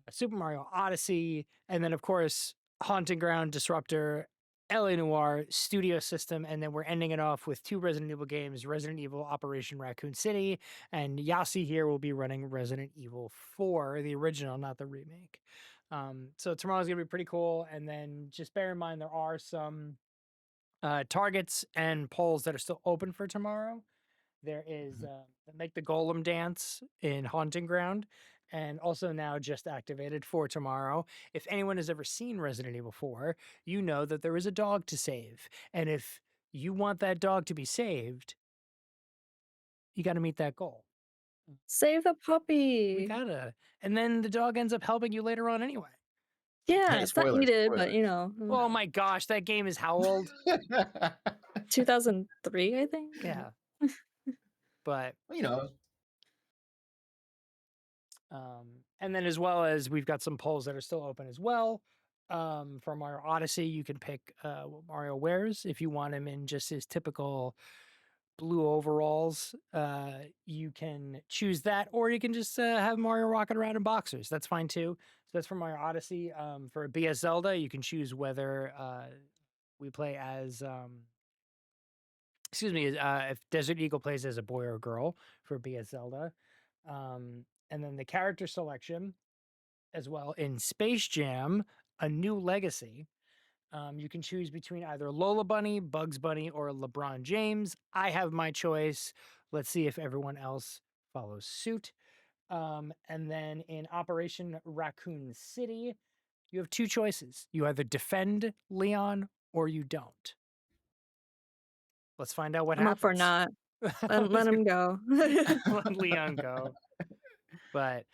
Super Mario Odyssey, and then of course Haunting Ground, Disruptor, LA Noire, Studio System, and then we're ending it off with 2 Resident Evil games, Resident Evil Operation Raccoon City, and Yasi here will be running Resident Evil 4, the original, not the remake. So tomorrow's gonna be pretty cool, and then just bear in mind there are some targets and polls that are still open for tomorrow. There is Make the Golem Dance in Haunting Ground, and also now just activated for tomorrow. If anyone has ever seen Resident Evil 4, you know that there is a dog to save. And if you want that dog to be saved, you got to meet that goal. Save the puppy. We gotta. And then the dog ends up helping you later on anyway. Yeah, it's not needed, but Oh my gosh, that game is how old? 2003, I think. Yeah. But and then as well as we've got some polls that are still open as well. For Mario Odyssey, you can pick what Mario wears. If you want him in just his typical blue overalls, you can choose that, or you can just have Mario rocking around in boxers. That's fine too. So that's for Mario Odyssey. For BS Zelda, you can choose whether we play as if Desert Eagle plays as a boy or a girl for BS Zelda. And then the character selection as well in Space Jam, A New Legacy. You can choose between either Lola Bunny, Bugs Bunny, or LeBron James. I have my choice. Let's see if everyone else follows suit. And then in Operation Raccoon City, you have 2 choices. You either defend Leon or you don't. Let's find out what I'm happens. up for not. Let him go. Let Leon go. But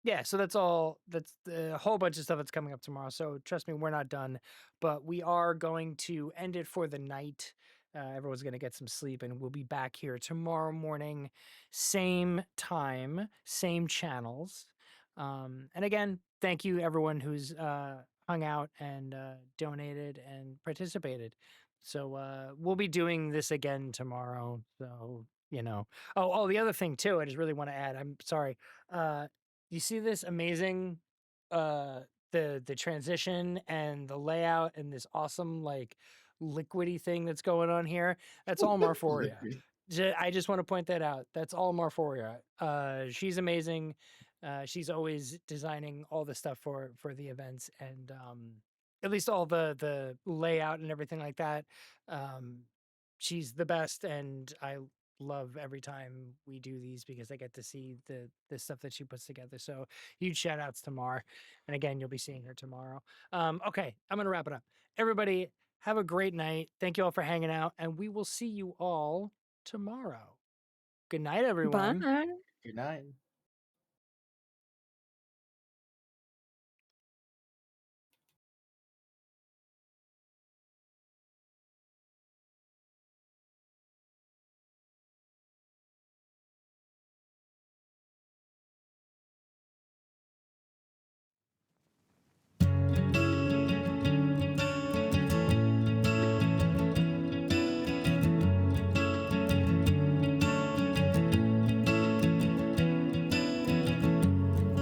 yeah, so that's a whole bunch of stuff that's coming up tomorrow. So trust me, we're not done, but we are going to end it for the night. Everyone's going to get some sleep, and we'll be back here tomorrow morning, same time, same channels. And again, thank you everyone who's hung out and donated and participated. So we'll be doing this again tomorrow. So, Oh, the other thing too, I just really want to add, I'm sorry. You see this amazing the transition and the layout and this awesome like liquidy thing that's going on here. That's all Marforia. I just want to point that out. That's all Marforia. She's amazing. She's always designing all the stuff for the events, and at least all the layout and everything like that. She's the best, and I love every time we do these because I get to see the stuff that she puts together. So huge shout outs to Mar. And again, you'll be seeing her tomorrow. Okay, I'm gonna wrap it up. Everybody, have a great night. Thank you all for hanging out, and we will see you all tomorrow. Good night, everyone. Bye. Good night.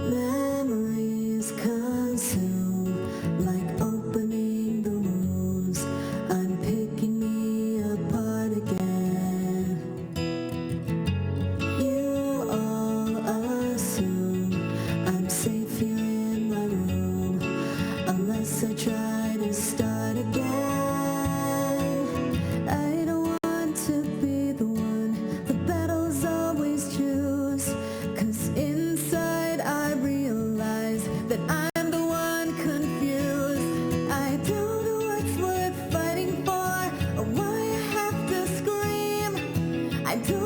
Memories consume like opening the wounds, unpicking me apart again. You all assume I'm safe here in my room, unless I try to start again. I don't want to be the one the battles always choose, 'cause inside I realize that I'm the one confused. I don't know what's worth fighting for, or why I have to scream. I don't